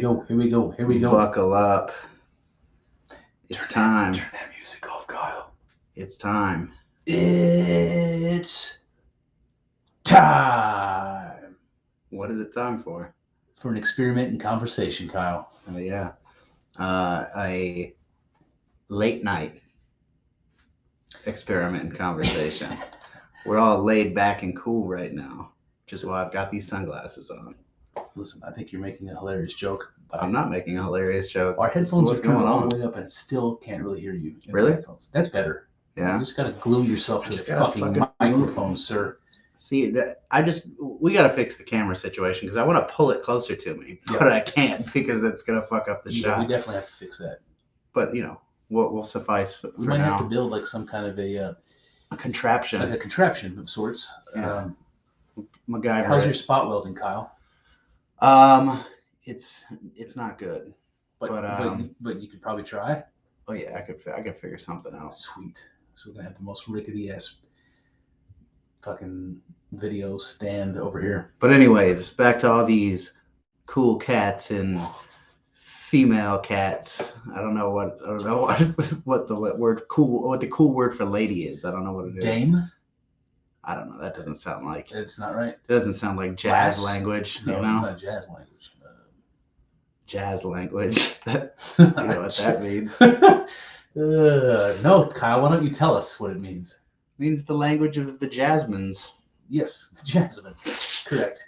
go. Here we go. Here we go. Buckle up. It's time. Turn that music off, Kyle. It's time. It's time What is it time for? for an experiment in conversation, Kyle. Oh, yeah. A late night experiment in conversation. We're all laid back and cool right now, which is why I've got these sunglasses on. Listen, I think you're making a hilarious joke. I'm not making a hilarious joke. Our headphones are turned going all on. the way up and it still can't really hear you. Really? Headphones. That's better. Yeah. You just got to glue yourself to the Just gotta fucking fucking microphone, sir. See, we got to fix the camera situation because I want to pull it closer to me, but I can't because it's going to fuck up the shot. We definitely have to fix that. But, we'll suffice for now. We might have to build like some kind of a contraption. Like a contraption of sorts. Yeah. MacGyver. How's your spot welding, Kyle? It's not good. But you could probably try. Oh yeah, I could figure something out. Sweet. So we're gonna have the most rickety ass fucking video stand over here. But anyways, back to all these cool cats and female cats. I don't know what the cool word for lady is. I don't know what it is. Dame? I don't know. That doesn't sound like. It's not right. It doesn't sound like jazz language. No, it's not jazz language. Jazz language. You know what that means. No, Kyle, why don't you tell us what it means? It means the language of the Jasmines. Yes, the Jasmines. Correct.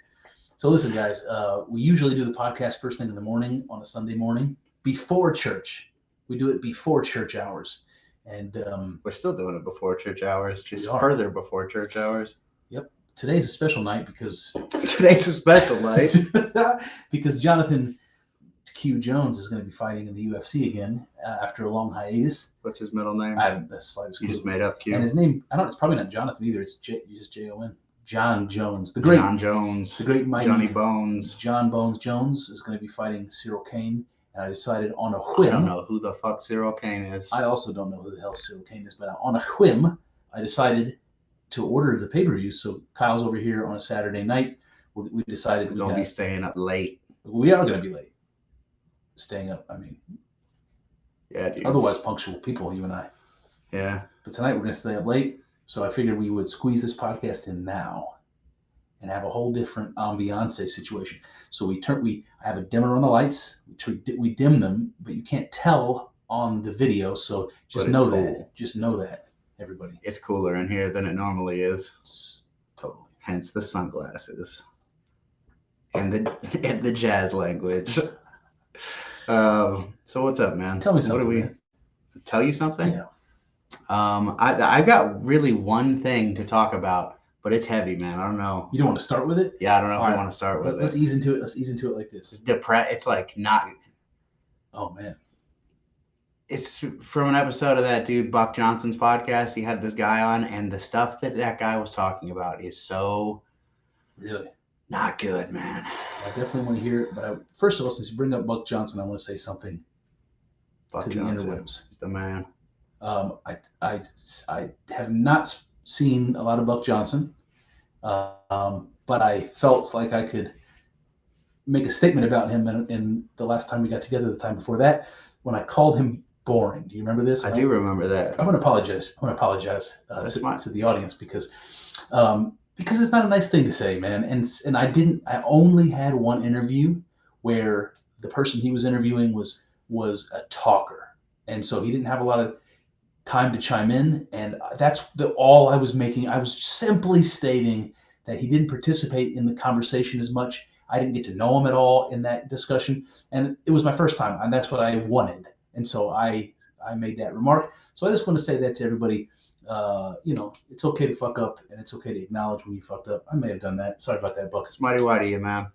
So listen, guys, we usually do the podcast first thing in the morning on a Sunday morning before church. We do it before church hours. And we're still doing it before church hours, just further before church hours. Yep. Today's a special night because... Today's a special night. because Jonathan Q. Jones is going to be fighting in the UFC again after a long hiatus. What's his middle name? I haven't the slightest clue. You just made up Q. And his name, it's probably not Jonathan either. It's just Jon. John Jones. The great John Jones. The great mighty Johnny Bones. John Bones Jones is going to be fighting Cyril Kane. And I decided on a whim. I don't know who the fuck Cyril Kane is. I also don't know who the hell Cyril Kane is, but on a whim, I decided to order the pay-per-view. So Kyle's over here on a Saturday night. We decided we're going to be staying up late. We are going to be late. Staying up, I mean. Yeah, dude. Otherwise punctual people, you and I. Yeah. But tonight we're going to stay up late. So I figured we would squeeze this podcast in now and have a whole different ambiance situation. So I have a dimmer on the lights. We dim them, but you can't tell on the video. So just know that. Just know that, everybody. It's cooler in here than it normally is. Totally. Hence the sunglasses and the jazz language. So what's up, man? Tell me something. What do we tell you something? Yeah. I got really one thing to talk about, but it's heavy, man. I don't know. You don't want to start with it? Yeah, I don't know if I want to start with it. Let's ease into it. Let's ease into it like this. It's like not. Oh man. It's from an episode of that dude Buck Johnson's podcast. He had this guy on, and the stuff that guy was talking about is so really not good, man. I definitely want to hear it, but first of all, since you bring up Buck Johnson, I want to say something Buck to Johnson, the interwebs. He's the man. I have not seen a lot of Buck Johnson, but I felt like I could make a statement about him in the last time we got together, the time before that, when I called him boring. Do you remember this? I do remember that. I'm going to apologize. To the audience because it's not a nice thing to say, man. And I only had one interview where the person he was interviewing was a talker. And so he didn't have a lot of time to chime in. And that's all I was making. I was simply stating that he didn't participate in the conversation as much. I didn't get to know him at all in that discussion. And it was my first time, and that's what I wanted. And so I made that remark. So I just want to say that to everybody. It's okay to fuck up, and it's okay to acknowledge when you fucked up. I may have done that. Sorry about that, Buck. It's mighty white of you, man.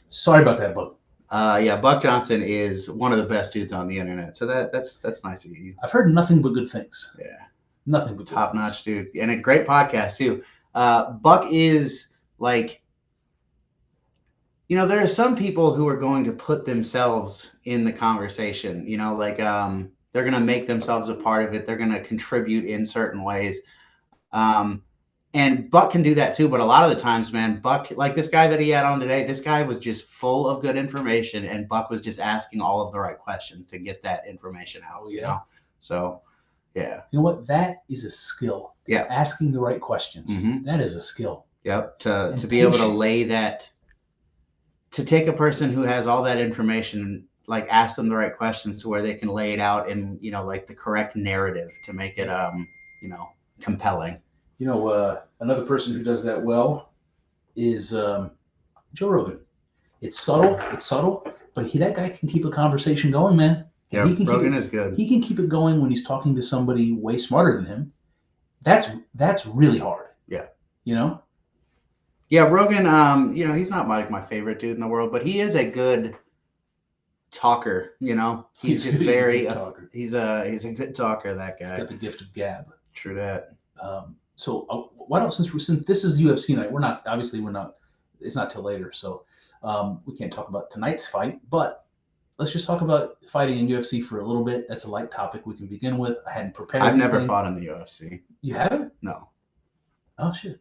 Sorry about that, Buck. Yeah, Buck Johnson is one of the best dudes on the internet. So that's nice of you. I've heard nothing but good things. Yeah. Nothing but top notch dude. And a great podcast too. Buck is like, there are some people who are going to put themselves in the conversation, they're going to make themselves a part of it. They're going to contribute in certain ways. And Buck can do that too, but a lot of the times, man, Buck, like this guy that he had on today, this guy was just full of good information, and Buck was just asking all of the right questions to get that information out. You know, so yeah. You know what? That is a skill. Yeah, asking the right questions. Mm-hmm. That is a skill. Yep. To be able to lay that, to take a person who has all that information and like ask them the right questions to where they can lay it out in, you know, like the correct narrative to make it you know, compelling. You know, another person who does that well is Joe Rogan. It's subtle, but that guy can keep a conversation going, man. Yeah, Rogan is good. He can keep it going when he's talking to somebody way smarter than him. That's really hard. Yeah. You know? Yeah, Rogan, you know, he's not like my favorite dude in the world, but he is a good talker, you know. He's just very he's a good talker, that guy. He's got the gift of gab. True that. So why don't, since this is UFC night, we're not it's not till later, so we can't talk about tonight's fight, but let's just talk about fighting in UFC for a little bit. That's a light topic we can begin with. I hadn't prepared. I've never fought in the UFC. You haven't? No. Oh shit.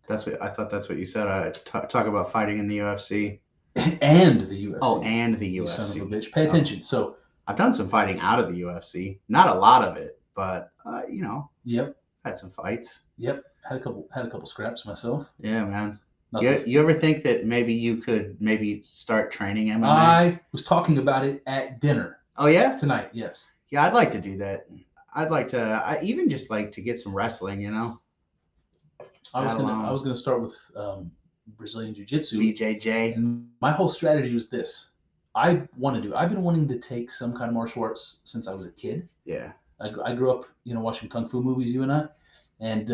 That's what I thought. That's what you said. I talk about fighting in the UFC and the UFC. Oh, and the UFC. You son of a bitch. Pay attention. So I've done some fighting out of the UFC. Not a lot of it, but you know. Yep. Had some fights. Yep. Had a couple scraps myself. Yeah, man. You ever think that maybe you could start training MMA? I was talking about it at dinner. Oh yeah? Tonight, yes. Yeah, I'd like to do that. I'd like to. I even just like to get some wrestling. You know. I was gonna start with Brazilian Jiu-Jitsu. BJJ. And my whole strategy was this. I've been wanting to take some kind of martial arts since I was a kid. Yeah. I grew up, watching kung fu movies, you and I, and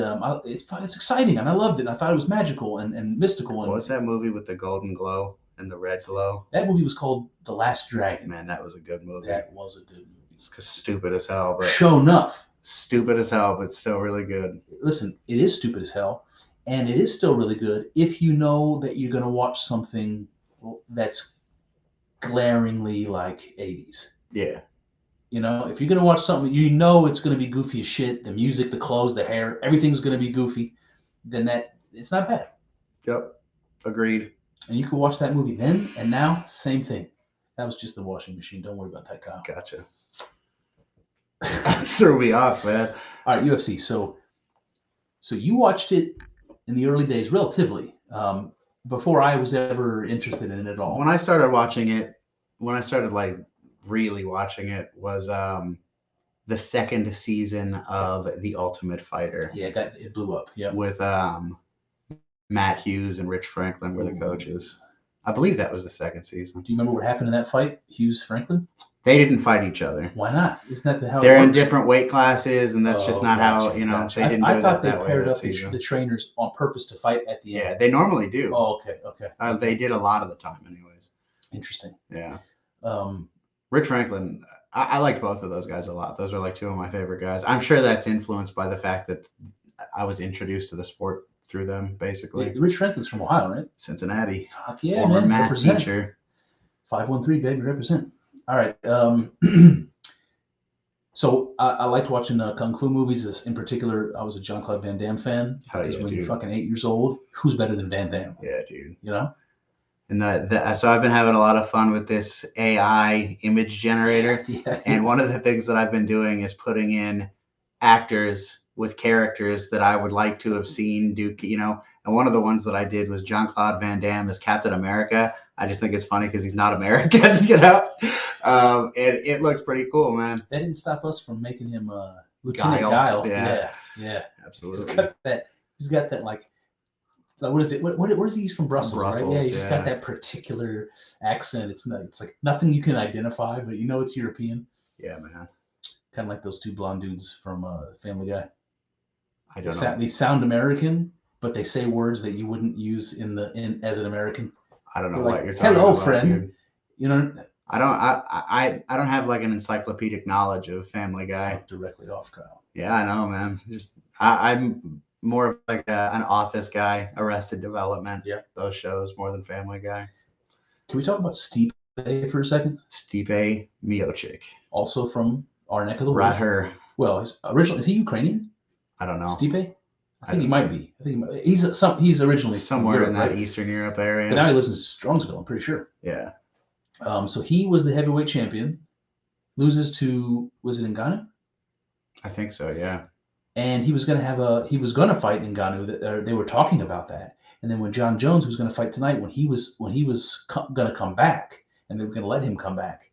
it's exciting, and I loved it. And I thought it was magical and mystical. What was that movie with the golden glow and the red glow? That movie was called The Last Dragon. Man, that was a good movie. That was a good movie. It's stupid as hell, but show enough. Stupid as hell, but still really good. Listen, it is stupid as hell, and it is still really good if you know that you're gonna watch something that's glaringly like 80s. Yeah. If you're going to watch something, it's going to be goofy as shit. The music, the clothes, the hair, everything's going to be goofy. Then it's not bad. Yep. Agreed. And you can watch that movie then and now, same thing. That was just the washing machine. Don't worry about that, Kyle. Gotcha. That threw me off, man. All right, UFC. So you watched it in the early days, relatively, before I was ever interested in it at all. When I started watching it, like really watching it, was the second season of The Ultimate Fighter. Yeah, it blew up. Yeah, with Matt Hughes and Rich Franklin were the coaches. I believe that was the second season. Do you remember what happened in that fight, Hughes Franklin? They didn't fight each other. Why not? Isn't that how they're in different weight classes, and that's just not how they didn't do it that way. I thought they paired up the trainers on purpose to fight at the end. Yeah, they normally do. Oh, okay. They did a lot of the time, anyways. Interesting. Yeah. Rich Franklin, I liked both of those guys a lot. Those are like two of my favorite guys. I'm sure that's influenced by the fact that I was introduced to the sport through them, basically. Yeah, Rich Franklin's from Ohio, right? Cincinnati. Fuck yeah, former man. math Represent. teacher. 513, baby, represent. All right. So I liked watching kung fu movies. In particular, I was a Jean-Claude Van Damme fan. Because when you're fucking 8 years old, who's better than Van Damme? Yeah, dude. And so I've been having a lot of fun with this AI image generator. Yeah. And one of the things that I've been doing is putting in actors with characters that I would like to have seen do, and one of the ones that I did was Jean-Claude Van Damme as Captain America. I just think it's funny because he's not American, and it looks pretty cool, man. That didn't stop us from making him Lieutenant Guile. Yeah. Absolutely. He's got that like, what is it? Where is he? He's from Brussels, right? Yeah, he's just got that particular accent. It's like nothing you can identify, but it's European. Yeah, man. Kind of like those two blonde dudes from Family Guy. I don't know. They sound American, but they say words that you wouldn't use as an American. I don't know They're what like, you're talking hello, about. friend. Dude. I don't have like an encyclopedic knowledge of Family Guy. Directly off, Kyle. Yeah, I know, man. I'm more of like an Office guy, Arrested Development. Yeah, those shows more than Family Guy. Can we talk about Stipe for a second? Stipe Miocic, also from our neck of the woods. Right her. Well, is he Ukrainian? I don't know. Stipe? I think he might be. He's originally somewhere from Europe, in that right? Eastern Europe area. But now he lives in Strongsville, I'm pretty sure. Yeah. So he was the heavyweight champion. Loses to, was it Ngannou? I think so, yeah. And he was going to fight Ngannou. They were talking about that. And then when John Jones was going to fight tonight, when he was going to come back, and they were going to let him come back,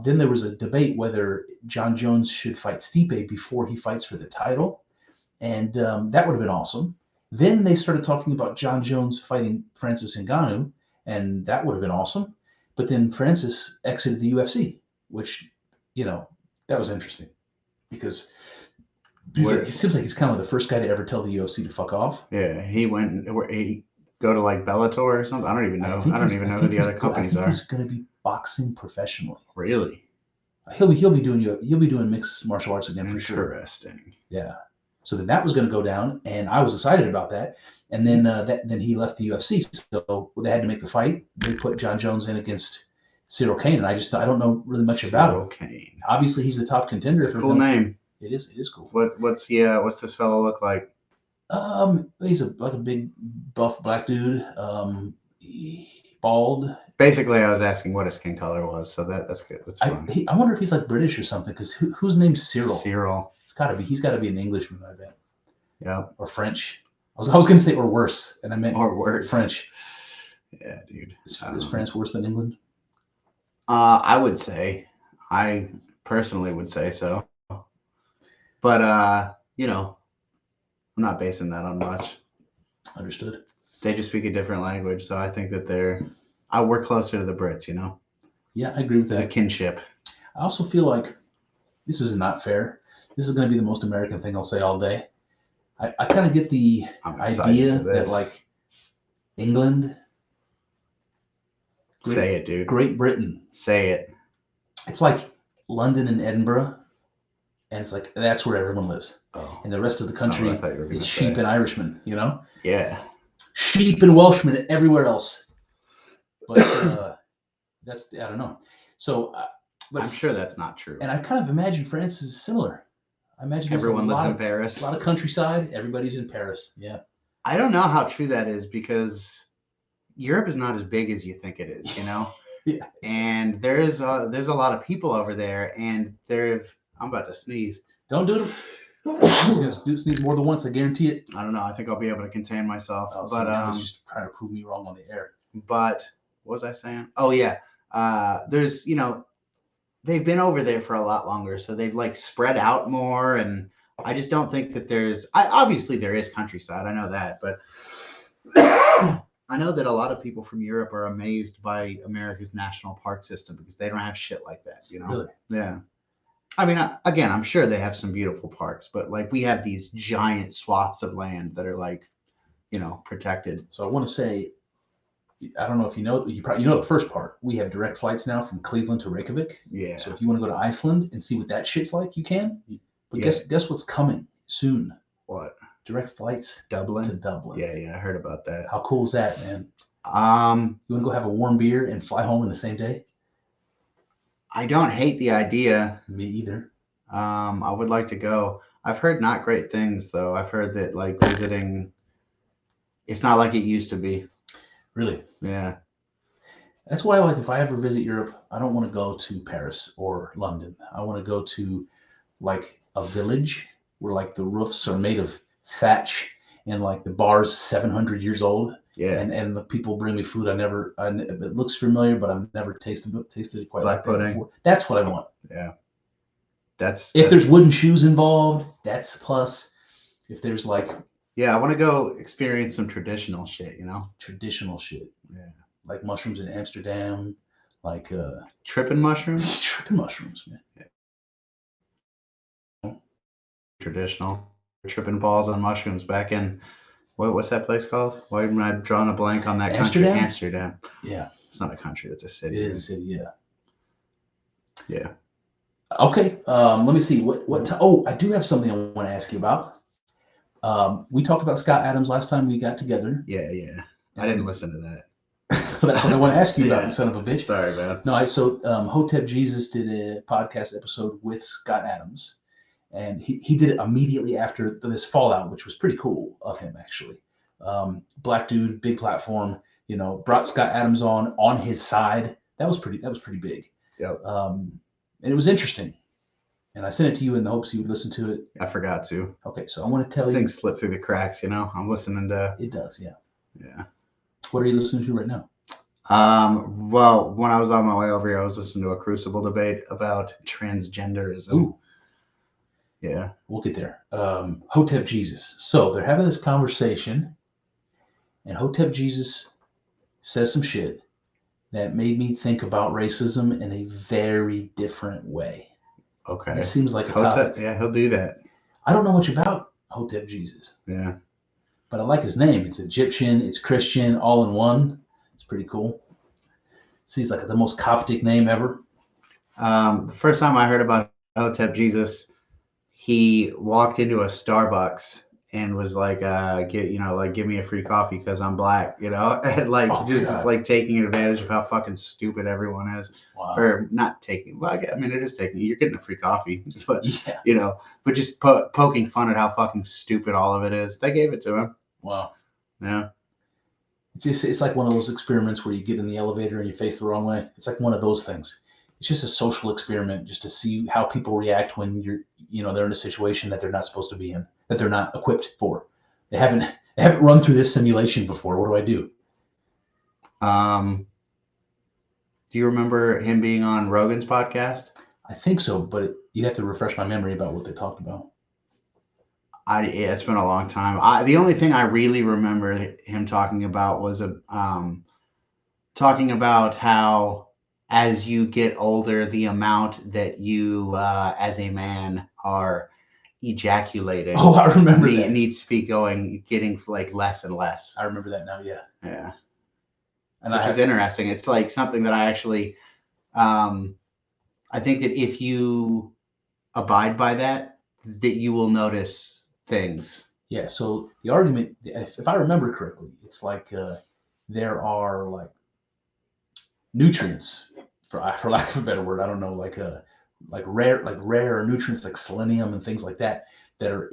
then there was a debate whether John Jones should fight Stipe before he fights for the title, and that would have been awesome. Then they started talking about John Jones fighting Francis Ngannou, and that would have been awesome. But then Francis exited the UFC, which, that was interesting because he seems like he's kind of the first guy to ever tell the UFC to fuck off. Yeah, he go to like Bellator or something. I don't even know. I don't even know who the other companies are. He's going to be boxing professionally. Really? He'll be doing mixed martial arts again for sure. Interesting. Yeah. So then that was going to go down, and I was excited about that. And then then he left the UFC, so they had to make the fight. They put John Jones in against Cyril Kane, and I don't know really much about him. Cyril Kane. Obviously, he's the top contender. It's a cool name. It is cool. What's this fellow look like? He's like a big buff black dude, bald. Basically, I was asking what his skin color was, so that's good. That's fun. I wonder if he's like British or something, because whose name's Cyril? Cyril. He's got to be an Englishman, I bet. Yeah. Or French. I was going to say or worse, and I meant or worse. French. Yeah, dude. Is France worse than England? I would say. I personally would say so. But I'm not basing that on much. Understood. They just speak a different language, so I think that we're closer to the Brits, Yeah, I agree with that. There's a kinship. I also feel like this is not fair. This is going to be the most American thing I'll say all day. I kind of get the idea that like England. Say it, dude. Great Britain. Say it. It's like London and Edinburgh, and it's like that's where everyone lives. Oh, and the rest of the country is sheep and Irishmen, Yeah. Sheep and Welshmen and everywhere else. But that's, I don't know. So, but I'm sure that's not true. And I kind of imagine France is similar. I imagine everyone lives in Paris. A lot of countryside. Everybody's in Paris. Yeah. I don't know how true that is because Europe is not as big as you think it is, Yeah. And there's a lot of people over there, and I'm about to sneeze. Don't do it. I'm going to sneeze more than once. I guarantee it. I don't know. I think I'll be able to contain myself. But I was just trying to prove me wrong on the air. But what was I saying? Oh yeah. There's they've been over there for a lot longer, so they've like spread out more, and I just don't think that obviously there is countryside. I know that, but I know that a lot of people from Europe are amazed by America's national park system because they don't have shit like that, Really? Yeah. I mean, again, I'm sure they have some beautiful parks, but like we have these giant swaths of land that are like, protected. So I want to say, I don't know if you know the first part. We have direct flights now from Cleveland to Reykjavik. Yeah. So if you want to go to Iceland and see what that shit's like, you can. But guess what's coming soon? What? Direct flights Dublin? to Dublin. Yeah, I heard about that. How cool is that, man? You want to go have a warm beer and fly home in the same day? I don't hate the idea. Me either. I would like to go. I've heard not great things though. I've heard that like visiting, it's not like it used to be. Really? Yeah. That's why, like, if I ever visit Europe, I don't want to go to Paris or London. I want to go to like a village where like the roofs are made of thatch and like the bar's 700 years old. Yeah. And the people bring me food. It looks familiar, but I've never tasted it quite like that before. That's what I want. Yeah. If there's wooden shoes involved, that's a plus. If there's like. Yeah, I want to go experience some traditional shit, Traditional shit. Yeah. Like mushrooms in Amsterdam, like tripping mushrooms? Tripping mushrooms, man. Yeah. Traditional. Tripping balls on mushrooms back in what's that place called? Why am I drawing a blank on that country? Amsterdam. Yeah. It's not a country, that's a city. It is a city, yeah. Yeah. Okay. Let me see. I do have something I want to ask you about. We talked about Scott Adams last time we got together. Yeah. I didn't listen to that. That's what I want to ask you about, you son of a bitch. Sorry, man. No, Hotep Jesus did a podcast episode with Scott Adams, And he did it immediately after this Fallout, which was pretty cool of him, actually. Black dude, big platform, brought Scott Adams on his side. That was pretty big. Yep. And it was interesting. And I sent it to you in the hopes you would listen to it. I forgot to. Okay, so I want to tell you. Things slip through the cracks, I'm listening to. It does, yeah. Yeah. What are you listening to right now? Well, when I was on my way over here, I was listening to a Crucible debate about transgenderism. Ooh. Yeah. We'll get there. Hotep Jesus. So they're having this conversation, and Hotep Jesus says some shit that made me think about racism in a very different way. Okay. It seems like a Hotep, topic. yeah, he'll do that. I don't know much about Hotep Jesus. Yeah. But I like his name. It's Egyptian, it's Christian, all in one. It's pretty cool. Seems like the most Coptic name ever. The first time I heard about Hotep Jesus, he walked into a Starbucks and was like, give me a free coffee because I'm black, and like taking advantage of how fucking stupid everyone is. Wow. Or not taking, well, I mean, it is taking, you're getting a free coffee, but, yeah. But just poking fun at how fucking stupid all of it is. They gave it to him. Wow. Yeah. It's like one of those experiments where you get in the elevator and you face the wrong way. It's like one of those things. It's just a social experiment just to see how people react when they're in a situation that they're not supposed to be in, that they're not equipped for. They haven't run through this simulation before. What do I do? Do you remember him being on Rogan's podcast? I think so, but you'd have to refresh my memory about what they talked about. It's been a long time. The only thing I really remember him talking about was talking about how as you get older, the amount that you as a man are ejaculating. Oh, I remember that. Needs to be getting like less and less. I remember that now. Yeah. Yeah. And which is interesting. It's like something that I actually, I think that if you abide by that you will notice things. Yeah. So the argument, if I remember correctly, it's like there are like nutrients, for lack of a better word, I don't know, like rare nutrients like selenium and things like that are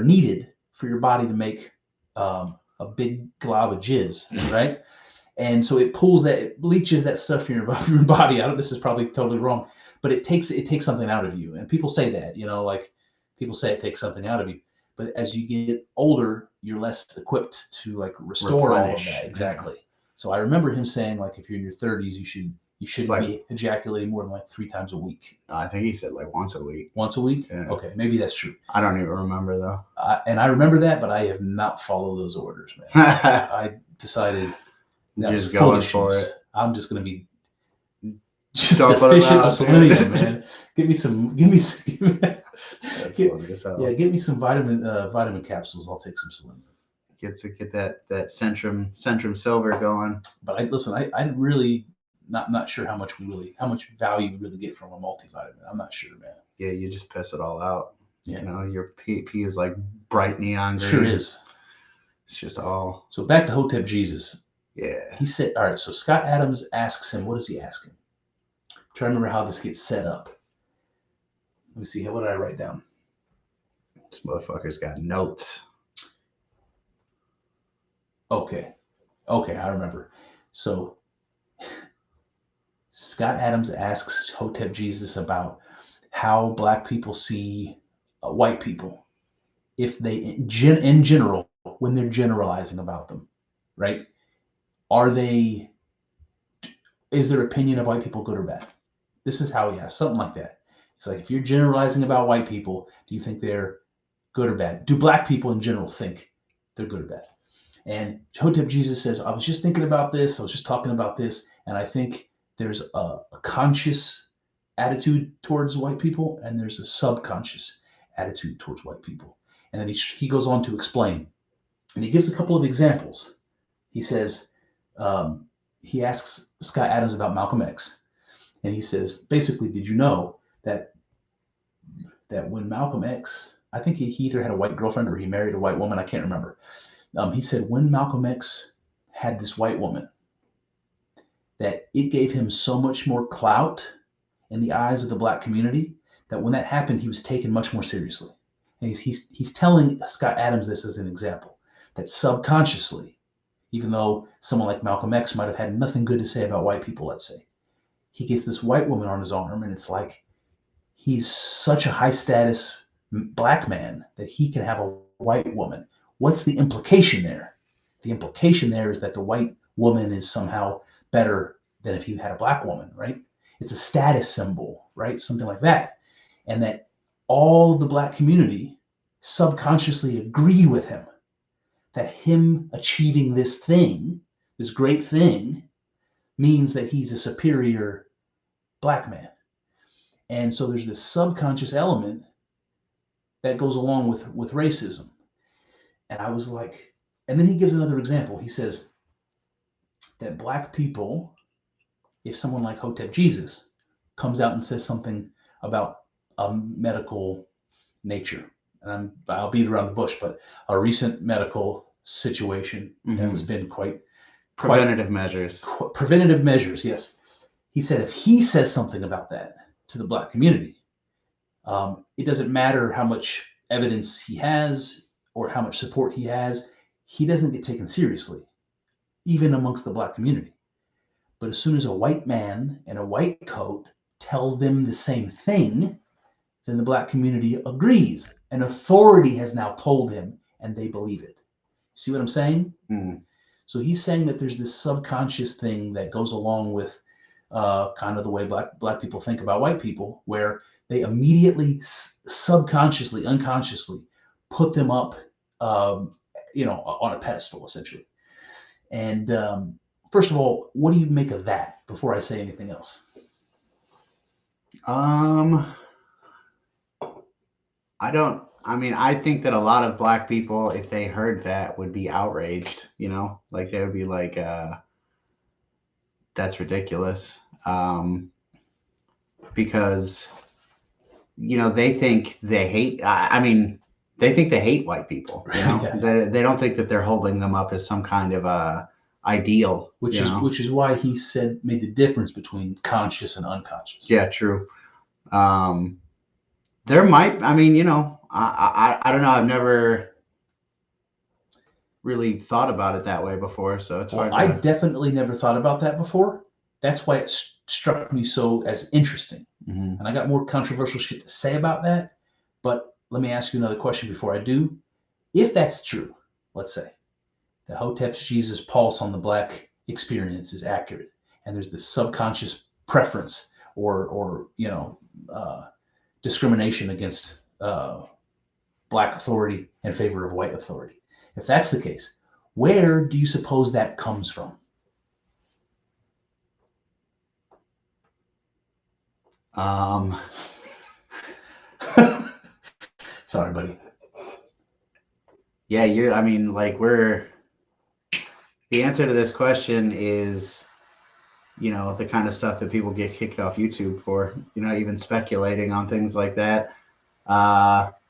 needed for your body to make a big glob of jizz, right? And so it leaches that stuff from your body. This is probably totally wrong, but it takes something out of you. And people say that, like people say it takes something out of you. But as you get older, you're less equipped to like restore all of that. Exactly. So I remember him saying like if you're in your 30s, you shouldn't be ejaculating more than like 3 times a week. I think he said like once a week. Once a week? Yeah. Okay, maybe that's true. I don't even remember though. And I remember that, but I have not followed those orders, man. I decided that just going for it. I'm just going to be just deficient of selenium, man. Give me some. That's funny as hell. Yeah, get me some vitamin capsules. I'll take some selenium. Get that Centrum Silver going. But I really not sure how much value we really get from a multivitamin. I'm not sure, man. Yeah, you just piss it all out. Yeah. Your pee is like bright neon green. Sure is. It's just all. So back to Hotep Jesus. Yeah. He said, all right, so Scott Adams asks him, what does he ask him? I'm trying to remember how this gets set up. Let me see. What did I write down? This motherfucker's got notes. Okay, I remember. So Scott Adams asks Hotep Jesus about how black people see white people, if they, in general, when they're generalizing about them, right? Is their opinion of white people good or bad? This is how he asks, something like that. It's like, if you're generalizing about white people, do you think they're good or bad? Do black people in general think they're good or bad? And Hotep Jesus says, I was just thinking about this. I was just talking about this. And I think there's a conscious attitude towards white people, and there's a subconscious attitude towards white people. And then he goes on to explain. And he gives a couple of examples. He says, he asks Scott Adams about Malcolm X. And he says, basically, did you know that when Malcolm X, I think he either had a white girlfriend or he married a white woman, I can't remember. He said when Malcolm X had this white woman, that it gave him so much more clout in the eyes of the black community that when that happened, he was taken much more seriously. And he's telling Scott Adams this as an example, that subconsciously, even though someone like Malcolm X might have had nothing good to say about white people, let's say, he gets this white woman on his arm, and it's like he's such a high status black man that he can have a white woman. What's the implication there? The implication there is that the white woman is somehow better than if you had a black woman, right? It's a status symbol, right? Something like that. And that all of the black community subconsciously agree with him, that him achieving this thing, this great thing, means that he's a superior black man. And so there's this subconscious element that goes along with racism. And I was like, and then he gives another example. He says that black people, if someone like Hotep Jesus comes out and says something about a medical nature, and I'll beat around the bush, but a recent medical situation that has been quite preventative measures. Preventative measures, yes. He said if he says something about that to the black community, it doesn't matter how much evidence he has or how much support he has, he doesn't get taken seriously, even amongst the black community. But as soon as a white man in a white coat tells them the same thing, then the black community agrees. An authority has now told him, and they believe it. See what I'm saying? Mm. So he's saying that there's this subconscious thing that goes along with kind of the way black people think about white people, where they immediately, subconsciously, unconsciously put them up, on a pedestal, essentially. And first of all, what do you make of that before I say anything else? I think that a lot of black people, if they heard that, would be outraged, like they would be like, that's ridiculous. Because, they think they hate, they think they hate white people, Yeah. They don't think that they're holding them up as some kind of ideal. Which is why he made the difference between conscious and unconscious. Yeah, true. There might, I don't know. I've never really thought about it that way before, so it's hard. I definitely never thought about that before. That's why it struck me so as interesting. Mm-hmm. And I got more controversial shit to say about that. But let me ask you another question before I do. If that's true, let's say the Hotep's Jesus pulse on the black experience is accurate, and there's this subconscious preference or discrimination against black authority in favor of white authority. If that's the case, where do you suppose that comes from? Sorry, buddy. Yeah, the answer to this question is, the kind of stuff that people get kicked off YouTube for, even speculating on things like that.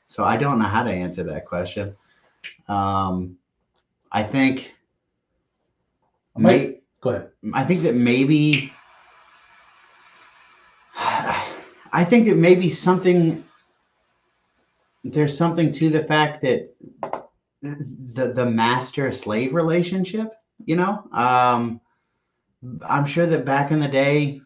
So I don't know how to answer that question. I think. Go ahead. I think that maybe there's something to the fact that the master-slave relationship, I'm sure that back in the day,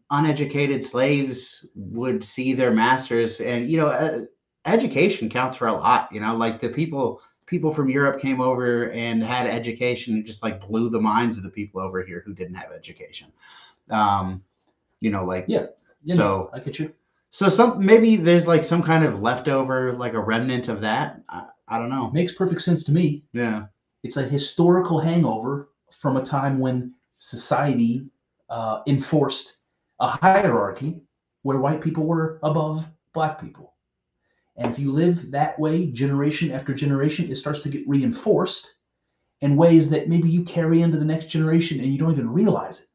uneducated slaves would see their masters, and education counts for a lot. Like the people from Europe came over and had education and just like blew the minds of the people over here who didn't have education. So I get you. So maybe there's like some kind of leftover, like a remnant of that. I don't know. It makes perfect sense to me. Yeah. It's a historical hangover from a time when society enforced a hierarchy where white people were above black people. And if you live that way generation after generation, it starts to get reinforced in ways that maybe you carry into the next generation and you don't even realize it.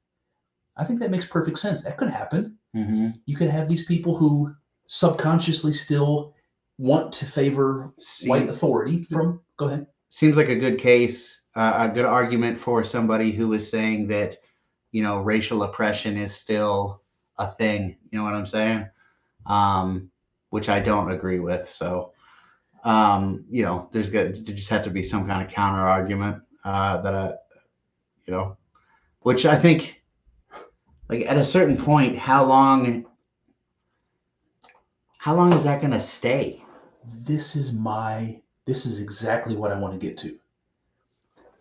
I think that makes perfect sense. That could happen. Mm-hmm. You could have these people who subconsciously still want to favor white authority from. Go ahead. Seems like a good case, a good argument for somebody who is saying that, racial oppression is still a thing. You know what I'm saying? Which I don't agree with. So, there just have to be some kind of counter argument that which I think, like at a certain point, how long is that going to stay? This is exactly what I want to get to,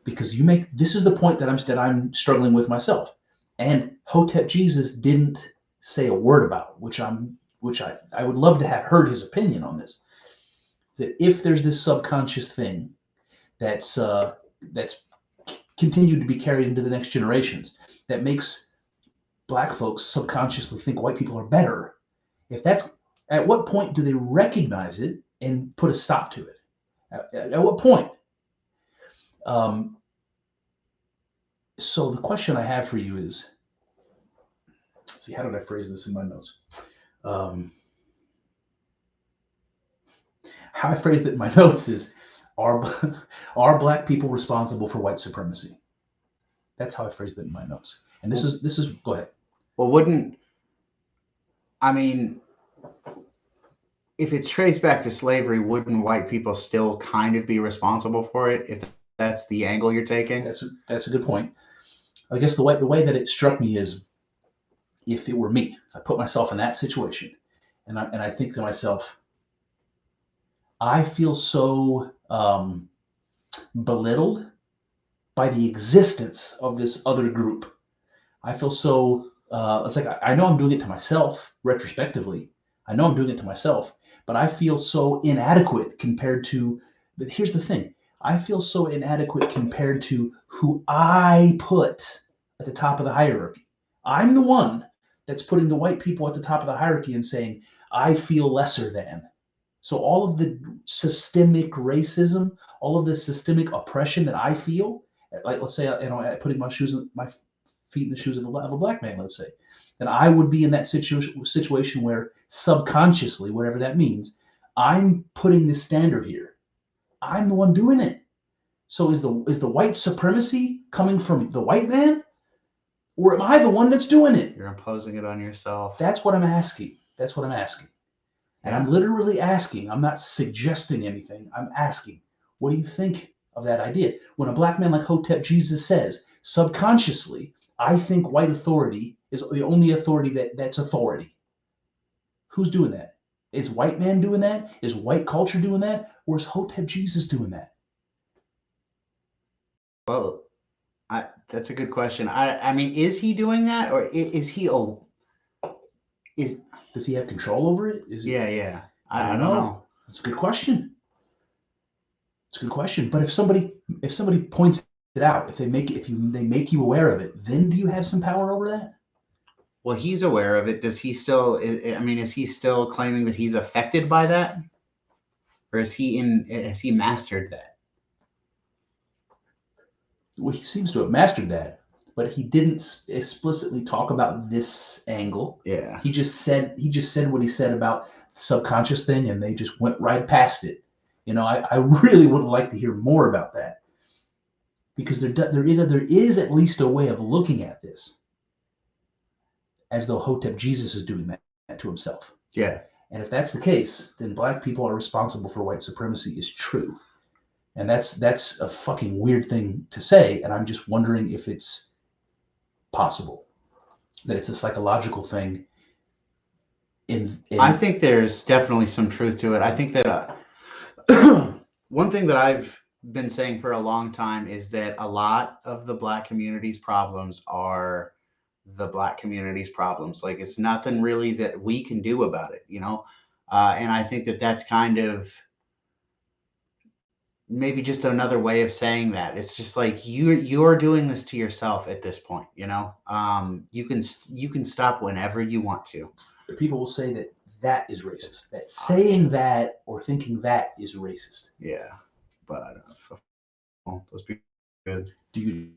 because this is the point that I'm struggling with myself, and Hotep Jesus didn't say a word about, which I would love to have heard his opinion on this. That if there's this subconscious thing that's continued to be carried into the next generations that makes black folks subconsciously think white people are better, if that's, at what point do they recognize it and put a stop to it? At what point? So the question I have for you is, let's see, how did I phrase this in my notes? How I phrased it in my notes is, are black people responsible for white supremacy? That's how I phrased it in my notes. And this is go ahead. Well, if it's traced back to slavery, wouldn't white people still kind of be responsible for it if that's the angle you're taking? That's a good point. I guess the way that it struck me is, if it were me, I put myself in that situation, and I think to myself, I feel so belittled by the existence of this other group. I feel so, it's like, I know I'm doing it to myself retrospectively. I know I'm doing it to myself, but I feel so inadequate compared to, but here's the thing. I feel so inadequate compared to who I put at the top of the hierarchy. I'm the one that's putting the white people at the top of the hierarchy and saying, I feel lesser than. So all of the systemic racism, all of the systemic oppression that I feel, like, let's say, putting my feet in the shoes of a black man, let's say, then I would be in that situation where subconsciously, whatever that means, I'm putting this standard here. I'm the one doing it. So is the white supremacy coming from the white man, or am I the one that's doing it? You're imposing it on yourself. That's what I'm asking. And I'm literally asking. I'm not suggesting anything. I'm asking, what do you think of that idea? When a black man like Hotep Jesus says, subconsciously, I think white authority is the only authority that's authority. Who's doing that? Is white man doing that? Is white culture doing that? Or is Hotep Jesus doing that? Well, that's a good question. I mean, is he doing that, or does he have control over it? Yeah. I don't know. That's a good question. But if somebody points it out, if they make you aware of it, then do you have some power over that? Well, he's aware of it. Does he still? I mean, is he still claiming that he's affected by that, or has he mastered that? Well, he seems to have mastered that, but he didn't explicitly talk about this angle. Yeah. He just said what he said about the subconscious thing, and they just went right past it. I really would like to hear more about that, because there is at least a way of looking at this as though Hotep Jesus is doing that to himself. Yeah. And if that's the case, then black people are responsible for white supremacy is true. And that's a fucking weird thing to say, and I'm just wondering if it's possible that it's a psychological thing. I think there's definitely some truth to it. I think that one thing that I've been saying for a long time is that a lot of the black community's problems are the black community's problems. Like, it's nothing really that we can do about it, and I think that that's kind of maybe just another way of saying that. It's just like you're doing this to yourself at this point. You can stop whenever you want to. People will say that is racist. That saying that or thinking that is racist. Yeah, but those people good. Do you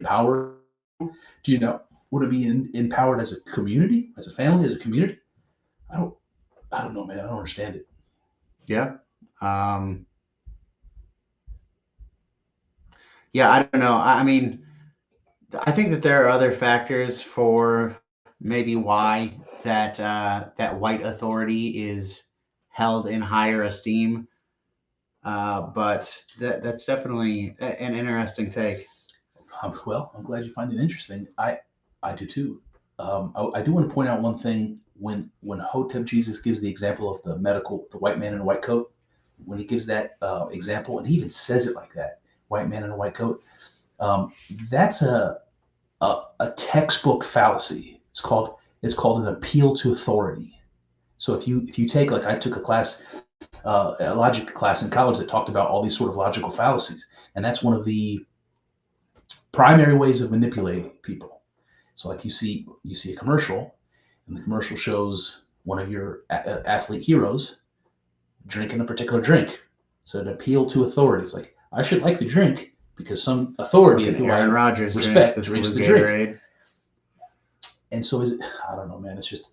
empower? Do you know? Would it be empowered as a community, as a family, as a community? I don't know, man. I don't understand it. Yeah. Yeah, I don't know. I mean, I think that there are other factors for maybe why that white authority is held in higher esteem. But that's definitely an interesting take. Well, I'm glad you find it interesting. I do too. I do want to point out one thing when Hotep Jesus gives the example of the white man in a white coat. When he gives that example, and he even says it like that, white man in a white coat. Um, that's a textbook fallacy. It's called an appeal to authority. So if you take, like, I took a logic class in college that talked about all these sort of logical fallacies, and that's one of the primary ways of manipulating people. So, like, you see a commercial, and the commercial shows one of your athlete heroes drinking a particular drink. So an appeal to authority. It's like, I should like the drink because some authority who Aaron I Rodgers respect drinks the Gatorade. drink. And so is it? I don't know, man. It's just,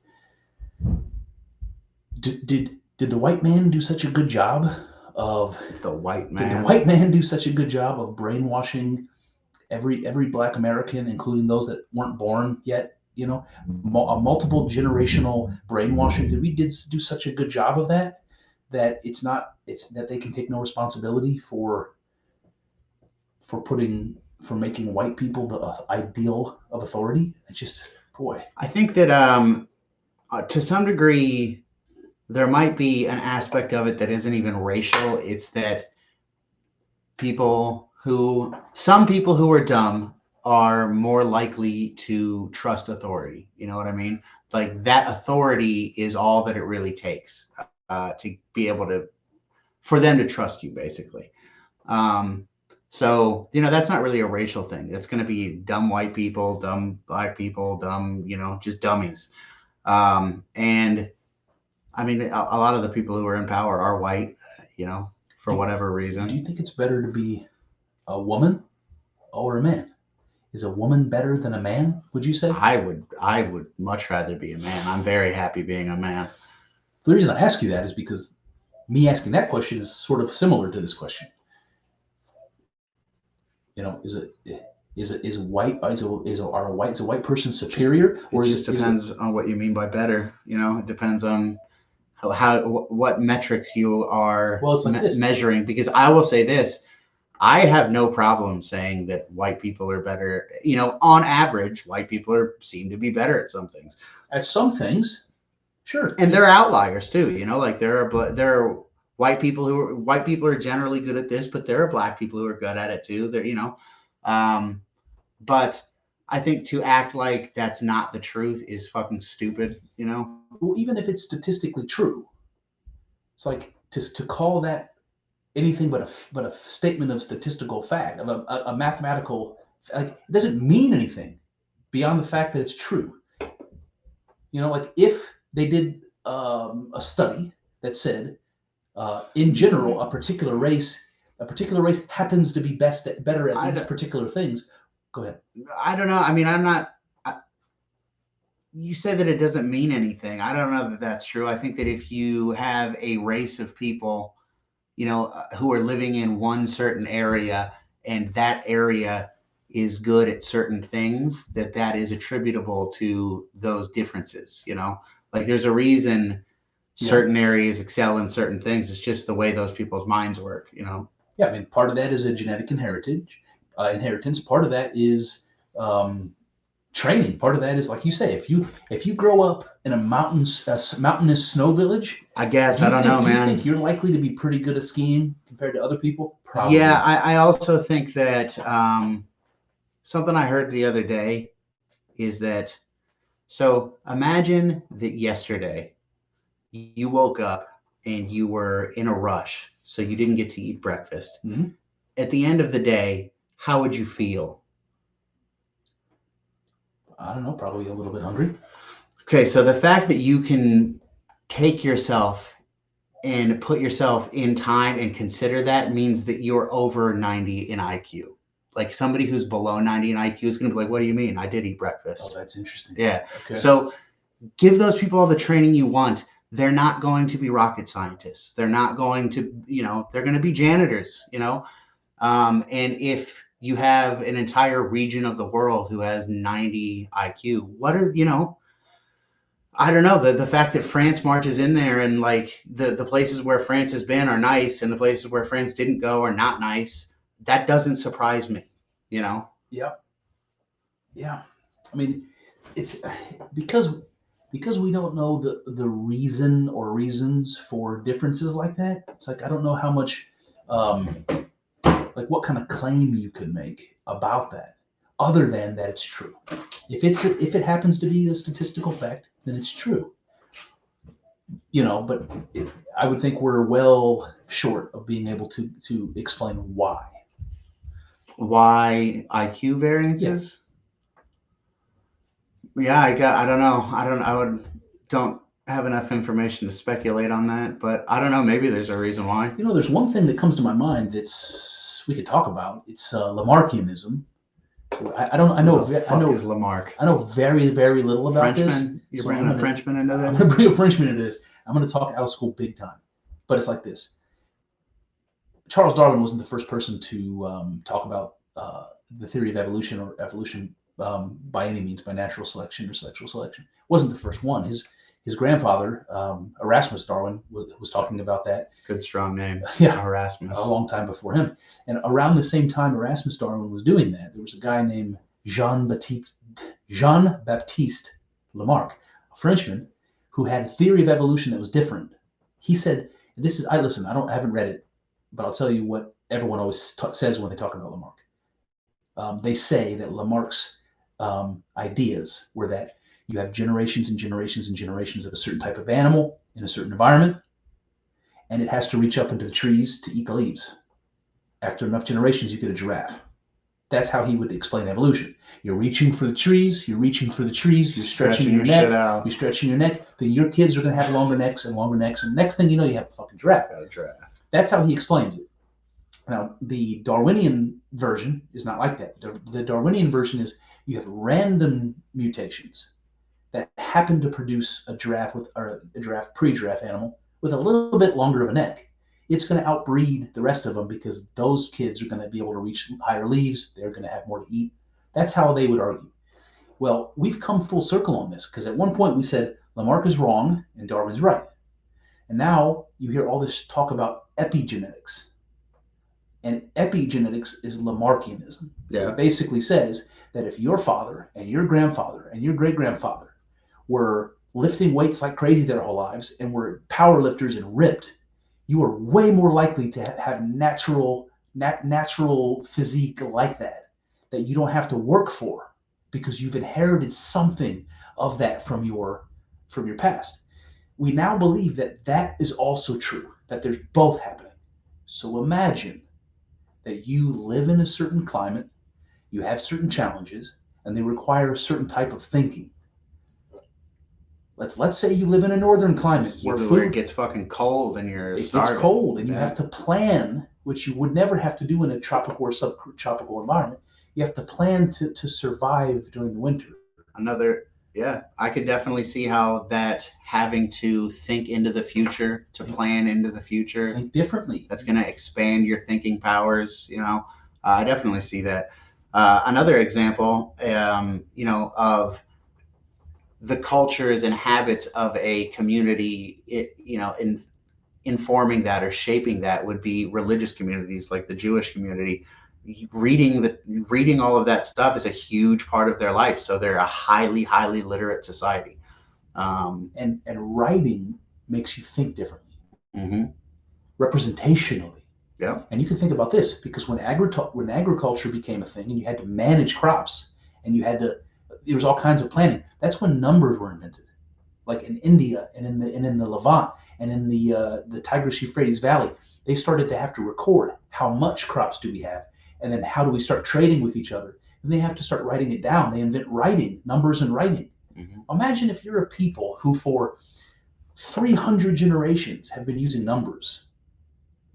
did the white man do such a good job of The white did the man. white man do such a good job of brainwashing every black American, including those that weren't born yet? A multiple generational brainwashing. Did we do such a good job of that it's that they can take no responsibility for making white people the ideal of authority? It's just, boy. I think that to some degree there might be an aspect of it that isn't even racial. It's that some people who are dumb are more likely to trust authority. You know what I mean? Like, that authority is all that it really takes to be able to, for them to trust you, basically. So, that's not really a racial thing. It's going to be dumb white people, dumb black people, dumb, just dummies. And I mean, a lot of the people who are in power are white, for whatever reason. Do you think it's better to be a woman or a man? Is a woman better than a man, would you say? I would much rather be a man. I'm very happy being a man. The reason I ask you that is because me asking that question is sort of similar to this question. Is a white person superior, or it just depends on what you mean by better? It depends on what metrics you are measuring. Because I will say this, I have no problem saying that white people are better. On average, white people seem to be better at some things. At some things, sure. And there are outliers too. Like there are white people are generally good at this, but there are black people who are good at it too. But I think to act like that's not the truth is fucking stupid. Well, even if it's statistically true, it's like to call that anything but a statement of statistical fact, of a mathematical, like, it doesn't mean anything beyond the fact that it's true. Like, if they did a study that said, in general, a particular race happens to be better at these particular things. Go ahead. I don't know. I mean, you say that it doesn't mean anything. I don't know that that's true. I think that if you have a race of people, who are living in one certain area, and that area is good at certain things, that is attributable to those differences. Like, there's a reason certain areas excel in certain things. It's just the way those people's minds work. Yeah, I mean, part of that is a genetic inheritance. Part of that is training. Part of that is, like you say, if you grow up in a mountainous snow village, I guess, I don't know, man. Do you think you're likely to be pretty good at skiing compared to other people? Probably. Yeah, I also think that something I heard the other day is that, so imagine that yesterday you woke up and you were in a rush, so you didn't get to eat breakfast. Mm-hmm. At the end of the day, how would you feel? I don't know, probably a little bit hungry. Okay, so the fact that you can take yourself and put yourself in time and consider that means that you're over 90 in IQ. Like, somebody who's below 90 in IQ is going to be like, what do you mean? I did eat breakfast. Oh, that's interesting. Yeah. Okay. So give those people all the training you want. They're not going to be rocket scientists. They're not going to, they're going to be janitors, and if you have an entire region of the world who has 90 IQ, I don't know, the fact that France marches in there and like the places where France has been are nice and the places where France didn't go are not nice. That doesn't surprise me, you know. Yeah, yeah. I mean, it's because we don't know the reason or reasons for differences like that. It's like I don't know how much, like what kind of claim you could make about that, other than that it's true. If it happens to be a statistical fact, then it's true. But I would think we're well short of being able to explain why. Why IQ variances? Yeah, I don't know. Don't have enough information to speculate on that, but I don't know. Maybe there's a reason why. There's one thing that comes to my mind that's we could talk about. It's Lamarckianism. I don't. I know. Who the fuck is Lamarck? I know very, very little about Frenchman? this. You're bringing a Frenchman into this? I'm going to bring a Frenchman into this. I'm going to talk out of school big time. But it's like this. Charles Darwin wasn't the first person to talk about the theory of evolution or evolution by any means, by natural selection or sexual selection. Wasn't the first one. His grandfather, Erasmus Darwin, was talking about that. Good strong name. Yeah, Erasmus. A long time before him. And around the same time Erasmus Darwin was doing that, there was a guy named Jean-Baptiste Lamarck, a Frenchman, who had a theory of evolution that was different. He said, I haven't read it, but I'll tell you what everyone always says when they talk about Lamarck. They say that Lamarck's ideas were that you have generations and generations and generations of a certain type of animal in a certain environment, and it has to reach up into the trees to eat the leaves. After enough generations, you get a giraffe. That's how he would explain evolution. You're reaching for the trees, you're stretching your neck, you're stretching your neck, then your kids are going to have longer necks and longer necks, and next thing you know, you have a fucking giraffe. Got a giraffe. That's how he explains it. Now, the Darwinian version is not like that. The Darwinian version is you have random mutations that happen to produce a giraffe pre-giraffe animal with a little bit longer of a neck. It's going to outbreed the rest of them because those kids are going to be able to reach higher leaves. They're going to have more to eat. That's how they would argue. Well, we've come full circle on this because at one point we said Lamarck is wrong and Darwin's right. And now you hear all this talk about epigenetics. And epigenetics is Lamarckianism. Yeah. It basically says that if your father and your grandfather and your great-grandfather were lifting weights like crazy their whole lives and were power lifters and ripped, you are way more likely to have natural physique like that you don't have to work for because you've inherited something of that from your past. We now believe that is also true, that there's both happening. So imagine that you live in a certain climate, you have certain challenges, and they require a certain type of thinking. Let's say you live in a northern climate where it gets fucking cold and gets cold and you have to plan, which you would never have to do in a tropical or subtropical environment. You have to plan to survive during the winter. I could definitely see how that having to think into the future, to plan into the future, think differently. That's going to expand your thinking powers. I definitely see that. Another example, of the cultures and habits of a community, in informing that or shaping that would be religious communities like the Jewish community. Reading all of that stuff is a huge part of their life. So they're a highly, highly literate society. And writing makes you think differently. Mm-hmm. Representationally. Yeah. And you can think about this because when agriculture became a thing and you had to manage crops and there was all kinds of planning. That's when numbers were invented, like in India and in the Levant and in the Tigris-Euphrates Valley. They started to have to record how much crops do we have, and then how do we start trading with each other. And they have to start writing it down. They invent writing, numbers and writing. Mm-hmm. Imagine if you're a people who for 300 generations have been using numbers,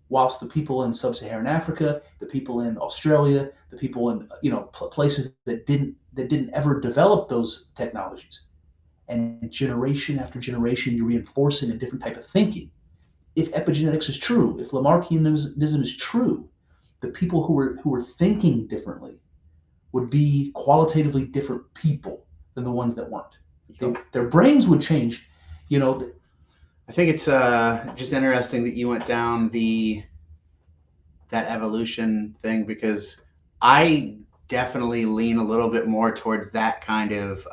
whilst the people in sub-Saharan Africa, the people in Australia, the people in places that didn't ever develop those technologies, and generation after generation you're reinforcing a different type of thinking. If epigenetics is true, if Lamarckianism is true, the people who were thinking differently would be qualitatively different people than the ones that weren't. their brains would change. You know, I think it's just interesting that you went down that evolution thing, because I definitely lean a little bit more towards that kind of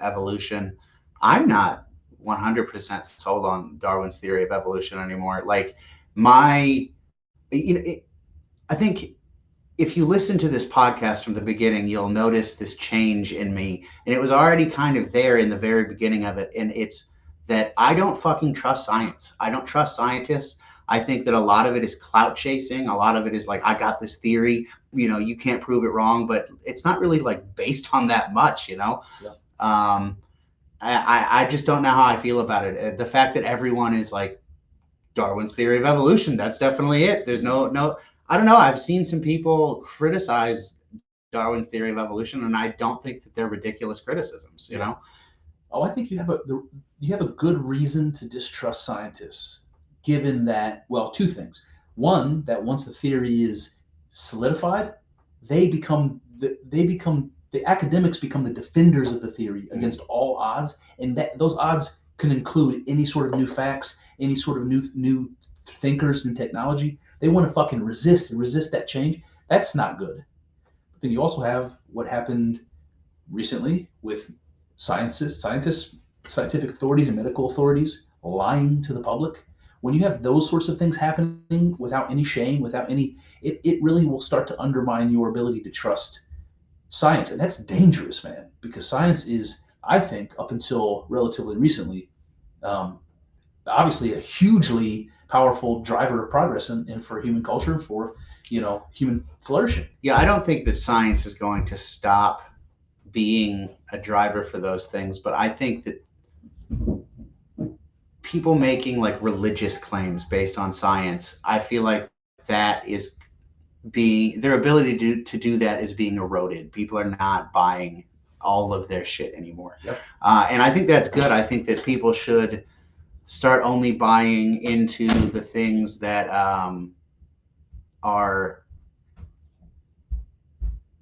evolution. I'm not 100% sold on Darwin's theory of evolution anymore. Like my, I think if you listen to this podcast from the beginning, you'll notice this change in me. And it was already kind of there in the very beginning of it. And it's that I don't fucking trust science. I don't trust scientists. I think that a lot of it is clout chasing. A lot of it is like, I got this theory, you can't prove it wrong, but it's not really like based on that much, Yeah. I just don't know how I feel about it. The fact that everyone is like, Darwin's theory of evolution, that's definitely it. There's no, I don't know. I've seen some people criticize Darwin's theory of evolution, and I don't think that they're ridiculous criticisms, you know? Oh, I think you have a good reason to distrust scientists, given that, well, two things. One, that once the theory is solidified, the academics become the defenders of the theory against all odds, and that those odds can include any sort of new facts, any sort of new thinkers, new technology. They want to fucking resist that change. That's not good. But then you also have what happened recently with scientific authorities and medical authorities lying to the public. When you have those sorts of things happening without any shame, without any, it really will start to undermine your ability to trust science. And that's dangerous, man, because science is, I think, up until relatively recently, obviously a hugely powerful driver of progress and for human culture, for human flourishing. Yeah, I don't think that science is going to stop being a driver for those things, but I think that people making like religious claims based on science, I feel like that is their ability to do that is being eroded. People are not buying all of their shit anymore. Yep. And I think that's good. I think that people should start only buying into the things that are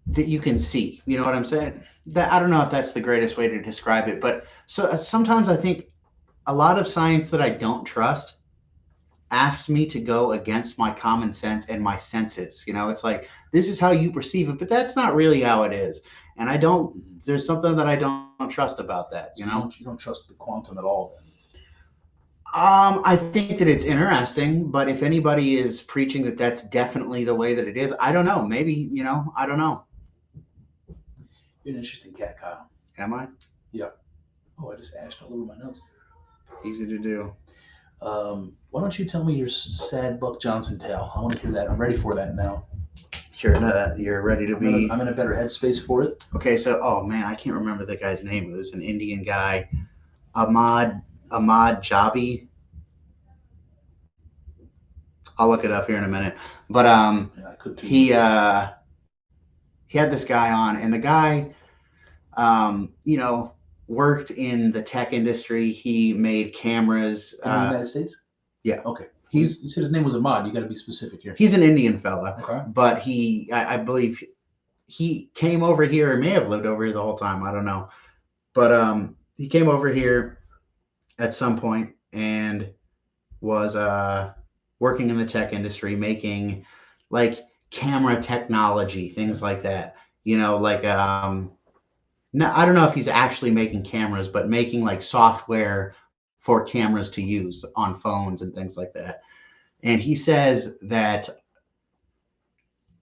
that you can see. You know what I'm saying? That I don't know if that's the greatest way to describe it, but so sometimes I think a lot of science that I don't trust asks me to go against my common sense and my senses. It's like, this is how you perceive it, but that's not really how it is. And there's something that I don't trust about that. You don't trust the quantum at all then? I think that it's interesting, but if anybody is preaching that that's definitely the way that it is, I don't know. Maybe, I don't know. You're an interesting cat, Kyle. Am I? Yeah. Oh, I just ashed all over my notes. Easy to do. Why don't you tell me your sad Buck Johnson tale? I want to hear that. I'm ready for that now. You're ready to be. I'm in a better headspace for it. Okay, so I can't remember the guy's name. It was an Indian guy, Ahmad Jabi. I'll look it up here in a minute. But he had this guy on, and the guy, worked in the tech industry. He made cameras in the United States. Yeah. Okay. You said his name was Ahmad. You got to be specific here. He's an Indian fella. Okay. But I believe he came over here. He may have lived over here the whole time. I don't know. But he came over here at some point and was working in the tech industry, making like camera technology, things like that. No, I don't know if he's actually making cameras, but making like software for cameras to use on phones and things like that. And he says that,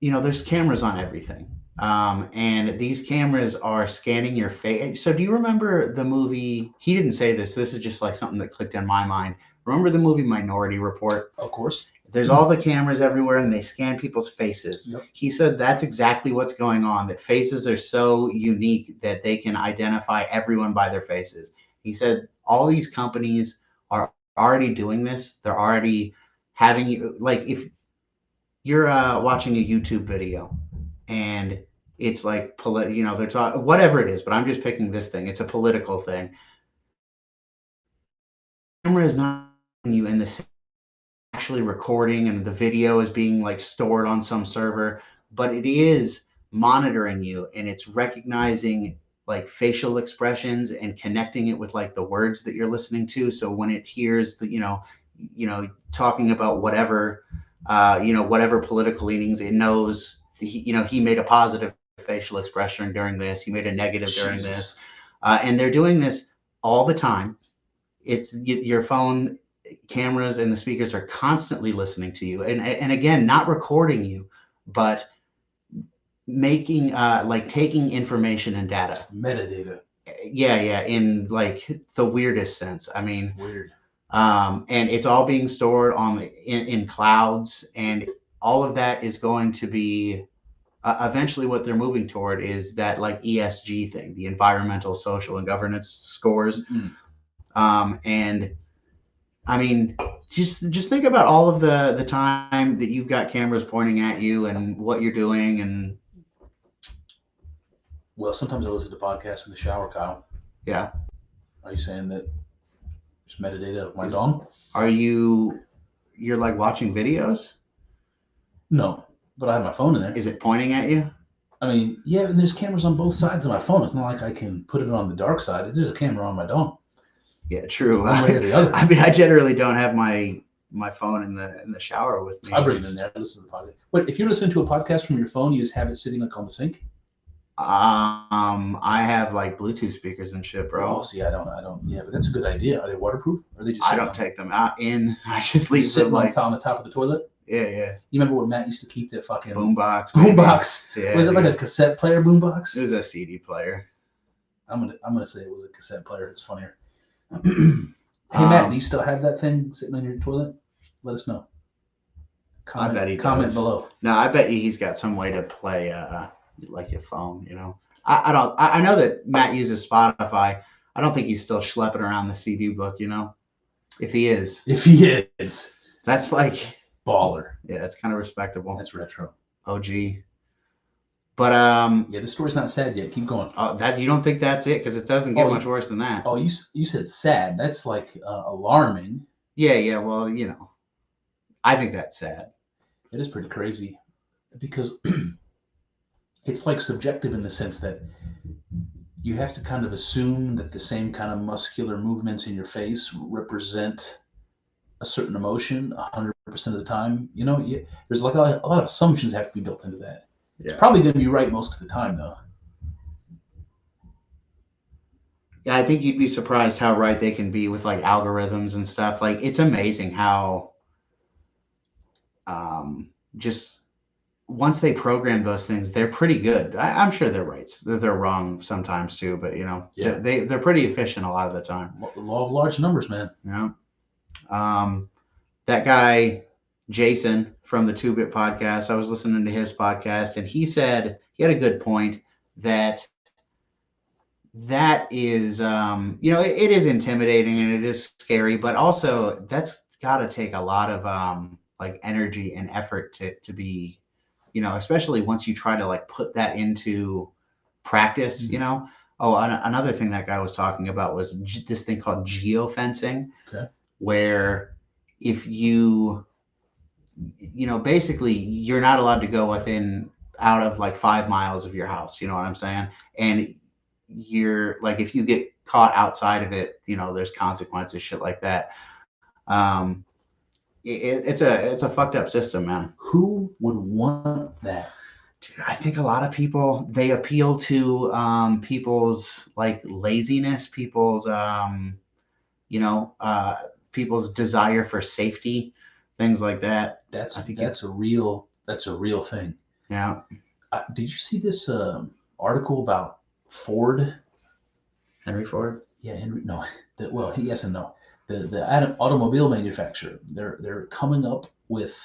there's cameras on everything. And these cameras are scanning your face. So do you remember the movie? He didn't say this. This is just like something that clicked in my mind. Remember the movie Minority Report? Of course. There's all the cameras everywhere and they scan people's faces. Yep. He said that's exactly what's going on, that faces are so unique that they can identify everyone by their faces. He said all these companies are already doing this. They're already having you, like if you're watching a YouTube video and it's like, they're talking, whatever it is, but I'm just picking this thing. It's a political thing. The camera is not you in the actually recording and the video is being like stored on some server, but it is monitoring you and it's recognizing like facial expressions and connecting it with like the words that you're listening to. So when it hears the, talking about whatever, whatever political leanings, it knows, he made a positive facial expression during this. He made a negative during this. And they're doing this all the time. It's your phone cameras and the speakers are constantly listening to you. And again, not recording you, but making taking information and data. Metadata. Yeah, in like the weirdest sense. I mean, weird. And it's all being stored in clouds, and all of that is going to be eventually what they're moving toward is that like ESG thing, the environmental, social, and governance scores. Mm-hmm. And I mean, just think about all of the time that you've got cameras pointing at you and what you're doing. And well, sometimes I listen to podcasts in the shower, Kyle. Yeah. Are you saying that there's metadata of my dong? You're like watching videos? No, but I have my phone in there. Is it pointing at you? I mean, yeah, and there's cameras on both sides of my phone. It's not like I can put it on the dark side. There's a camera on my dong. Yeah, true. One way or the other. I mean, I generally don't have my phone in the shower with me. I bring it in there. I listen to the podcast. But if you're listening to a podcast from your phone, you just have it sitting like on the sink? I have like Bluetooth speakers and shit, bro. Oh, see, I don't. Yeah, but that's a good idea. Are they waterproof? Or are they just? I don't take them out in. I just leave them like on the top of the toilet. Yeah. You remember when Matt used to keep that fucking boombox? Yeah. Was it like a cassette player boombox? It was a CD player. I'm gonna say it was a cassette player. It's funnier. Hey Matt, do you still have that thing sitting on your toilet? Let us know. I bet he does. Comment below. No, I bet he's got some way to play like your phone. I don't. I know that Matt uses Spotify. I don't think he's still schlepping around the CD book. If he is, that's like baller. Yeah, that's kind of respectable. That's retro. OG. But yeah, the story's not sad yet. Keep going. That you don't think that's it? Because it doesn't get much worse than that. Oh, you said sad. That's like alarming. Yeah. Well, I think that's sad. It is pretty crazy because it's like subjective in the sense that you have to kind of assume that the same kind of muscular movements in your face represent a certain emotion 100% of the time. There's like a lot of assumptions have to be built into that. Yeah. It's probably going to be right most of the time, though. Yeah, I think you'd be surprised how right they can be with like algorithms and stuff. Like, it's amazing how just once they program those things, they're pretty good. I'm sure they're right. They're wrong sometimes too, but yeah, they're pretty efficient a lot of the time. The law of large numbers, man. Yeah. That guy Jason from the 2-Bit podcast, I was listening to his podcast, and he said he had a good point that is it is intimidating and it is scary, but also that's got to take a lot of like energy and effort to be, especially once you try to like put that into practice. Mm-hmm. Another thing that guy was talking about was this thing called geofencing. Okay. Where if basically you're not allowed to go out of like 5 miles of your house, you know what I'm saying? And you're like, if you get caught outside of it, there's consequences, shit like that. It's a fucked up system, man. Who would want that? Dude, I think a lot of people, they appeal to people's like laziness, people's people's desire for safety, things like that. I think that's a real thing. Yeah. Did you see this article about Ford? Henry Ford? Yeah, Henry. No. Yes and no. The automobile manufacturer, they're coming up with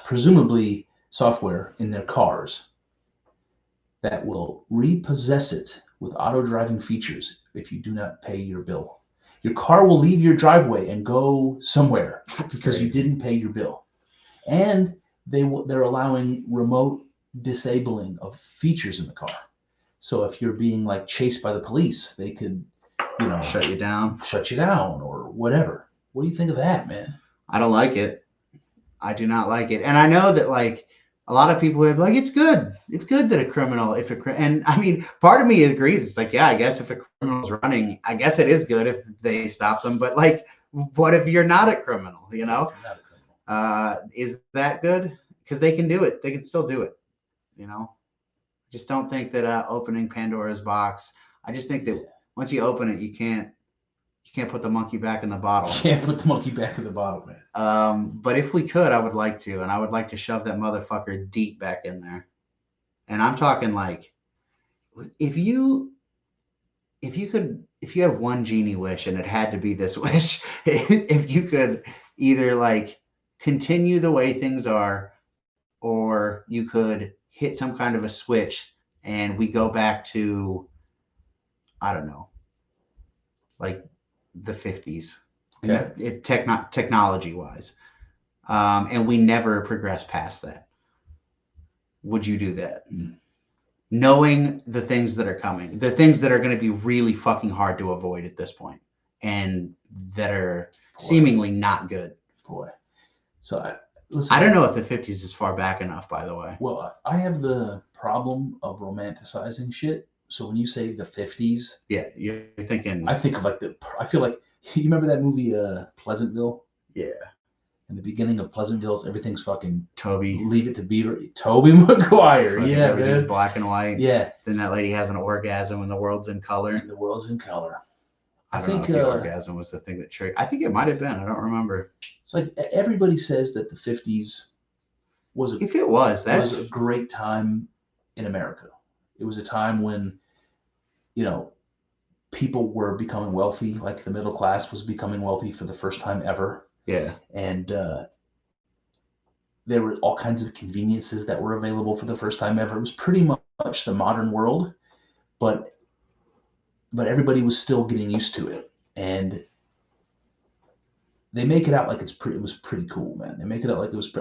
presumably software in their cars that will repossess it with auto driving features if you do not pay your bill. Your car will leave your driveway and go somewhere because you didn't pay your bill. And they're allowing remote disabling of features in the car. So if you're being like chased by the police, they could, shut you down or whatever. What do you think of that, man? I don't like it. I do not like it. And I know that like a lot of people would be like, it's good that a criminal, and I mean, part of me agrees. It's like, yeah, I guess if a criminal's running, I guess it is good if they stop them. But like, what if you're not a criminal? You know, is that good? Because they can do it. They can still do it. You know, just don't think that opening Pandora's box. I just think that once you open it, you can't put the monkey back in the bottle. You can't put the monkey back in the bottle, man. But if we could, I would like to, and I would like to shove that motherfucker deep back in there. And I'm talking like, if you had one genie wish and it had to be this wish, if you could either like continue the way things are, or you could hit some kind of a switch and we go back to, I don't know, like the 50s, okay. Technology wise, and we never progress past that. Would you do that? Knowing the things that are coming, the things that are going to be really fucking hard to avoid at this point, and that are seemingly not good. Boy. So I don't know if the 50s is far back enough, by the way. Well, I have the problem of romanticizing shit. So when you say the 50s, yeah, you're thinking. I think of like I feel like, you remember that movie Pleasantville? Yeah. In the beginning of Pleasantville's, everything's fucking Toby. Leave It to Beaver. Tobey Maguire. Yeah, everything's man. Black and white. Yeah. Then that lady has an orgasm and the world's in color. And the world's in color. I think the orgasm was the thing that triggered. I think it might have been. I don't remember. It's like everybody says that the 50s was a great time in America. It was a time when, you know, people were becoming wealthy, like the middle class was becoming wealthy for the first time ever. Yeah. And there were all kinds of conveniences that were available for the first time ever. It was pretty much the modern world, but everybody was still getting used to it. And they make it out like it was pretty cool, man. They make it out like it was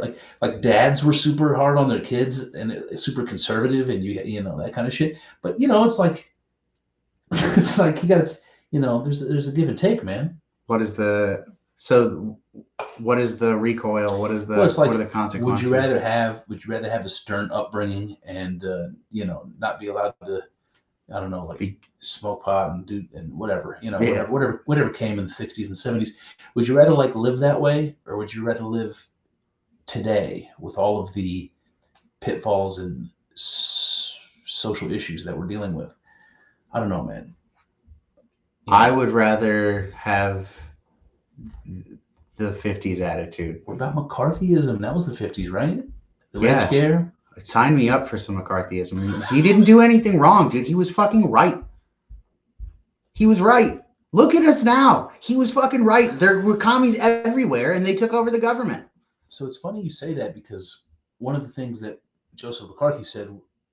like dads were super hard on their kids and super conservative, and you know that kind of shit. But you know, it's like you got to, you know, there's a give and take, man. What is the recoil? What is the what are the consequences? Would you rather have a stern upbringing and you know, not be allowed to, I don't know, like smoke pot and do and whatever, you know, whatever came in the 60s and 70s. Would you rather like live that way, or would you rather live today with all of the pitfalls and social issues that we're dealing with? I don't know, man. I would rather have the 50s attitude. What about McCarthyism? That was the 50s, right? The Red Scare? Sign me up for some McCarthyism. He didn't do anything wrong, dude. He was fucking right. He was right. Look at us now. He was fucking right. There were commies everywhere, and they took over the government. So it's funny you say that, because one of the things that Joseph McCarthy said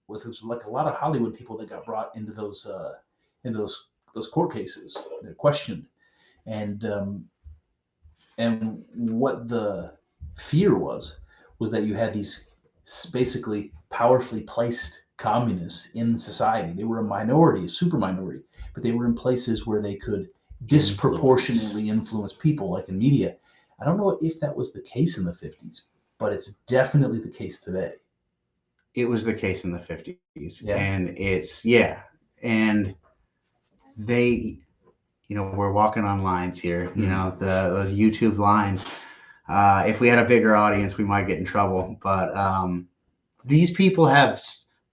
was like a lot of Hollywood people that got brought into those court cases. They're questioned, and what the fear was that you had these basically powerfully placed communists in society. They were a minority, a super minority, but they were in places where they could disproportionately influence people, like in media. I don't know if that was the case in the 50s, but it's definitely the case today. It was the case in the 50s. Yeah. And and they, you know, we're walking on lines here, you know, those YouTube lines. If we had a bigger audience, we might get in trouble. But these people have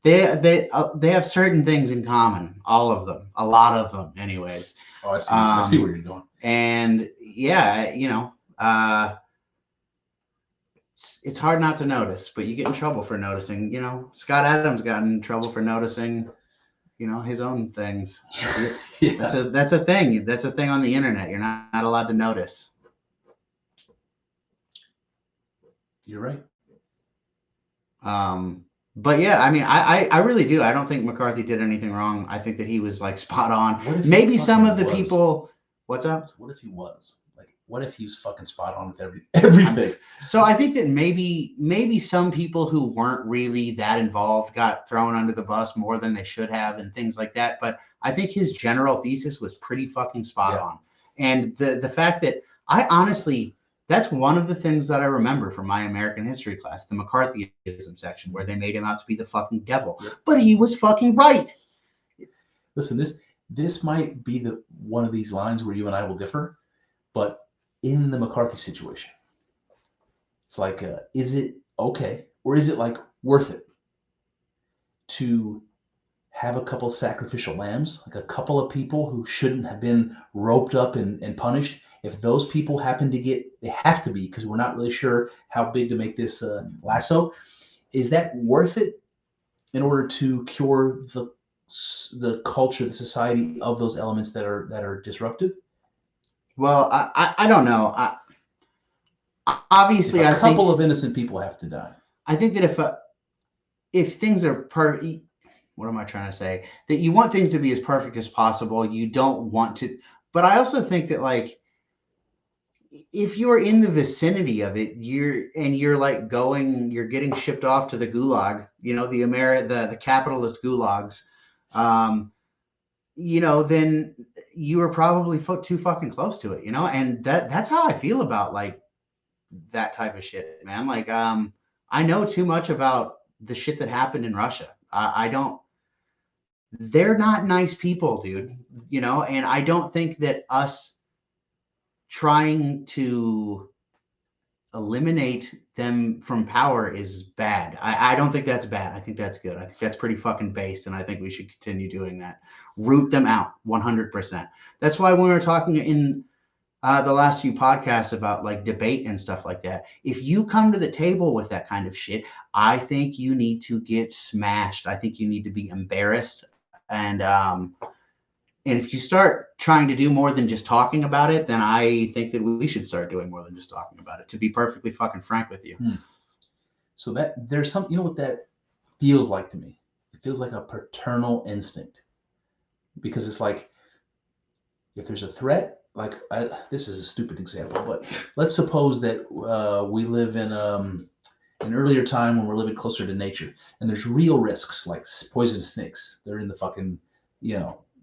they have certain things in common. All of them, a lot of them, anyways. Oh, I see where you're going. And yeah, you know, it's hard not to notice, but you get in trouble for noticing. You know, Scott Adams got in trouble for noticing, you know, his own things. Yeah. That's a thing. That's a thing on the internet. You're not allowed to notice. You're right. But yeah, I mean, I really do. I don't think McCarthy did anything wrong. I think that he was like spot on. Maybe some of the people. What's up? What if he was? Like, what if he was fucking spot on with everything? So I think that maybe some people who weren't really that involved got thrown under the bus more than they should have and things like that. But I think his general thesis was pretty fucking spot on. And the fact that I honestly, That's one of the things that I remember from my American history class, the McCarthyism section, where they made him out to be the fucking devil. Yep. But he was fucking right. Listen, this might be one of these lines where you and I will differ, but in the McCarthy situation, it's like, is it okay, or is it like worth it to have a couple of sacrificial lambs, like a couple of people who shouldn't have been roped up and punished? If those people happen to they have to be, because we're not really sure how big to make this lasso. Is that worth it in order to cure the culture, the society of those elements that are disruptive? Well, I don't know. Obviously, a couple of innocent people have to die. I think that if things are what am I trying to say? That you want things to be as perfect as possible. You don't want to, but I also think that like, if you're in the vicinity of it, you're getting shipped off to the gulag, the capitalist gulags, then you are probably too fucking close to it, and that's how I feel about like that type of shit, man. Like, I know too much about the shit that happened in Russia. They're not nice people, dude, and I don't think that us trying to eliminate them from power is bad. I don't think that's bad. I think that's good. I think that's pretty fucking based, and I think we should continue doing that. Root them out 100%. That's why when we were talking in the last few podcasts about like debate and stuff like that, if you come to the table with that kind of shit, I think you need to get smashed. I think you need to be embarrassed. And if you start trying to do more than just talking about it, then I think that we should start doing more than just talking about it, to be perfectly fucking frank with you. So that there's some, what that feels like to me? It feels like a paternal instinct, because it's like, if there's a threat, like this is a stupid example, but let's suppose that we live in an earlier time when we're living closer to nature, and there's real risks like poisonous snakes. They're in the fucking,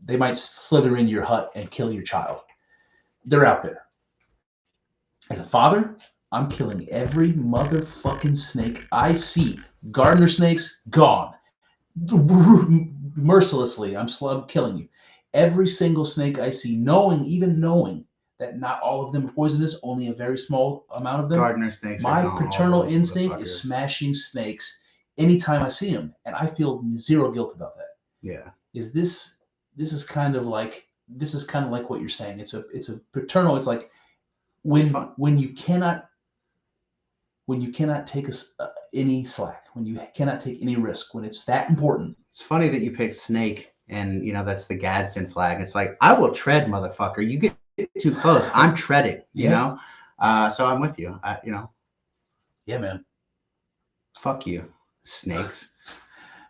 they might slither into your hut and kill your child. They're out there. As a father, I'm killing every motherfucking snake I see. Gardener snakes, gone. Mercilessly, I'm killing you. Every single snake I see, even knowing that not all of them are poisonous, only a very small amount of them. Gardener snakes. My paternal instinct is smashing snakes anytime I see them, and I feel zero guilt about that. Yeah. This is kind of like what you're saying. It's a paternal. It's like when you cannot take any slack, when you cannot take any risk, when it's that important. It's funny that you picked snake, and that's the Gadsden flag. It's like, I will tread, motherfucker. You get too close, I'm treading. You know. So I'm with you. Yeah, man. Fuck you, snakes.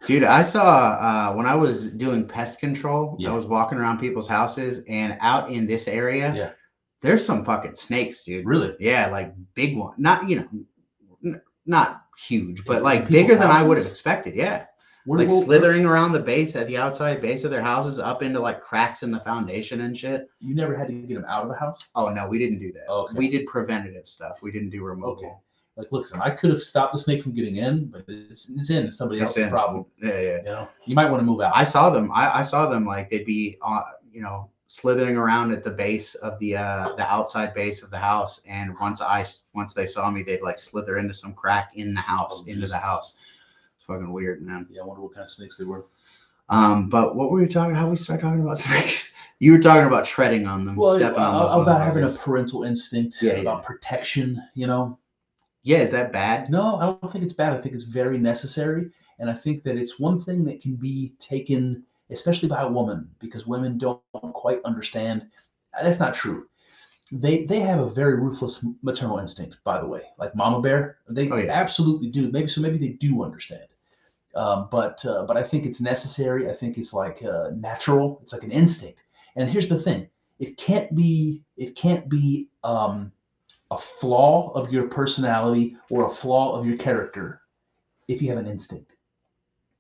Dude, I saw when I was doing pest control, I was walking around people's houses, and out in this area, there's some fucking snakes, dude. Really? Yeah, like big one. Not, not huge, but like bigger than I would have expected. Yeah. Like slithering around the outside base of their houses, up into like cracks in the foundation and shit. You never had to get them out of the house? Oh, no, we didn't do that. Okay. We did preventative stuff. We didn't do removal. Okay. Like, listen, I could have stopped the snake from getting in, but it's in. It's somebody else's problem. Yeah. You might want to move out. I saw them. I saw them, like, they'd be, slithering around at the base of the outside base of the house. And once they saw me, they'd like slither into some crack in the house, the house. It's fucking weird, man. Yeah, I wonder what kind of snakes they were. But what were we talking? How we start talking about snakes? You were talking about treading on them, stepping on them. About having a parental instinct, about protection, Yeah, is that bad? No, I don't think it's bad. I think it's very necessary. And I think that it's one thing that can be taken, especially by a woman, because women don't quite understand. That's not true. They have a very ruthless maternal instinct, by the way, like mama bear. They absolutely do. Maybe they do understand. But I think it's necessary. I think it's like natural. It's like an instinct. And here's the thing: it can't be a flaw of your personality or a flaw of your character if you have an instinct.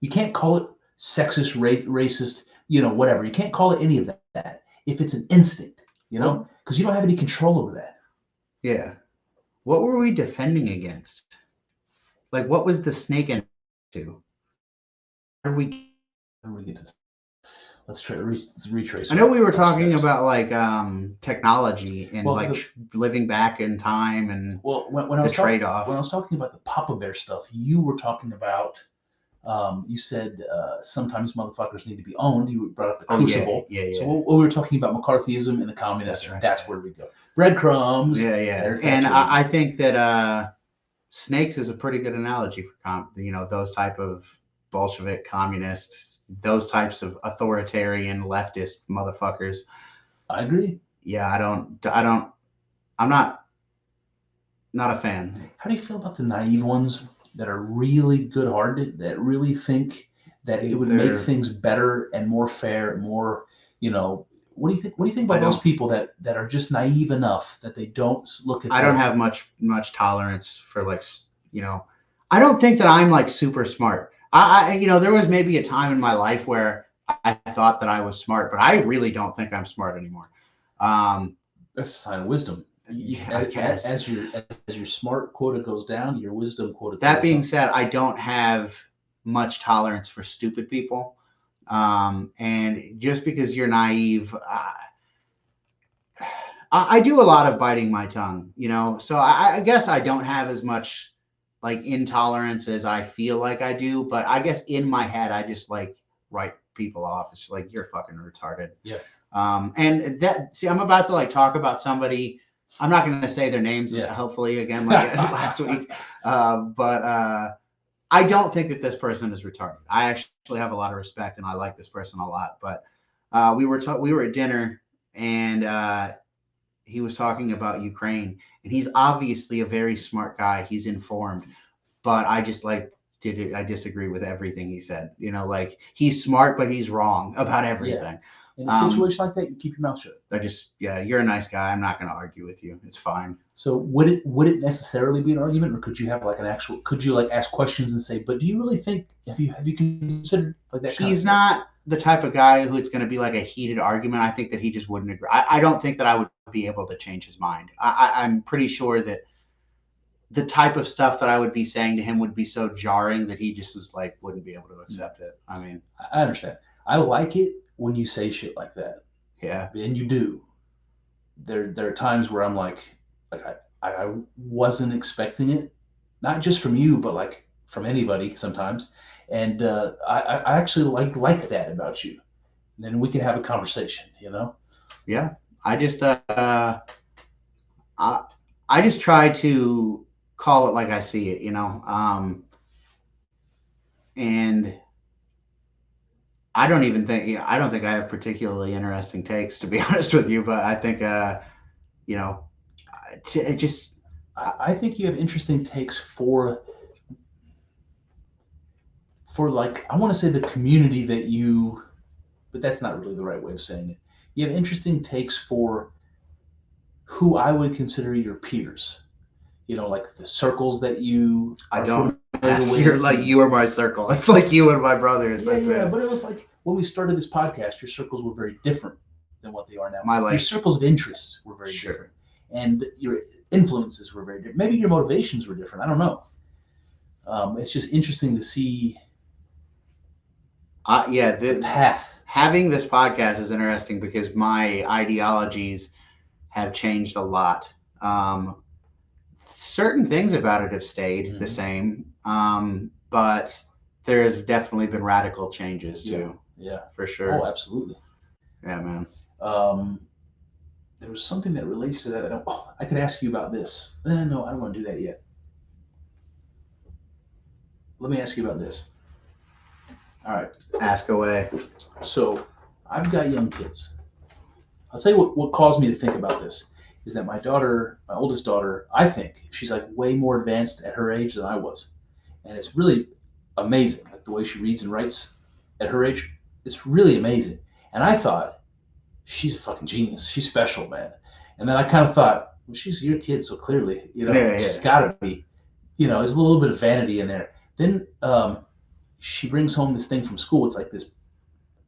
You can't call it sexist, racist, whatever. You can't call it any of that if it's an instinct, because you don't have any control over that. Yeah. What were we defending against? Like, what was the snake into? How do we get to? Let's retrace. I know we were talking about like technology and living back in time and when the trade-off. When I was talking about the Papa Bear stuff, you were talking about. You said sometimes motherfuckers need to be owned. You brought up the Crucible. Yeah. So what we were talking about McCarthyism and the communists. That's where we go. Breadcrumbs. Yeah. And I think that snakes is a pretty good analogy for those type of Bolshevik communists, those types of authoritarian leftist motherfuckers. I agree. Yeah, I'm not a fan. How do you feel about the naive ones that are really good-hearted, that really think that it would make things better and more fair, more, what do you think? What do you think about those people that are just naive enough that they don't look at? I don't have much tolerance for I don't think that I'm like super smart. I there was maybe a time in my life where I thought that I was smart, but I really don't think I'm smart anymore. That's a sign of wisdom. Yeah, I guess. As your smart quota goes down, your wisdom quota. That being said, I don't have much tolerance for stupid people, and just because you're naive, I do a lot of biting my tongue, So I guess I don't have as much like intolerance as I feel like I do, but I guess in my head I just like write people off. It's like you're fucking retarded. Yeah. And I'm about to like talk about somebody. I'm not going to say their names, hopefully, again, like last week. But I don't think that this person is retarded. I actually have a lot of respect, and I like this person a lot. But we were at dinner, and he was talking about Ukraine, and he's obviously a very smart guy. He's informed, but I just I disagree with everything he said. Like he's smart, but he's wrong about everything. Yeah. In a situation like that, you keep your mouth shut. You're a nice guy. I'm not going to argue with you. It's fine. So would it necessarily be an argument, or could you have like could you like ask questions and say, but do you really think, have you considered like that? He's not the type of guy who it's going to be like a heated argument. I think that he just wouldn't agree. I don't think that I would be able to change his mind. I'm pretty sure that the type of stuff that I would be saying to him would be so jarring that he just is like, wouldn't be able to accept it. I mean, I understand. I like it when you say shit like that. Yeah. And you do. There are times where I'm like I wasn't expecting it, not just from you, but like from anybody sometimes. And I actually like that about you. And then we can have a conversation, Yeah. I just I just try to call it like I see it, and I don't think I have particularly interesting takes, to be honest with you, but I think, I think you have interesting takes for like, I want to say the community but that's not really the right way of saying it. You have interesting takes for who I would consider your peers. Like the circles that you. I don't. You're like, you are my circle. It's like you and my brothers. Yeah, that's it. But it was like when we started this podcast, your circles were very different than what they are now. Your circles of interest were very different, and your influences were very different. Maybe your motivations were different. I don't know. It's just interesting to see. The path. Having this podcast is interesting because my ideologies have changed a lot. Certain things about it have stayed the same, but there's definitely been radical changes too. Yeah, for sure. Oh, absolutely. Yeah, man. There was something that relates to that. I could ask you about this. No, I don't want to do that yet. Let me ask you about this. All right. Ask away. So I've got young kids. I'll tell you what caused me to think about this is that my oldest daughter, I think she's like way more advanced at her age than I was. And it's really amazing. Like the way she reads and writes at her age, it's really amazing. And I thought, she's a fucking genius. She's special, man. And then I kind of thought, well, she's your kid, so clearly, she's gotta be, there's a little bit of vanity in there. Then she brings home this thing from school. It's like this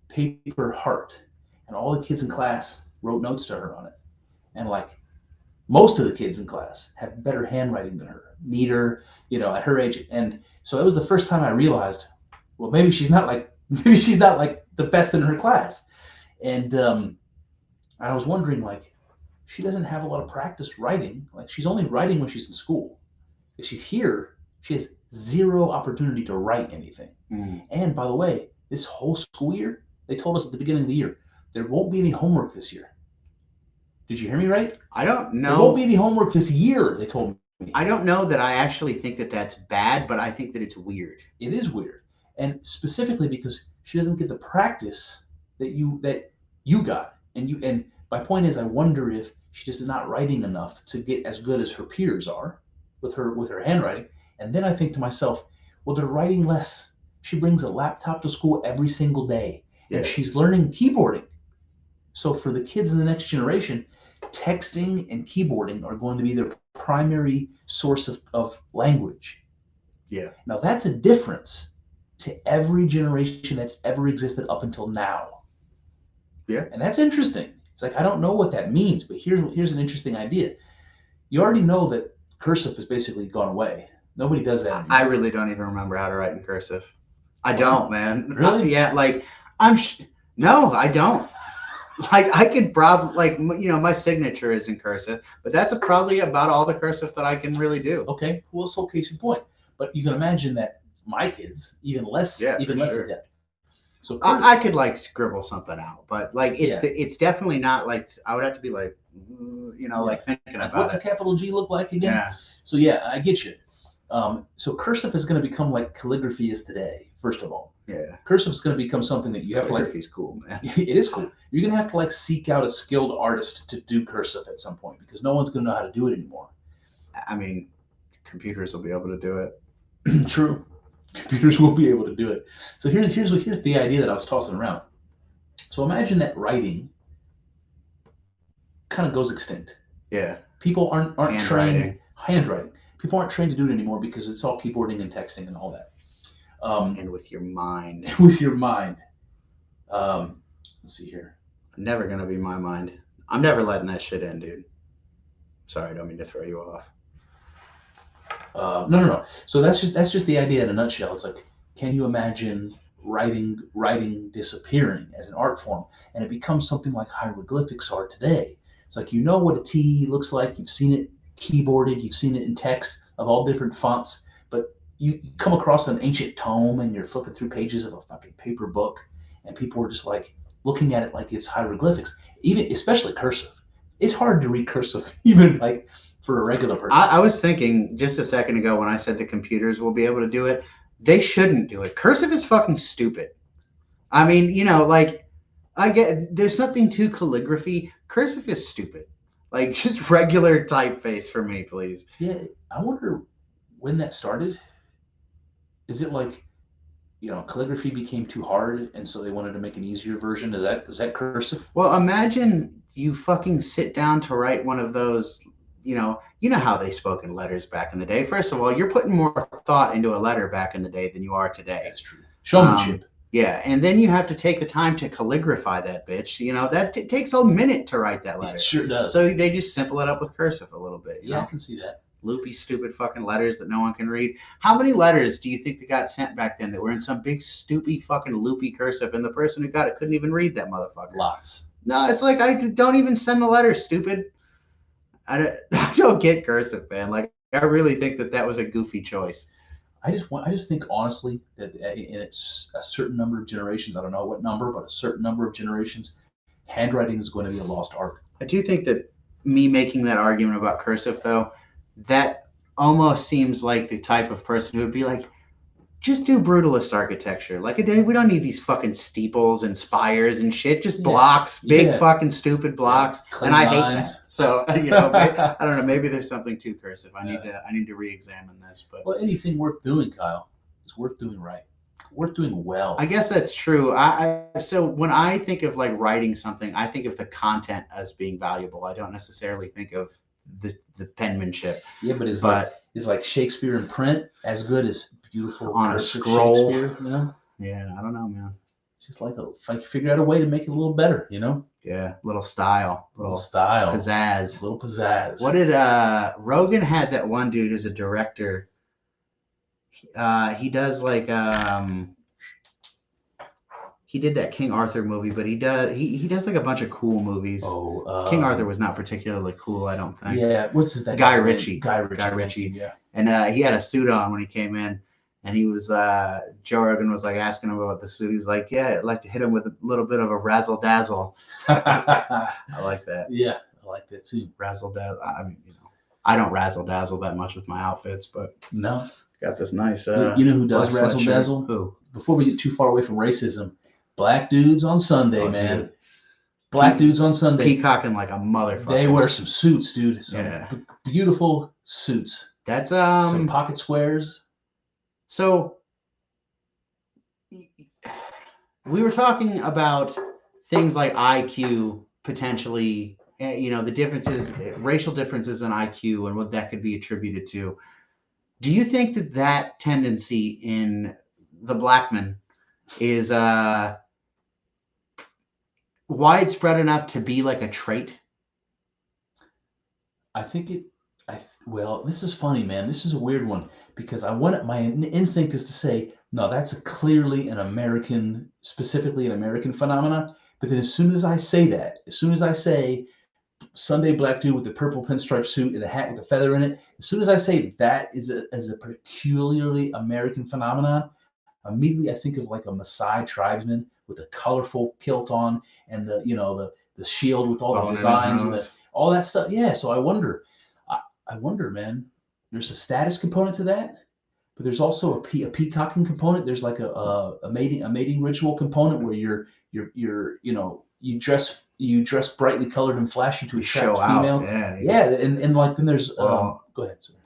paper heart. And all the kids in class wrote notes to her on it. And like, most of the kids in class have better handwriting than her, neater, at her age. And so that was the first time I realized, well, maybe she's not like the best in her class. And I was wondering, like, she doesn't have a lot of practice writing. Like, she's only writing when she's in school. If she's here, she has zero opportunity to write anything. And by the way, this whole school year, they told us at the beginning of the year, there won't be any homework this year. Did you hear me right? I don't know. There won't be any homework this year, they told me. I don't know that I actually think that that's bad, but I think that it's weird. It is weird. And specifically because she doesn't get the practice that you got. And my point is, I wonder if she just is not writing enough to get as good as her peers are with her handwriting. And then I think to myself, well, they're writing less. She brings a laptop to school every single day, and she's learning keyboarding. So for the kids in the next generation, texting and keyboarding are going to be their primary source of language. Yeah. Now that's a difference to every generation that's ever existed up until now. Yeah. And that's interesting. It's like, I don't know what that means, but here's an interesting idea. You already know that cursive has basically gone away. Nobody does that anymore. I really don't even remember how to write in cursive. I don't, man. Really? Yeah, like no, I don't. Like I could probably my signature is in cursive, but that's probably about all the cursive that I can really do. Okay, well, so case in point. But you can imagine that my kids even less adept. So I could like scribble something out, but like it's definitely not like I would have to be like like thinking about what's a capital G look like again? Yeah. So yeah, I get you. So cursive is going to become like calligraphy is today. First of all, cursive is going to become something that you have to like. Calligraphy's cool, man. It is cool. You're going to have to like seek out a skilled artist to do cursive at some point because no one's going to know how to do it anymore. I mean, computers will be able to do it. True. Computers will be able to do it. So here's the idea that I was tossing around. So imagine that writing kind of goes extinct. Yeah. People aren't trained handwriting. People aren't trained to do it anymore because it's all keyboarding and texting and all that. And with your mind. With your mind. Let's see here. Never gonna be my mind. I'm never letting that shit in, dude. Sorry, I don't mean to throw you off. No. So that's just the idea in a nutshell. It's like, can you imagine writing disappearing as an art form, and it becomes something like hieroglyphics are today? It's like, you know what a T looks like. You've seen it keyboarded. You've seen it in text of all different fonts. But you come across an ancient tome, and you're flipping through pages of a fucking paper book, and people are just like looking at it like it's hieroglyphics. Especially cursive. It's hard to read cursive, even like for a regular person. I was thinking just a second ago when I said the computers will be able to do it. They shouldn't do it. Cursive is fucking stupid. I mean, like I get there's something to calligraphy. Cursive is stupid. Like just regular typeface for me, please. Yeah, I wonder when that started. Is it like, calligraphy became too hard, and so they wanted to make an easier version? Is that cursive? Well, imagine you fucking sit down to write one of those. You know how they spoke in letters back in the day. First of all, you're putting more thought into a letter back in the day than you are today. That's true. Showmanship. Yeah, and then you have to take the time to calligraphy that bitch. That takes a minute to write that letter. It sure does. So they just simple it up with cursive a little bit. I can see that. Loopy, stupid fucking letters that no one can read. How many letters do you think that got sent back then that were in some big, stupid, fucking loopy cursive, and the person who got it couldn't even read that motherfucker? Lots. No, it's like, I don't even send the letter, stupid. I don't get cursive, man. Like, I really think that was a goofy choice. I just think honestly that in a certain number of generations, I don't know what number, but a certain number of generations, handwriting is going to be a lost art. I do think that me making that argument about cursive, though, that almost seems like the type of person who would be like, just do brutalist architecture. Like, we don't need these fucking steeples and spires and shit. Just blocks, big fucking stupid blocks. And I hate that. So, I don't know. Maybe there's something to cursive. I need to re-examine this. But anything worth doing, Kyle, is worth doing right. Worth doing well. I guess that's true. So when I think of like writing something, I think of the content as being valuable. I don't necessarily think of the penmanship. Yeah, but is like Shakespeare in print as good as beautiful on a scroll? Shakespeare, Yeah, I don't know, man. just like figure out a way to make it a little better, you know? Yeah, little style, little style, pizzazz, little pizzazz. What did Rogan had that one dude who's a director? He does like he did that King Arthur movie, but he does like a bunch of cool movies. King Arthur was not particularly cool, I don't think. Yeah, what's his name? Guy Ritchie. Guy Ritchie. Yeah. And he had a suit on when he came in, and he was Joe Rogan was like asking him about the suit. He was like, "Yeah, I'd like to hit him with a little bit of a razzle dazzle." I like that. Yeah, I like that too. Razzle dazzle. I mean, I don't razzle dazzle that much with my outfits, but no, got this nice. You know who does razzle dazzle? Who? Before we get too far away from racism, black dudes on Sunday, man. Dude. Black dudes on Sunday. Peacocking like a motherfucker. They wear some suits, dude. Some beautiful suits. That's some pocket squares. So we were talking about things like IQ potentially, the differences, racial differences in IQ and what that could be attributed to. Do you think that tendency in the black men is widespread enough to be like a trait? I think well, this is funny, man. This is a weird one because my instinct is to say, no, that's clearly specifically an American phenomena. But then as soon as I say Sunday black dude with the purple pinstripe suit and a hat with a feather in it, as soon as I say that is a peculiarly American phenomenon, immediately I think of like a Maasai tribesman with a colorful kilt on and the shield with all the designs and all that stuff. Yeah, so I wonder, man. There's a status component to that, but there's also a peacocking component. There's like a mating ritual component where you dress brightly colored and flashy to attract female. Yeah, and like then there's go ahead. Sorry.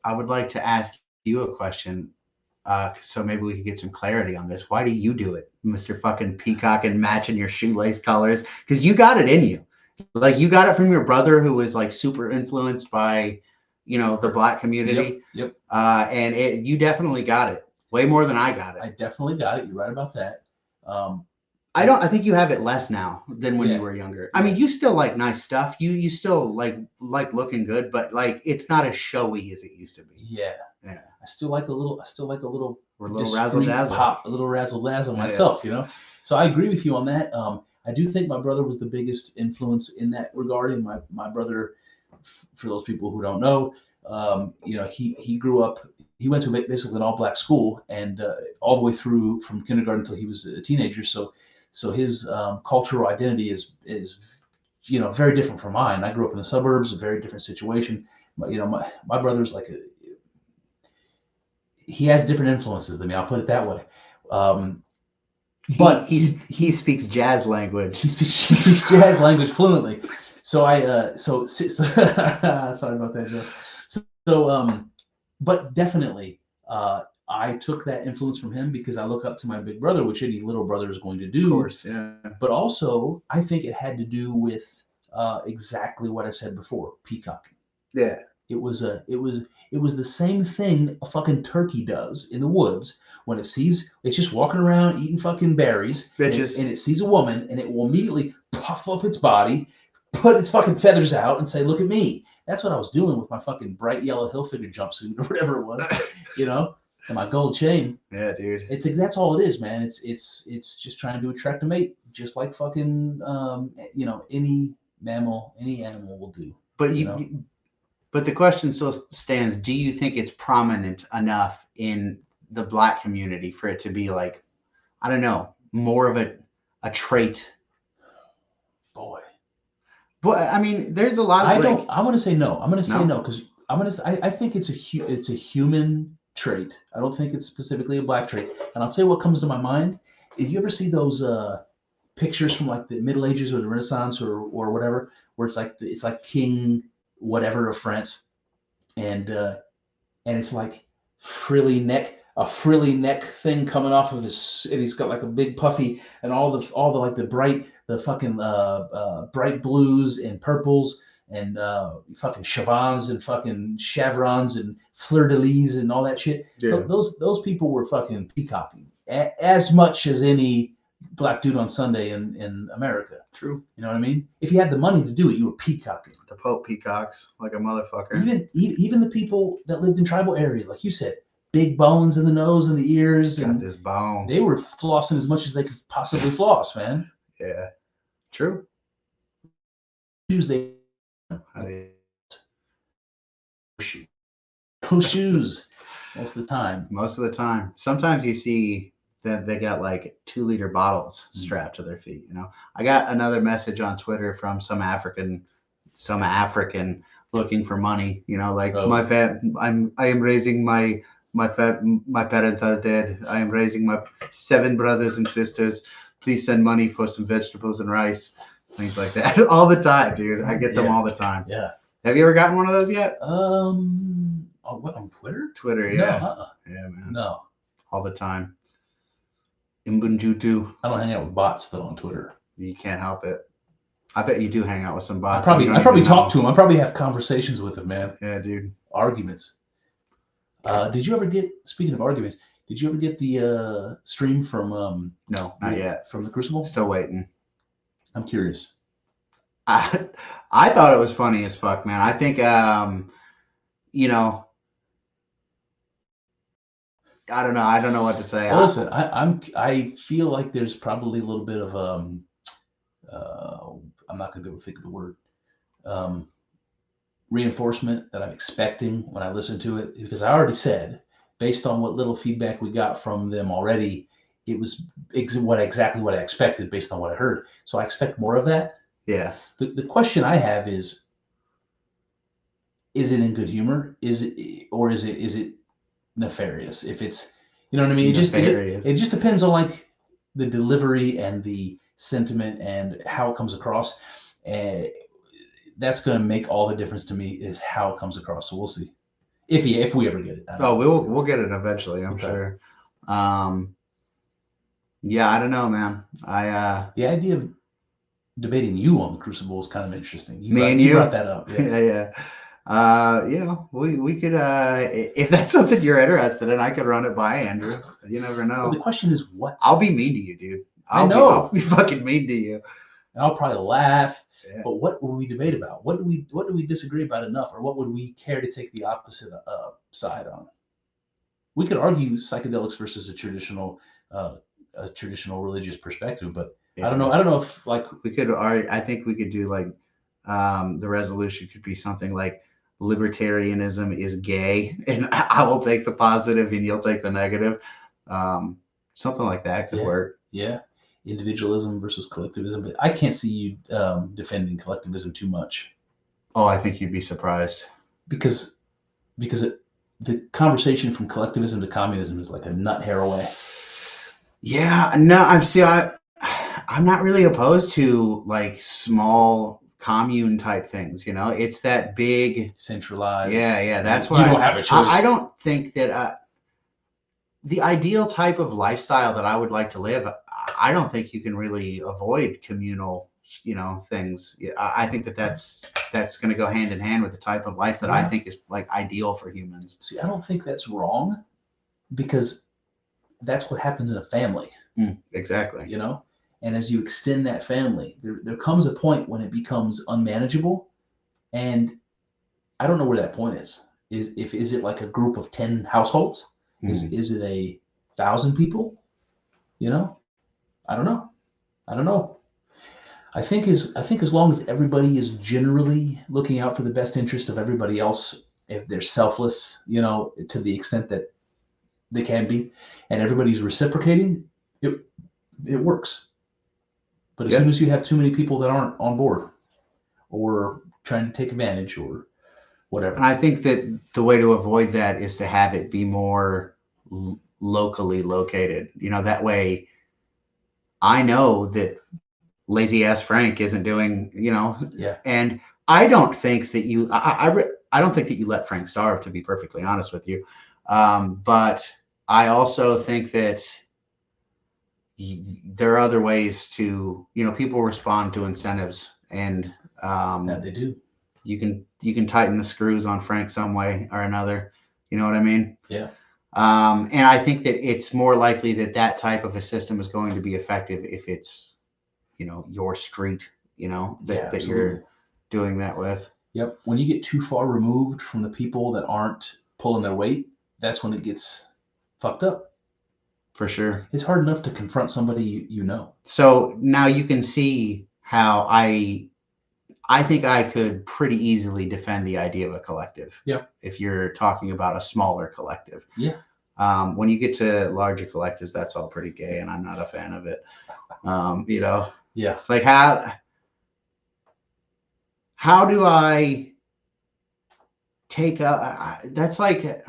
I would like to ask you a question. So maybe we could get some clarity on this. Why do you do it, Mr. fucking Peacock, and matching your shoelace colors? Because you got it in you. Like you got it from your brother who was like super influenced by, the black community. Yep. And you definitely got it way more than I got it. I definitely got it. You're right about that. I think you have it less now than when you were younger. I mean, you still like nice stuff. You still like looking good, but like it's not as showy as it used to be. Yeah. I still like a little razzle dazzle pop, a little razzle dazzle myself, So I agree with you on that. I do think my brother was the biggest influence in that regard. And my brother, for those people who don't know, he grew up. He went to basically an all-black school, and all the way through from kindergarten until he was a teenager. So his cultural identity is very different from mine. I grew up in the suburbs, a very different situation. My brother's like he has different influences than me. I'll put it that way. But he speaks jazz language. He speaks jazz language fluently. So sorry about that, Joe. But definitely, I took that influence from him because I look up to my big brother, which any little brother is going to do. Of course, yeah. But also, I think it had to do with exactly what I said before, peacocking. Yeah. It was the same thing a fucking turkey does in the woods when it's just walking around eating fucking berries, and it sees a woman, and it will immediately puff up its body, put its fucking feathers out, and say, "Look at me." That's what I was doing with my fucking bright yellow Hilfiger jumpsuit or whatever it was, and my gold chain. Yeah, dude. That's all it is, man. It's just trying to attract a mate, just like fucking any mammal, any animal will do. But the question still stands: do you think it's prominent enough in the black community for it to be like, I don't know, more of a trait? Boy. Well, I mean, there's a lot of I'm going to say no. I'm going to say no because I think it's a human trait. I don't think it's specifically a black trait. And I'll tell you what comes to my mind. If you ever see those pictures from like the Middle Ages or the Renaissance or whatever, where it's like King whatever of France, and it's like a frilly neck thing coming off of his, and he's got like a big puffy, and all the like the bright blues and purples and fucking chevrons and fleur de lis and all that shit. Yeah. Those people were fucking peacocking. as much as any black dude on Sunday in America. True. You know what I mean? If you had the money to do it, you were peacocking. The Pope peacocks like a motherfucker. Even the people that lived in tribal areas, like you said, big bones in the nose and the ears, Got and this bone. they were flossing as much as they could possibly floss, man. Yeah. True. Shoes no shoes most of the time. Most of the time. Sometimes you see that they got like 2-liter bottles strapped to their feet. You know, I got another message on Twitter from some African looking for money. You know, like I am raising my parents are dead. I am raising my 7 brothers and sisters. Please send money for some vegetables and rice. Things like that all the time, dude. I get them all the time. Yeah. Have you ever gotten one of those yet? On Twitter? Twitter, yeah. No, Yeah, man. No. All the time. Imbunjutu. I don't hang out with bots though on Twitter. You can't help it. I bet you do hang out with some bots. I probably talk to them. I probably have conversations with them, man. Yeah, dude. Arguments. Did you ever get? Speaking of arguments, did you ever get the stream from? No, not yet. From the Crucible. Still waiting. I'm curious. I thought it was funny as fuck, man. I think you know, I don't know. I don't know what to say. Well, listen, I feel like there's probably a little bit of I'm not going to be able to think of the word reinforcement that I'm expecting when I listen to it, because I already said, based on what little feedback we got from them already, it was exactly what I expected based on what I heard. So I expect more of that. Yeah. The question I have is it in good humor? Is it nefarious? If it's, you know what I mean? It just depends on like the delivery and the sentiment and how it comes across. That's going to make all the difference to me, is how it comes across. So we'll see if we ever get it. We'll get it eventually, I'm sure. Yeah, I don't know, man. The idea of debating you on the Crucible is kind of interesting. You brought that up. Yeah. You know, we could if that's something you're interested in, I could run it by Andrew. You never know. Well, the question is what? I'll be mean to you, dude. I'll be fucking mean to you. And I'll probably laugh. Yeah. But what would we debate about? What do we disagree about enough, or what would we care to take the opposite side on? We could argue psychedelics versus a traditional religious perspective, but yeah. I don't know if like we could. I think we could do like the resolution could be something like libertarianism is gay, and I will take the positive and you'll take the negative. Something like that could work. Yeah. Individualism versus collectivism, but I can't see you defending collectivism too much. Oh, I think you'd be surprised. Because the conversation from collectivism to communism is like a nut hair away. Yeah, no, I'm not really opposed to like small commune type things, you know. It's that big centralized. Yeah, that's what you don't have a choice. I don't think that the ideal type of lifestyle that I would like to live, I don't think you can really avoid communal, you know, things. I think that's going to go hand in hand with the type of life that I think is like ideal for humans. See, I don't think that's wrong, because that's what happens in a family. Exactly. You know, and as you extend that family, there comes a point when it becomes unmanageable, and I don't know where that point is. Is it like a group of 10 households? Is it 1,000 people? You know, I don't know. I think as long as everybody is generally looking out for the best interest of everybody else, if they're selfless, you know, to the extent that they can be, and everybody's reciprocating, it works. But as soon as you have too many people that aren't on board or trying to take advantage or whatever. And I think that the way to avoid that is to have it be more locally located. You know, that way I know that lazy ass Frank isn't doing, you know. Yeah. And I don't think that you I don't think that you let Frank starve, to be perfectly honest with you. But I also think that there are other ways to, you know, people respond to incentives, and that they do. You can tighten the screws on Frank some way or another. You know what I mean? Yeah. And I think that it's more likely that that type of a system is going to be effective if it's, your street, that you're doing that with. Yep. When you get too far removed from the people that aren't pulling their weight, that's when it gets fucked up. For sure. It's hard enough to confront somebody you know. So now you can see how I think I could pretty easily defend the idea of a collective. Yep. If you're talking about a smaller collective. Yeah. When you get to larger collectives, that's all pretty gay, and I'm not a fan of it. Yeah. It's like how do I take that's like,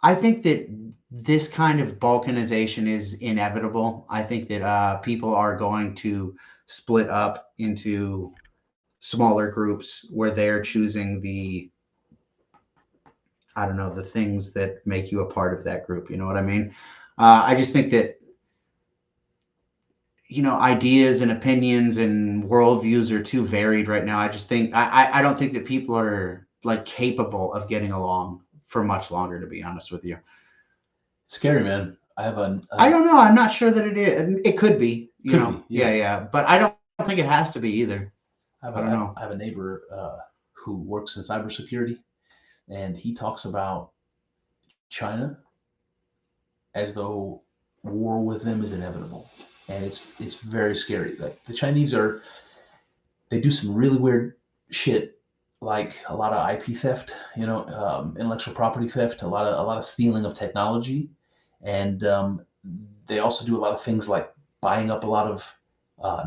I think that this kind of balkanization is inevitable. I think that people are going to split up into smaller groups where they're choosing the things that make you a part of that group. You know what I mean? I just think that, ideas and opinions and worldviews are too varied right now. I just think, I don't think that people are like capable of getting along for much longer, to be honest with you. It's scary, man. I don't know. I'm not sure that it is. It could be, yeah. Yeah. But I don't think it has to be either. I don't know. I have a neighbor who works in cybersecurity, and he talks about China as though war with them is inevitable, and it's very scary. Like the Chinese they do some really weird shit, like a lot of IP theft, intellectual property theft, a lot of stealing of technology, and they also do a lot of things like buying up a lot of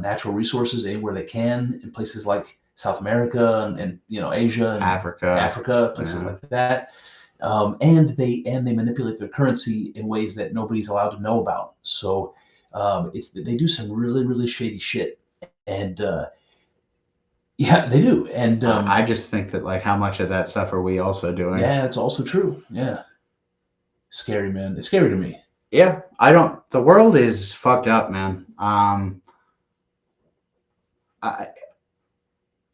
natural resources anywhere they can in places like South America and Asia and Africa, places like that. And they manipulate their currency in ways that nobody's allowed to know about. So they do some really, really shady shit, and yeah, they do. And I just think that, like, how much of that stuff are we also doing? Yeah, it's also true. Yeah, scary, man. It's scary to me. Yeah, the world is fucked up, man.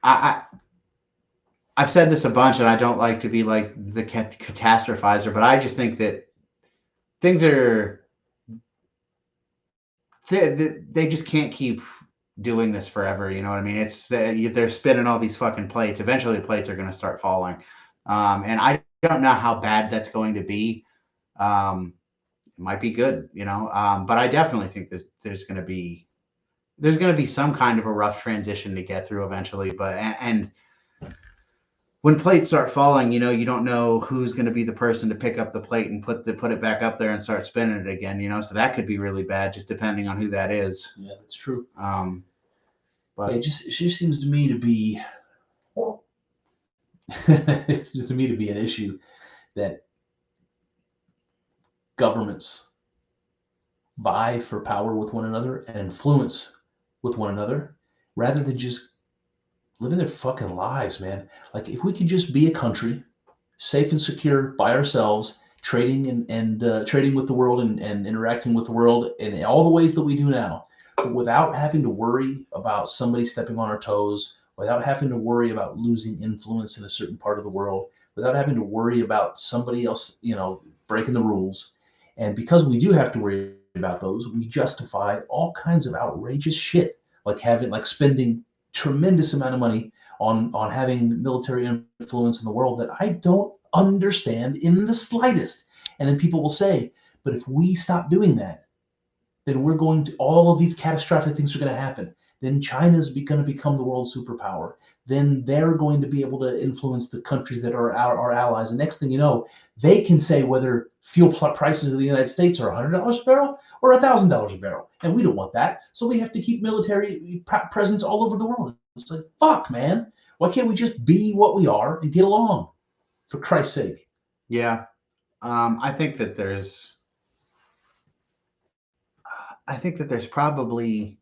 I've said this a bunch, and I don't like to be like the catastrophizer, but I just think that things are they just can't keep doing this forever. You know what I mean? It's they're spinning all these fucking plates. Eventually, the plates are going to start falling, and I don't know how bad that's going to be. It might be good, but I definitely think there's going to be some kind of a rough transition to get through eventually. But and when plates start falling, you don't know who's going to be the person to pick up the plate and put it back up there and start spinning it again. So that could be really bad, just depending on who that is. Yeah, that's true. But it just seems to me to be it seems to me to be an issue that governments vie for power with one another and influence with one another rather than just living their fucking lives, man. Like if we could just be a country, safe and secure by ourselves, trading and trading with the world and interacting with the world in all the ways that we do now, without having to worry about somebody stepping on our toes, without having to worry about losing influence in a certain part of the world, without having to worry about somebody else, breaking the rules. And because we do have to worry about those, we justify all kinds of outrageous shit, like spending tremendous amount of money on having military influence in the world that I don't understand in the slightest. And then people will say, but if we stop doing that, then all of these catastrophic things are going to happen. Then China's going to become the world superpower. Then they're going to be able to influence the countries that are our allies. And next thing you know, they can say whether fuel prices in the United States are $100 a barrel or $1,000 a barrel. And we don't want that. So we have to keep military presence all over the world. It's like, fuck, man. Why can't we just be what we are and get along? For Christ's sake. Yeah. I think that there's probably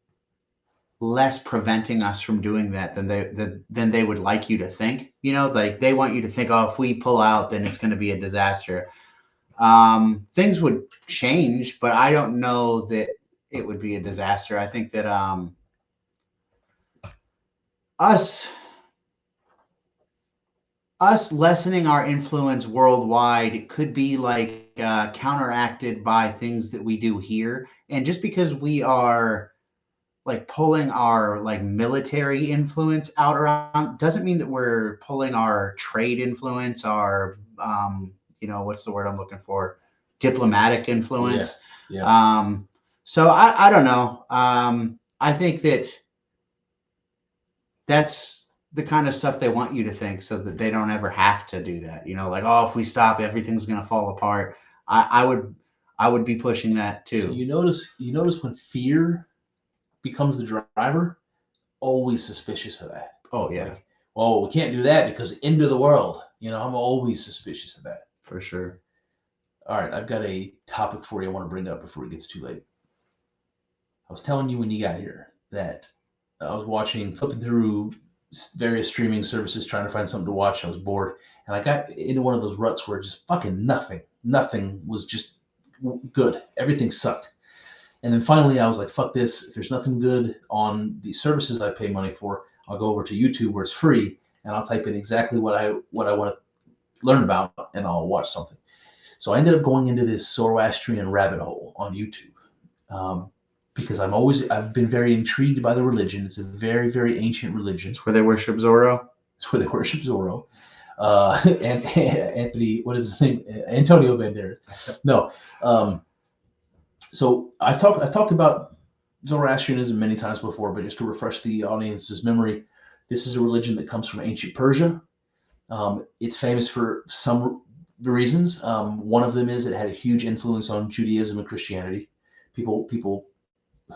less preventing us from doing that than they would like you to think. Like they want you to think, oh, if we pull out, then it's going to be a disaster. Things would change, but I don't know that it would be a disaster. I think that us lessening our influence worldwide could be like counteracted by things that we do here. And just because we are like pulling our like military influence out around doesn't mean that we're pulling our trade influence, our what's the word I'm looking for? Diplomatic influence. Yeah. So I don't know. I think that's the kind of stuff they want you to think so that they don't ever have to do that. Like, oh, if we stop, everything's going to fall apart. I would be pushing that too. So you notice when fear becomes the driver, always suspicious of that. Oh yeah. Like, oh, we can't do that because end of the world. I'm always suspicious of that. For sure. All right, I've got a topic for you I want to bring up before it gets too late. I was telling you when you got here that I was flipping through various streaming services trying to find something to watch. I was bored, and I got into one of those ruts where just fucking nothing was just good. Everything sucked. And then finally I was like, fuck this. If there's nothing good on the services I pay money for, I'll go over to YouTube where it's free, and I'll type in exactly what I want to learn about, and I'll watch something. So I ended up going into this Zoroastrian rabbit hole on YouTube. Because I've been very intrigued by the religion. It's a very, very ancient religion. It's where they worship Zorro. It's where they worship Zorro. And Anthony, what is his name? Antonio Banderas. No. So I've talked about Zoroastrianism many times before, but just to refresh the audience's memory, this is a religion that comes from ancient Persia. It's famous for some reasons. One of them is it had a huge influence on Judaism and Christianity. People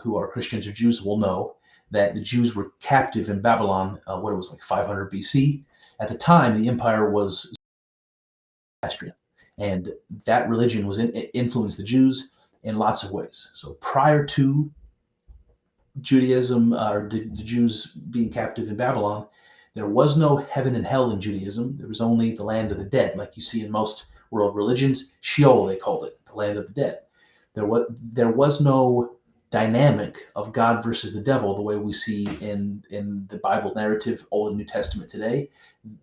who are Christians or Jews will know that the Jews were captive in Babylon, what it was like 500 BC. At the time, the empire was Zoroastrian, and that religion influenced the Jews in lots of ways. So prior to Judaism, or the Jews being captive in Babylon, there was no heaven and hell in Judaism. There was only the land of the dead, like you see in most world religions. Sheol, they called it, the land of the dead. There was no dynamic of God versus the devil the way we see in the Bible narrative, Old and New Testament today.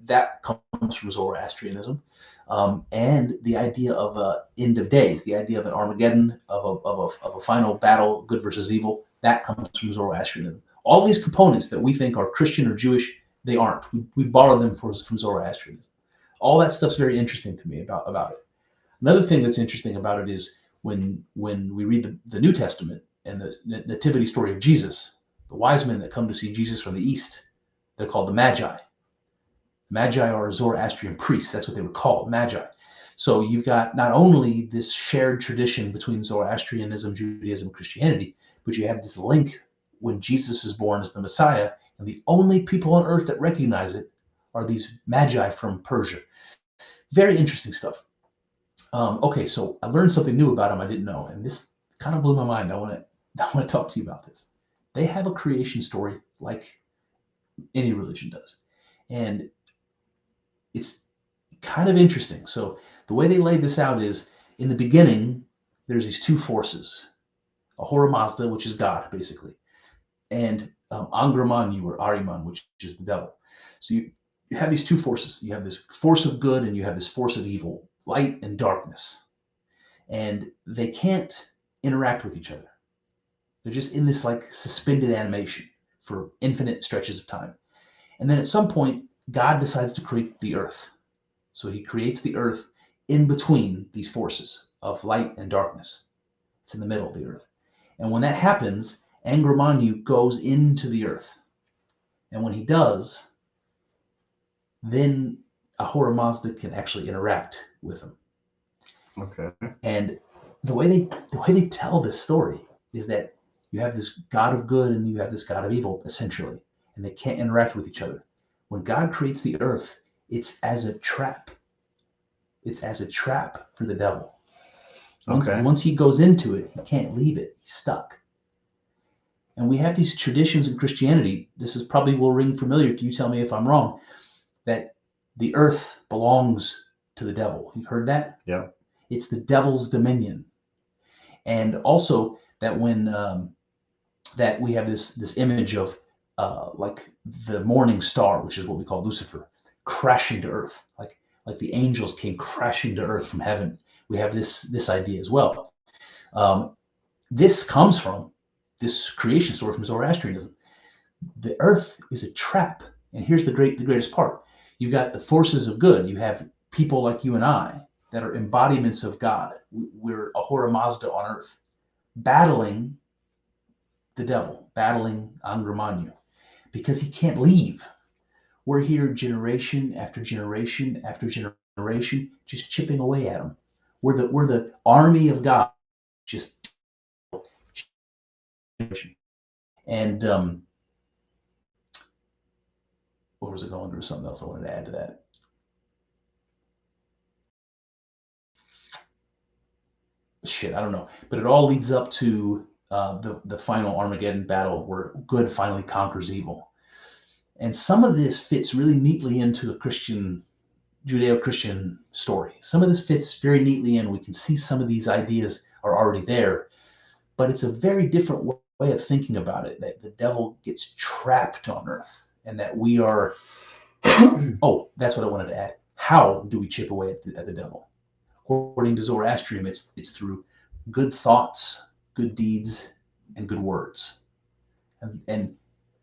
That comes from Zoroastrianism. And the idea of an end of days, the idea of an Armageddon, of a final battle, good versus evil, that comes from Zoroastrianism. All these components that we think are Christian or Jewish, they aren't. We borrowed them from Zoroastrianism. All that stuff's very interesting to me about it. Another thing that's interesting about it is when we read the New Testament and the nativity story of Jesus, the wise men that come to see Jesus from the east, they're called the Magi. Magi are Zoroastrian priests. That's what they were called, Magi. So you've got not only this shared tradition between Zoroastrianism, Judaism, and Christianity, but you have this link when Jesus is born as the Messiah, and the only people on earth that recognize it are these Magi from Persia. Very interesting stuff. Okay, so I learned something new about them I didn't know, and this kind of blew my mind. I want to talk to you about this. They have a creation story like any religion does, and it's kind of interesting. So the way they laid this out is, in the beginning, there's these two forces, Ahura Mazda, which is God, basically, and Angra Mainyu, or Ahriman, which is the devil. So you have these two forces. You have this force of good and you have this force of evil, light and darkness. And they can't interact with each other. They're just in this like suspended animation for infinite stretches of time. And then at some point, God decides to create the earth. So he creates the earth in between these forces of light and darkness. It's in the middle of the earth. And when that happens, Angra Mainyu goes into the earth. And when he does, then Ahura Mazda can actually interact with him. Okay. And the way they tell this story is that you have this God of good and you have this God of evil, essentially, and they can't interact with each other. When God creates the earth, it's as a trap. It's as a trap for the devil. Once he goes into it, he can't leave it. He's stuck. And we have these traditions in Christianity. This is probably will ring familiar to you. Tell me if I'm wrong. That the earth belongs to the devil. You've heard that? Yeah. It's the devil's dominion. And also that when that we have this image of like the morning star, which is what we call Lucifer, crashing to earth, like the angels came crashing to earth from heaven we have this idea as well. This comes from this creation story from Zoroastrianism. The earth is a trap, and here's the greatest part. You've got the forces of good. You have people like you and I that are embodiments of God. We're Ahura Mazda on earth, battling the devil, battling Angramanyu, because he can't leave. We're here generation after generation after generation, just chipping away at him. We're the army of God, just and where was it going? There was something else I wanted to add to that. Shit, I don't know. But it all leads up to the final Armageddon battle where good finally conquers evil. And some of this fits really neatly into a Judeo-Christian story. Some of this fits very neatly in. We can see some of these ideas are already there, but it's a very different way of thinking about it, that the devil gets trapped on earth and that we are, oh, that's what I wanted to add. How do we chip away at the devil? According to Zoroastrian, it's through good thoughts, good deeds, and good words. And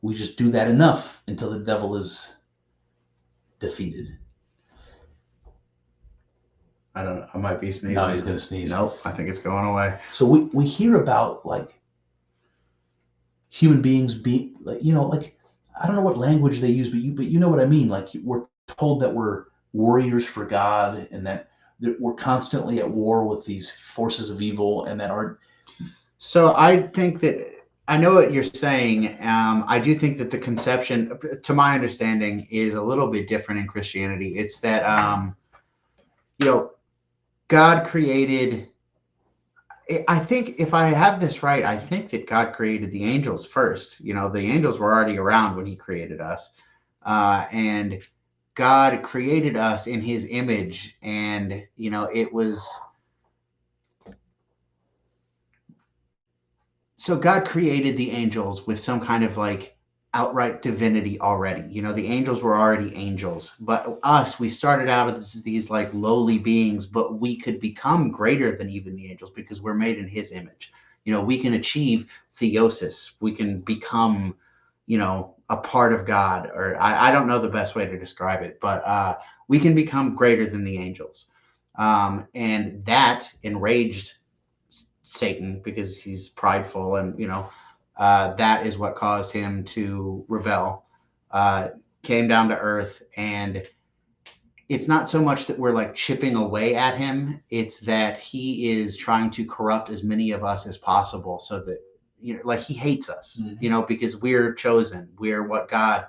we just do that enough until the devil is defeated. I don't know. I might be sneezing. No, he's going to sneeze. Nope, I think it's going away. So we hear about like human beings be like, like, I don't know what language they use, but you know what I mean. Like, we're told that we're warriors for God and that we're constantly at war with these forces of evil and that are. So I think that I know what you're saying. I do think that the conception, to my understanding, is a little bit different in Christianity. It's that, God created, I think if I have this right, I think that God created the angels first. The angels were already around when he created us. And God created us in his image. And, it was, so God created the angels with some kind of like outright divinity already. The angels were already angels, but us, we started out as these like lowly beings, but we could become greater than even the angels because we're made in his image. We can achieve theosis. We can become, a part of God, or I don't know the best way to describe it, but we can become greater than the angels. And that enraged Satan because he's prideful, and that is what caused him to rebel. Came down to earth, and it's not so much that we're like chipping away at him, it's that he is trying to corrupt as many of us as possible so that like he hates us, because we're chosen. We're what God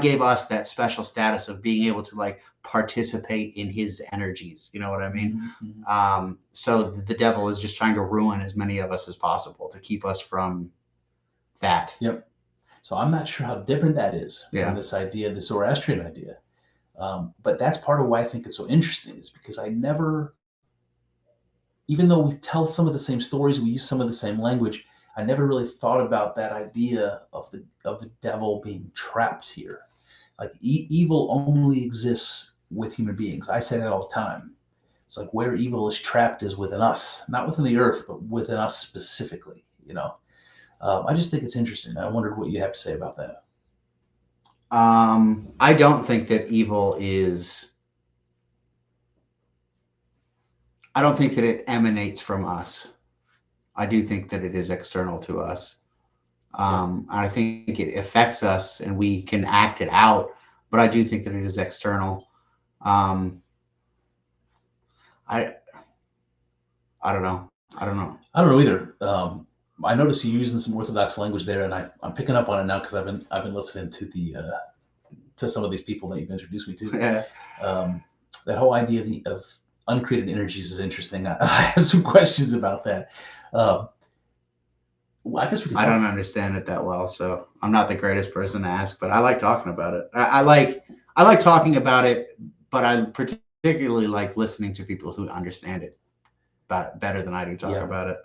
gave us that special status of being able to like participate in his energies. You know what I mean? Mm-hmm. So the devil is just trying to ruin as many of us as possible to keep us from that. Yep. So I'm not sure how different that is from this idea, this Zoroastrian idea. But that's part of why I think it's so interesting, is because I never, even though we tell some of the same stories, we use some of the same language, I never really thought about that idea of the devil being trapped here. Like evil only exists with human beings. I say that all the time. It's like where evil is trapped is within us, not within the earth, but within us specifically. I just think it's interesting. I wondered what you have to say about that. I don't think that evil is. I don't think that it emanates from us. I do think that it is external to us. I think it affects us and we can act it out, but I do think that it is external. I don't know. I don't know either. I noticed you using some Orthodox language there, and I'm picking up on it now because I've been listening to to some of these people that you've introduced me to. Yeah. That whole idea of uncreated energies is interesting. I have some questions about that. I guess we can. I don't understand it that well, so I'm not the greatest person to ask, but I like talking about it. I like talking about it, but I particularly like listening to people who understand it better than I do talk about it.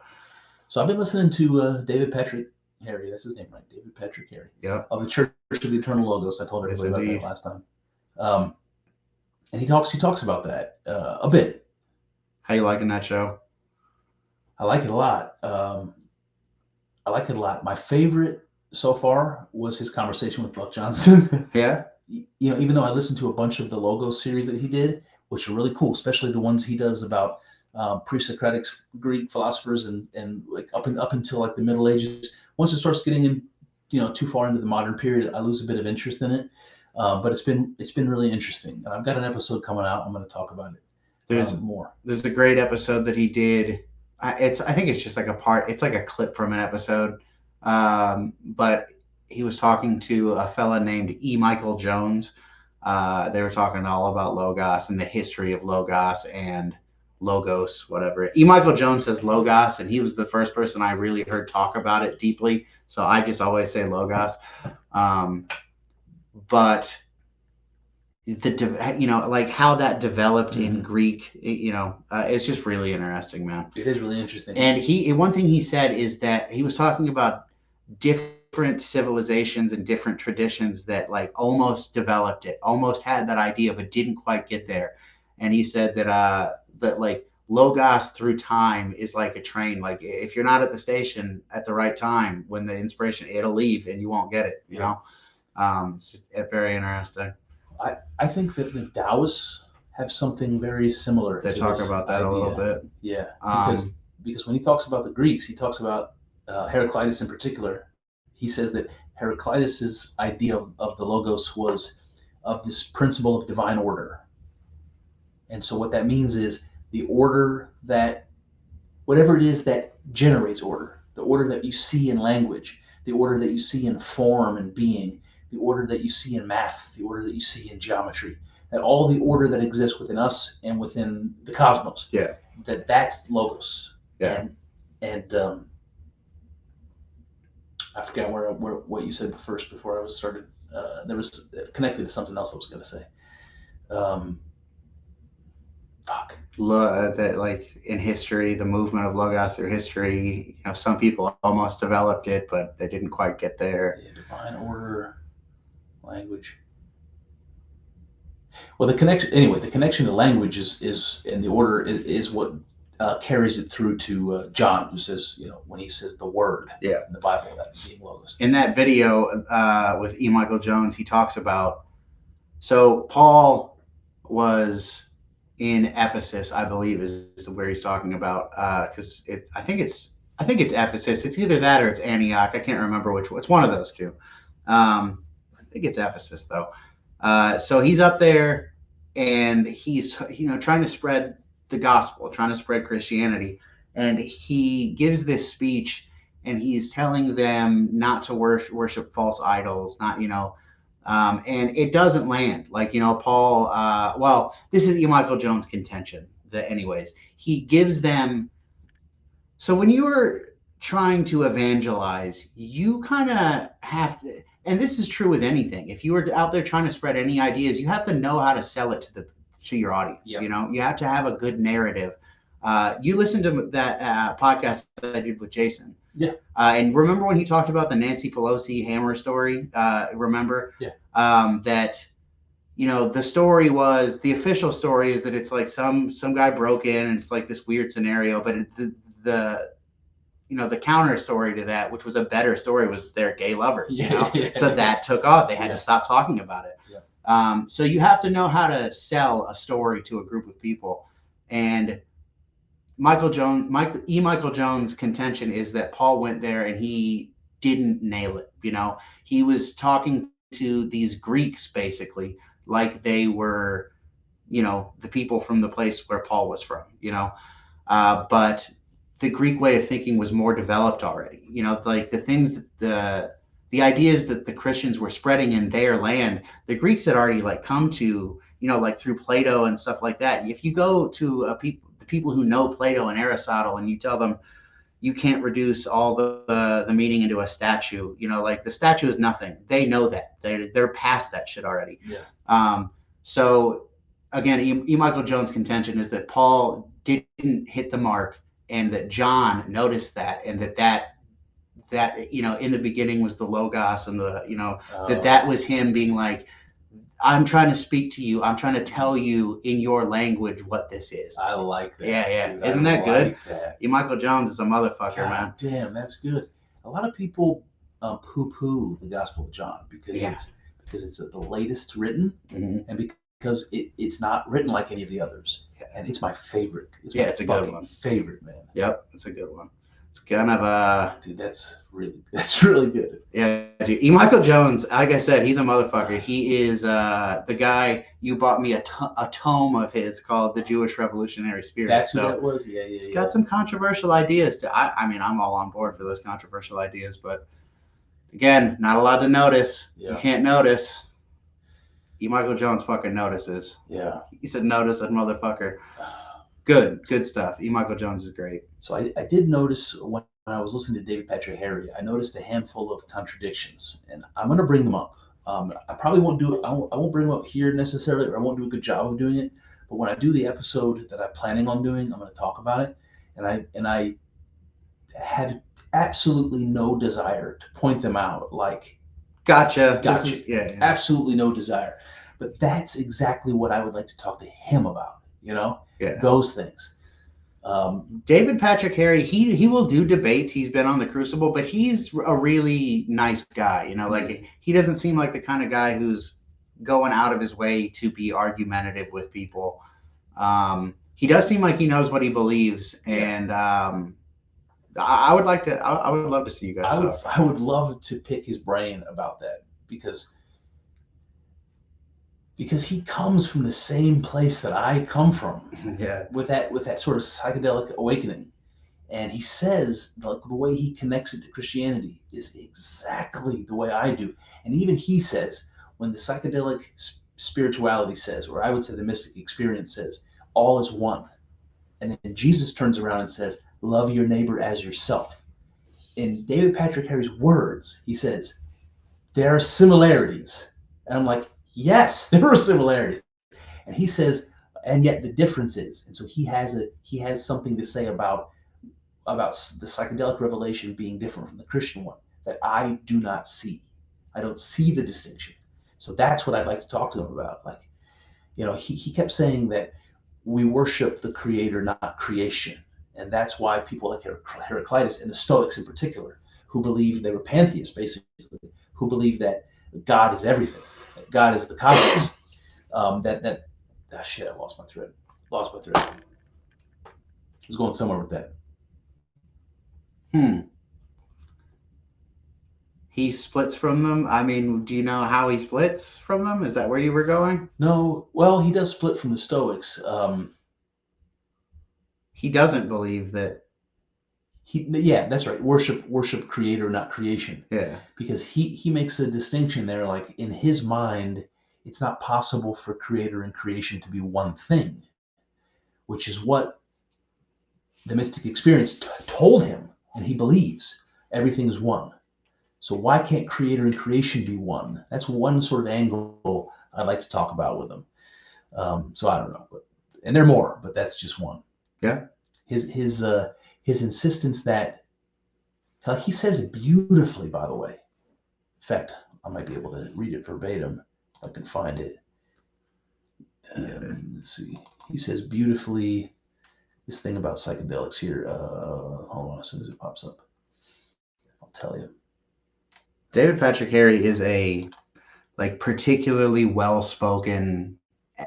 So I've been listening to David Patrick Harry. That's his name, right? David Patrick Harry. Yeah. Of the Church of the Eternal Logos. I told everybody about that last time. And he talks about that a bit. How you liking that show? I like it a lot. My favorite so far was his conversation with Buck Johnson. Yeah. Even though I listened to a bunch of the Logos series that he did, which are really cool, especially the ones he does about pre-Socratic Greek philosophers and like up until like the Middle Ages. Once it starts getting in, too far into the modern period, I lose a bit of interest in it. But it's been really interesting, and I've got an episode coming out. I'm going to talk about it more. There's a great episode that he did. I think it's just like a part. It's like a clip from an episode, but he was talking to a fella named E. Michael Jones. They were talking all about Logos and the history of Logos and Logos, whatever. E. Michael Jones says Logos, and he was the first person I really heard talk about it deeply. So I just always say Logos. But like how that developed in Greek, it's just really interesting, man. It is really interesting. And one thing he said is that he was talking about different civilizations and different traditions that like almost developed it, almost had that idea, but didn't quite get there. And he said that like Logos through time is like a train. Like if you're not at the station at the right time, when the inspiration, it'll leave and you won't get it, you know? It's very interesting. I think that the Taoists have something very similar. They talk about that idea a little bit. Yeah, because when he talks about the Greeks, he talks about Heraclitus in particular. He says that Heraclitus's idea of the Logos was of this principle of divine order. And so what that means is the order that, whatever it is that generates order, the order that you see in language, the order that you see in form and being, the order that you see in math, the order that you see in geometry, that all the order that exists within us and within the cosmos, that's Logos. Yeah. And I forgot where what you said first before I was started. There was connected to something else I was going to say. That like in history, the movement of Logos through history, some people almost developed it, but they didn't quite get there. Yeah, divine order. Language. Well, the connection to language is and the order is what carries it through to John, who says, when he says the word in the Bible, that's being Logos. In that video with E. Michael Jones, he talks about, so Paul was in Ephesus, I believe is where he's talking about, because I think it's Ephesus. It's either that or it's Antioch. I can't remember which one. It's one of those two. I think it's Ephesus though. So he's up there and he's, trying to spread the gospel, trying to spread Christianity. And he gives this speech and he's telling them not to worship false idols, not, and it doesn't land. Like, Paul, this is E. Michael Jones' contention that anyways, he gives them, so when you're trying to evangelize, you kind of have to, and this is true with anything. If you are out there trying to spread any ideas, you have to know how to sell it to your audience. Yep. You have to have a good narrative. You listened to that podcast that I did with Jason. Yeah. And remember when he talked about the Nancy Pelosi hammer story? Remember? Yeah. That, the story was, the official story is that it's like some guy broke in and it's like this weird scenario, but the counter story to that, which was a better story, was their gay lovers, so that took off. They had to stop talking about it. Yeah. So you have to know how to sell a story to a group of people. And Michael Jones' contention is that Paul went there and he didn't nail it. He was talking to these Greeks basically like they were, the people from the place where Paul was from, but the Greek way of thinking was more developed already. Like the things that the ideas that the Christians were spreading in their land, the Greeks had already like come to, like through Plato and stuff like that. If you go to the people who know Plato and Aristotle and you tell them you can't reduce all the meaning into a statue, like the statue is nothing. They know that. They're past that shit already. Yeah. So again, E. Michael Jones' contention is that Paul didn't hit the mark, and that John noticed that, and that in the beginning was the Logos, and that was him being like, I'm trying to speak to you. I'm trying to tell you in your language what this is. I like that. Yeah. Dude, Isn't that good? That. Michael Jones is a motherfucker, God man. Damn, that's good. A lot of people poo-poo the Gospel of John because it's the latest written, and because it's not written like any of the others. And it's my favorite. It's a good one. Favorite, man. Yep, it's a good one. It's kind of dude, that's really good. Yeah, dude. Michael Jones, like I said, he's a motherfucker. He is the guy. You bought me a tome of his called "The Jewish Revolutionary Spirit." That's who that was. Yeah. It's got some controversial ideas. I mean, I'm all on board for those controversial ideas, but again, not allowed to notice. Yeah. You can't notice. Michael Jones fucking notices. Yeah. He said, "Notice a motherfucker." Good stuff. Michael Jones is great. So I did notice when I was listening to David Patrick Harry, I noticed a handful of contradictions, and I'm going to bring them up. I probably won't do it. I won't bring them up here necessarily, or I won't do a good job of doing it. But when I do the episode that I'm planning on doing, I'm going to talk about it, and I have absolutely no desire to point them out. Like, gotcha. Yeah. Absolutely no desire. But that's exactly what I would like to talk to him about. Those things. David Patrick Harry, he will do debates. He's been on the Crucible, but he's a really nice guy. Like he doesn't seem like the kind of guy who's going out of his way to be argumentative with people. He does seem like he knows what he believes, and I would love to see you guys. I would love to pick his brain about that because he comes from the same place that I come from. Yeah. With that sort of psychedelic awakening. And he says the way he connects it to Christianity is exactly the way I do. And even he says, when the psychedelic spirituality says, or I would say the mystic experience says, all is one. And then Jesus turns around and says, love your neighbor as yourself. In David Patrick Harry's words, he says, there are similarities. And I'm like, yes, there are similarities. And he says, and yet the difference is. And so he has something to say about the psychedelic revelation being different from the Christian one that I do not see. I don't see the distinction. So that's what I'd like to talk to him about. Like, he kept saying that we worship the creator, not creation. And that's why people like Heraclitus and the Stoics in particular, who believed they were pantheists, basically, who believed that God is everything. God is the cosmos. Shit, I lost my thread. I was going somewhere with that. He splits from them. I mean, do you know how he splits from them? Is that where you were going? No. Well, he does split from the Stoics. He doesn't believe that. That's right. Worship creator, not creation. Yeah. Because he makes a distinction there. Like in his mind, it's not possible for creator and creation to be one thing, which is what the mystic experience told him, and he believes everything is one. So why can't creator and creation be one? That's one sort of angle I'd like to talk about with him. So I don't know, and there are more, but that's just one. Yeah. His insistence that, like he says it beautifully, by the way. In fact, I might be able to read it verbatim if I can find it. Let's see. He says beautifully this thing about psychedelics here. Hold on, as soon as it pops up, I'll tell you. David Patrick Harry is a particularly well-spoken,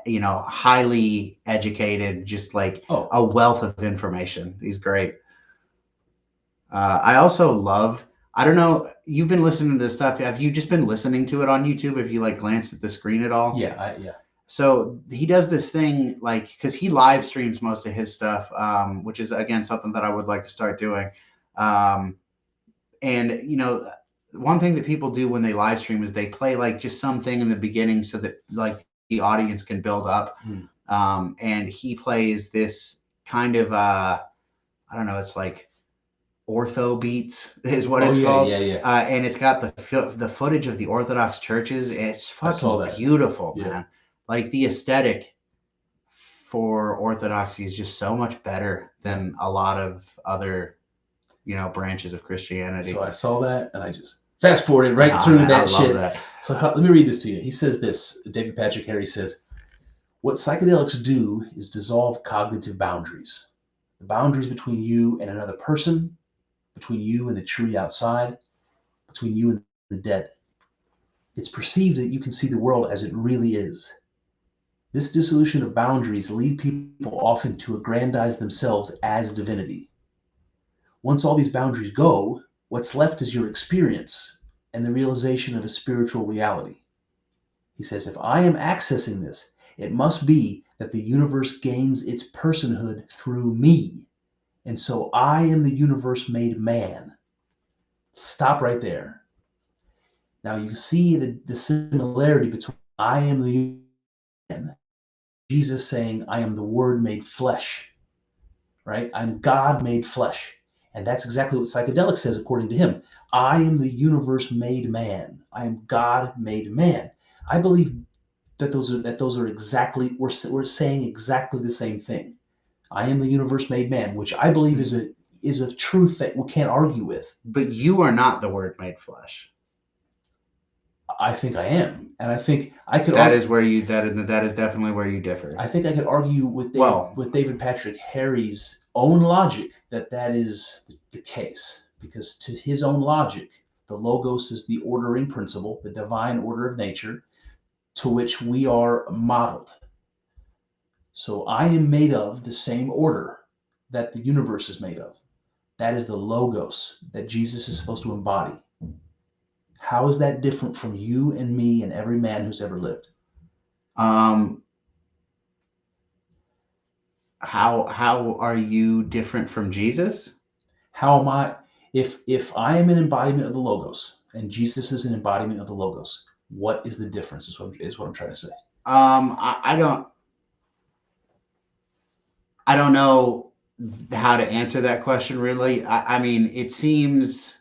highly educated, just a wealth of information. He's great. I also love, I don't know, you've been listening to this stuff. Have you just been listening to it on YouTube? Have you glanced at the screen at all? Yeah. So he does this thing, because he live streams most of his stuff, which is, again, something that I would like to start doing. And, one thing that people do when they live stream is they play just something in the beginning so that the audience can build up. And he plays this kind of, I don't know, it's ortho beats is what it's called. Yeah. And it's got the footage of the Orthodox churches. It's fucking beautiful, man. The aesthetic for Orthodoxy is just so much better than a lot of other, branches of Christianity. So I saw that and I just fast forwarded through that shit. So let me read this to you. He says this. David Patrick Harry says, "What psychedelics do is dissolve cognitive boundaries. The boundaries between you and another person, between you and the tree outside, between you and the dead. It's perceived that you can see the world as it really is. This dissolution of boundaries lead people often to aggrandize themselves as divinity. Once all these boundaries go, what's left is your experience and the realization of a spiritual reality." He says, "If I am accessing this, it must be that the universe gains its personhood through me. And so I am the universe made man." Stop right there. Now you see the similarity between I am the man, Jesus saying, "I am the word made flesh," right? I'm God made flesh. And that's exactly what psychedelics says, according to him. I am the universe made man. I am God made man. I believe that those are exactly, we're saying exactly the same thing. I am the universe made man, which I believe is a truth that we can't argue with. But you are not the word made flesh. I think I am, and I think I could. That is definitely where you differ. I think I could argue with David Patrick Harry's own logic that is the case, because to his own logic, the logos is the ordering principle, the divine order of nature, to which we are modeled. So I am made of the same order that the universe is made of. That is the logos that Jesus is supposed to embody. How is that different from you and me and every man who's ever lived? How are you different from Jesus? How am I? If I am an embodiment of the logos and Jesus is an embodiment of the logos, what is the difference? Is what I'm trying to say. I don't know how to answer that question really. I mean, it seems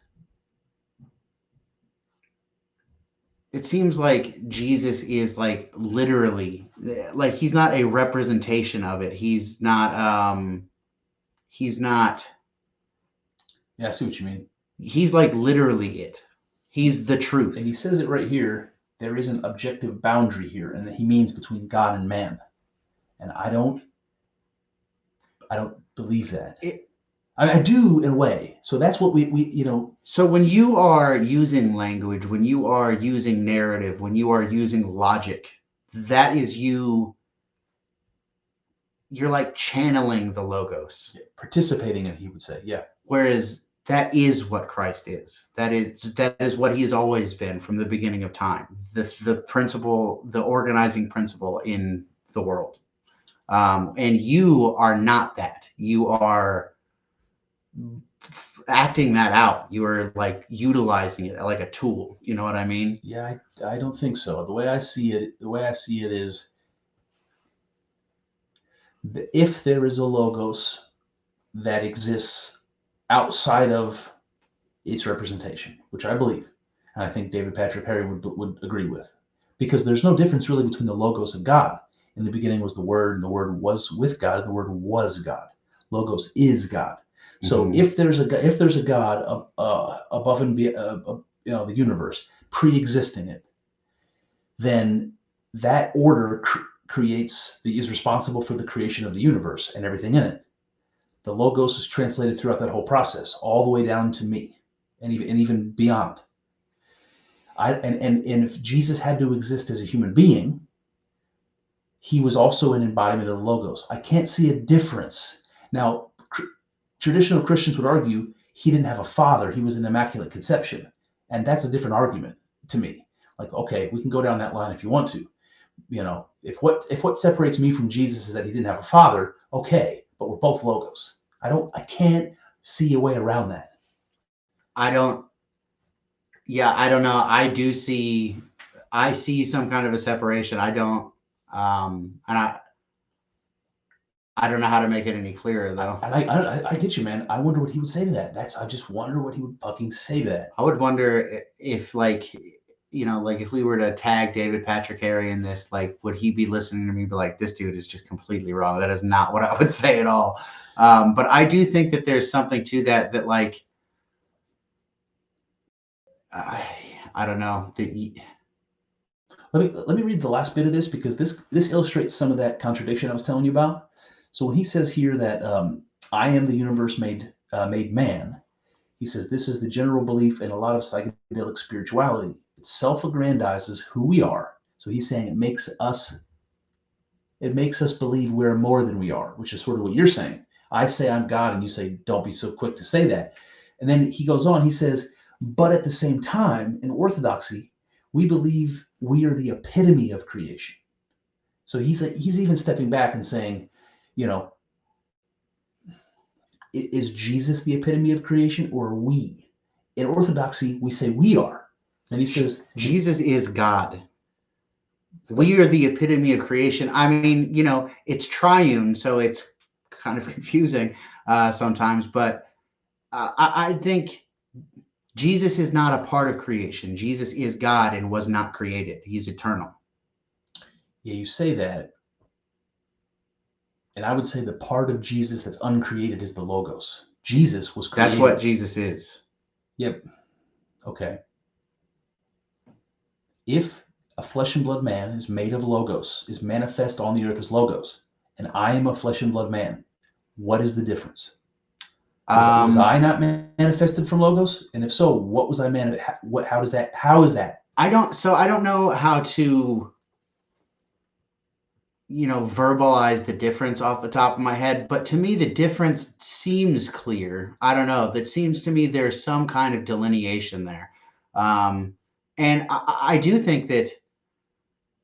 like Jesus is like literally, like he's not a representation of it. He's not. Yeah, I see what you mean. He's like literally it. He's the truth. And he says it right here. There is an objective boundary here, and that he means between God and man. And I don't believe that. I do in a way. So that's what we. So when you are using language, when you are using narrative, when you are using logic, that is you. You're like channeling the logos. Yeah, participating in, he would say. Yeah. Whereas that is what Christ is. That is what he has always been from the beginning of time. The principle, the organizing principle in the world. And you are not that. You are acting that out. You are like utilizing it like a tool. You know what I mean? Yeah, I don't think so. The way I see it is, if there is a logos that exists outside of its representation, which I believe, and I think David Patrick Harry would agree with, because there's no difference really between the logos and God. In the beginning was the Word, and the Word was with God, and the Word was God. Logos is God. So if there's a God above and beyond, the universe, pre-existing it, then that order is responsible for the creation of the universe and everything in it. The logos is translated throughout that whole process, all the way down to me, and even beyond. And if Jesus had to exist as a human being, he was also an embodiment of the logos. I can't see a difference. Now, traditional Christians would argue he didn't have a father; he was an immaculate conception, and that's a different argument to me. Like, okay, we can go down that line if you want to. If what separates me from Jesus is that he didn't have a father, okay, but we're both logos. I can't see a way around that. I don't know. I see some kind of a separation. I don't, and I don't know how to make it any clearer though. And I get you, man. I wonder what he would say to that. I just wonder what he would fucking say to that. I would wonder if like if we were to tag David Patrick Harry in this, like, would he be listening to me be like, this dude is just completely wrong? That is not what I would say at all. But I do think that there's something to that like, I don't know, Let me read the last bit of this, because this illustrates some of that contradiction I was telling you about. So when he says here that I am the universe made man, he says this is the general belief in a lot of psychedelic spirituality. It self-aggrandizes who we are. So he's saying it makes us believe we're more than we are, which is sort of what you're saying. I say I'm God, and you say don't be so quick to say that. And then he goes on. He says, but at the same time, in orthodoxy, we believe we are the epitome of creation. So he's even stepping back and saying, you know, is Jesus the epitome of creation, or are we? In orthodoxy, we say we are. And he says Jesus is God. We are the epitome of creation. I mean, it's triune, so it's kind of confusing sometimes, but I think Jesus is not a part of creation. Jesus is God and was not created. He's eternal. Yeah, you say that. And I would say the part of Jesus that's uncreated is the Logos. Jesus was created. That's what Jesus is. Yep. Okay. If a flesh and blood man is made of Logos, is manifest on the earth as Logos, and I am a flesh and blood man, what is the difference? Was I not manifested from Logos? And if so, what was I how is that? I don't know how to verbalize the difference off the top of my head, but to me the difference seems clear. I don't know. That seems to me there's some kind of delineation there. And I do think that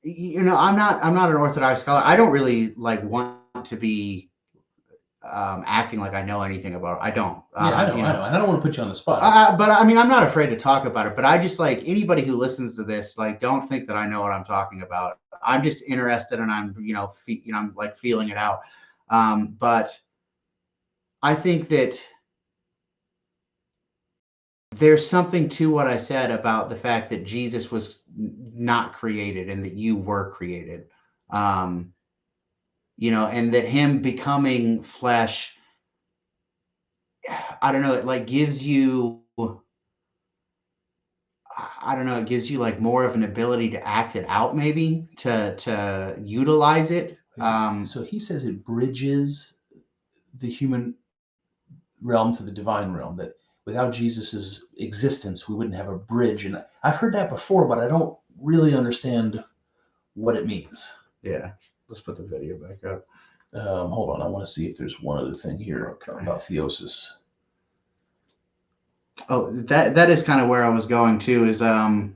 I'm not an Orthodox scholar. I don't really want to be acting like I know anything about it. I don't. Yeah, I know. And I don't want to put you on the spot. But I mean, I'm not afraid to talk about it. But I just anybody who listens to this, don't think that I know what I'm talking about. I'm just interested, and I'm I'm feeling it out. But I think that there's something to what I said about the fact that Jesus was not created and that you were created. And that him becoming flesh, I don't know, it gives you, I don't know, it gives you more of an ability to act it out, maybe to utilize it. So he says it bridges the human realm to the divine realm, that without Jesus's existence, we wouldn't have a bridge. And I've heard that before, but I don't really understand what it means. Yeah. Let's put the video back up. Hold on. I want to see if there's one other thing here about theosis. Oh, that is kind of where I was going to, is, through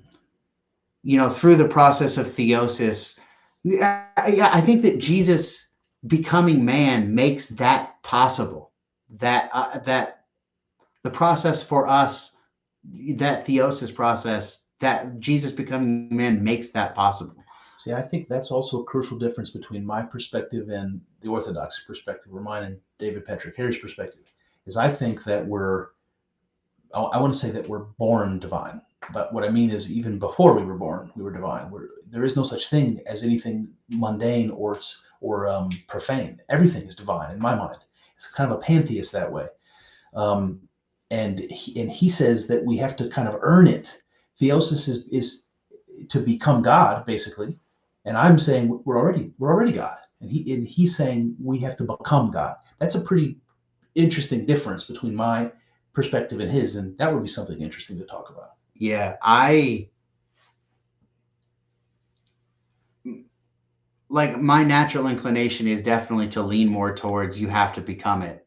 the process of theosis. Yeah, I think that Jesus becoming man makes that possible. That the process for us, that theosis process, that Jesus becoming man makes that possible. See, I think that's also a crucial difference between my perspective and the Orthodox perspective, or mine and David Patrick Harry's perspective, is I think that I want to say that we're born divine. But what I mean is, even before we were born, we were divine. There is no such thing as anything mundane or profane. Everything is divine in my mind. It's kind of a pantheist that way. And he says that we have to kind of earn it. Theosis is to become God, basically. And I'm saying we're already God. And he's saying we have to become God. That's a pretty interesting difference between my perspective and his, and that would be something interesting to talk about. Yeah, my natural inclination is definitely to lean more towards you have to become it,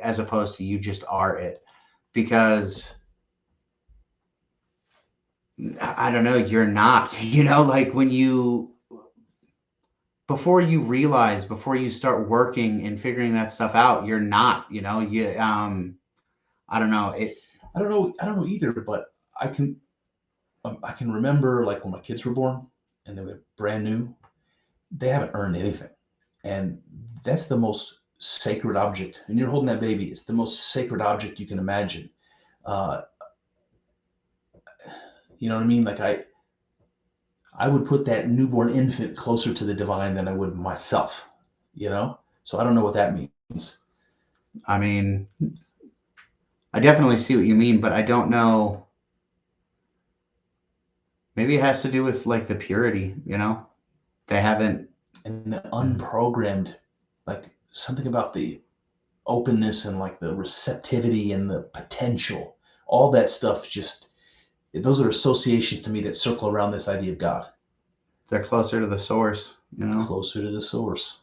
as opposed to you just are it, because I don't know, you're not, when before you start working and figuring that stuff out, you're not, I don't know. I don't know either, but I can remember when my kids were born and they were brand new, they haven't earned anything. And that's the most sacred object. And you're holding that baby, it's the most sacred object you can imagine. You know what I mean? I would put that newborn infant closer to the divine than I would myself, So I don't know what that means. I mean, I definitely see what you mean, but I don't know. Maybe it has to do with like the purity, they haven't. And the unprogrammed, like something about the openness and like the receptivity and the potential, all that stuff. Just those are associations to me that circle around this idea of God. They're closer to the source, Closer to the source.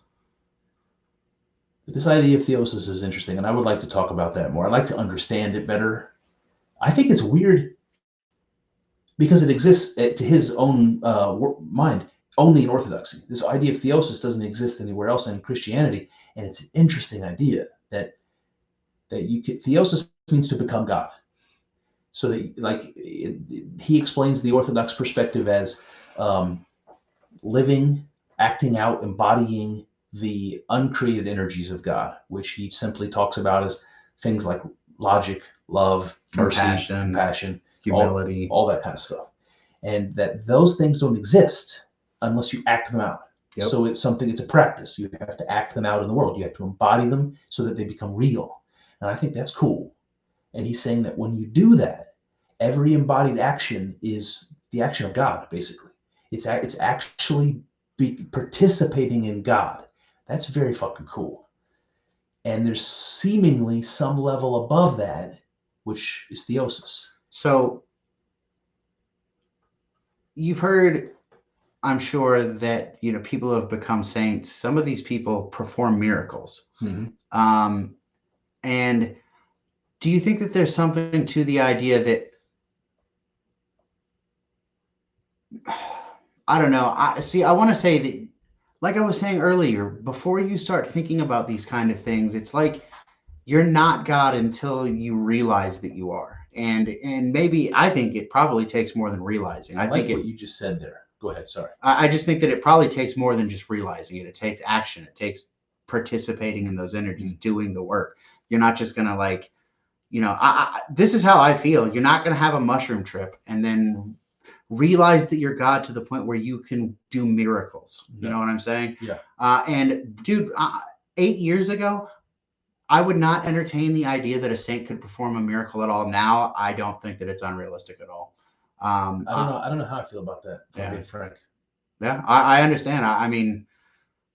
But this idea of theosis is interesting, and I would like to talk about that more. I'd like to understand it better. I think it's weird because it exists to his own mind only in Orthodoxy. This idea of theosis doesn't exist anywhere else in Christianity, and it's an interesting idea that theosis means to become God. So that he explains the Orthodox perspective as living, acting out, embodying the uncreated energies of God, which he simply talks about as things like logic, love, mercy, compassion, humility, all that kind of stuff. And that those things don't exist unless you act them out. Yep. So it's a practice. You have to act them out in the world. You have to embody them so that they become real. And I think that's cool. And he's saying that when you do that, every embodied action is the action of God, basically. It's actually participating in God. That's very fucking cool. And there's seemingly some level above that, which is theosis. So you've heard, I'm sure, that people who have become saints, some of these people perform miracles. Mm-hmm. And do you think that there's something to the idea that, I don't know. I want to say that, like I was saying earlier, before you start thinking about these kind of things, it's like you're not God until you realize that you are. And maybe I think it probably takes more than realizing. I think what you just said there. Go ahead. Sorry. I just think that it probably takes more than just realizing it. It takes action. It takes participating in those energies, doing the work. You're not just going to this is how I feel. You're not going to have a mushroom trip and then realize that you're God to the point where you can do miracles. You know what I'm saying? Yeah. And dude, 8 years ago, I would not entertain the idea that a saint could perform a miracle at all. Now, I don't think that it's unrealistic at all. I don't know how I feel about that, if I'm being frank. Yeah, I understand. I mean,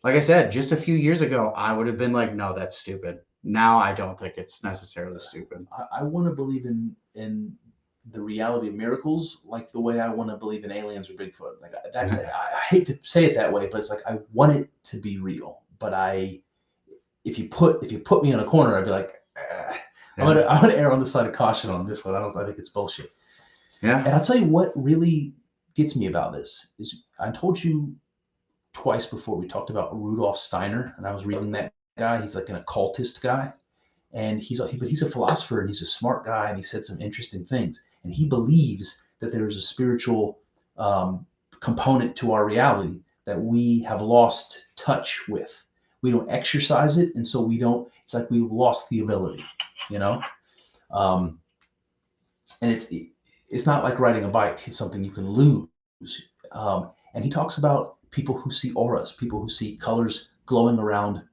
like I said, just a few years ago, I would have been like, no, that's stupid. Now I don't think it's necessarily stupid. I want to believe in the reality of miracles like the way I want to believe in aliens or Bigfoot. Like I hate to say it that way, but it's like I want it to be real. But if you put me in a corner, I'd be like, I'm gonna err on the side of caution on this one. I think it's bullshit. Yeah. And I'll tell you what really gets me about this is I told you twice before we talked about Rudolf Steiner, and I was reading that guy. He's like an occultist guy, and he's a philosopher and he's a smart guy, and he said some interesting things. And he believes that there is a spiritual component to our reality that we have lost touch with. We don't exercise it, and so we don't. It's like we've lost the ability, And it's not like riding a bike. It's something you can lose. And he talks about people who see auras, people who see colors glowing around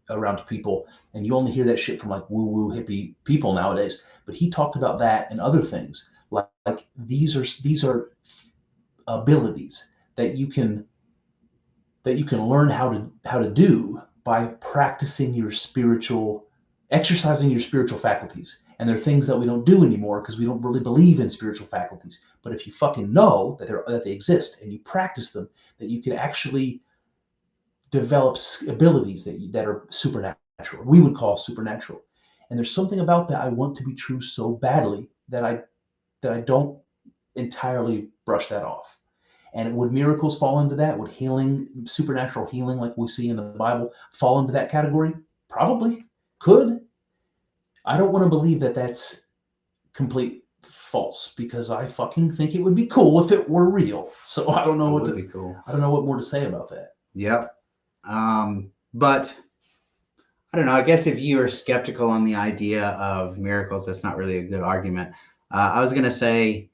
people, and you only hear that shit from like woo-woo hippie people nowadays. But he talked about that and other things like these are abilities that you can learn how to do by exercising your spiritual faculties. And they're things that we don't do anymore because we don't really believe in spiritual faculties. But if you fucking know that they exist and you practice them, that you can actually develop abilities that are supernatural. We would call supernatural. And there's something about that I want to be true so badly that I don't entirely brush that off. And would miracles fall into that? Would healing, supernatural healing like we see in the Bible, fall into that category? Probably. Could. I don't want to believe that that's complete false because I fucking think it would be cool if it were real. So I don't know what more to say about that. Yep. But I don't know. I guess if you are skeptical on the idea of miracles, that's not really a good argument. I was going to say,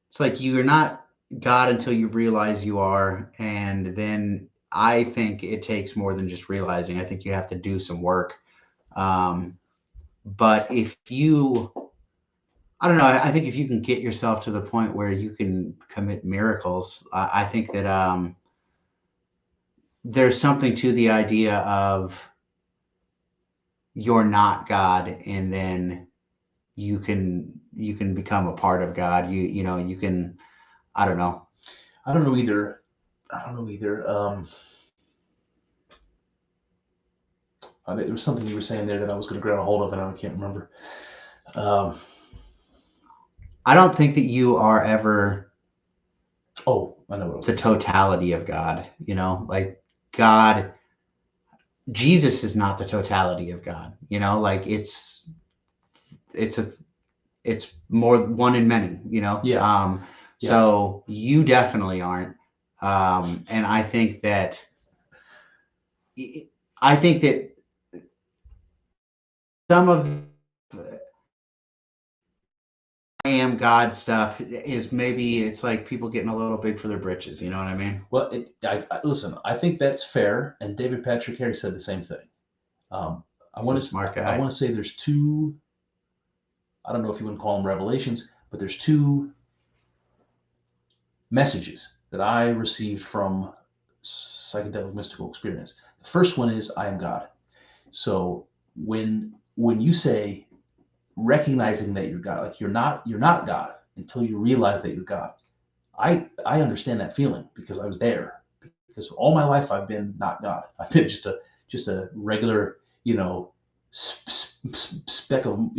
it's like you're not God until you realize you are. And then I think it takes more than just realizing. I think you have to do some work. But I don't know. I think if you can get yourself to the point where you can commit miracles, I think that there's something to the idea of you're not God, and then you can become a part of God. You can. I don't know. I don't know either. I don't know either. There was something you were saying there that I was going to grab a hold of, and I can't remember. I don't think that you are ever. Oh, I know what the totality of God. Like God. Jesus is not the totality of God. Like it's more one in many. Yeah. So you definitely aren't. And I think that some of I am God stuff is maybe it's like people getting a little big for their britches. You know what I mean? Well, listen, I think that's fair, and David Patrick Harris said the same thing. He's a smart guy. I want to say there's two. I don't know if you want to call them revelations, but there's two messages that I received from psychedelic mystical experience. The first one is I am God. So when you say recognizing that you're God, like you're not God until you realize that you're God. I understand that feeling because I was there. Because all my life I've been not God. I've been just a regular, speck of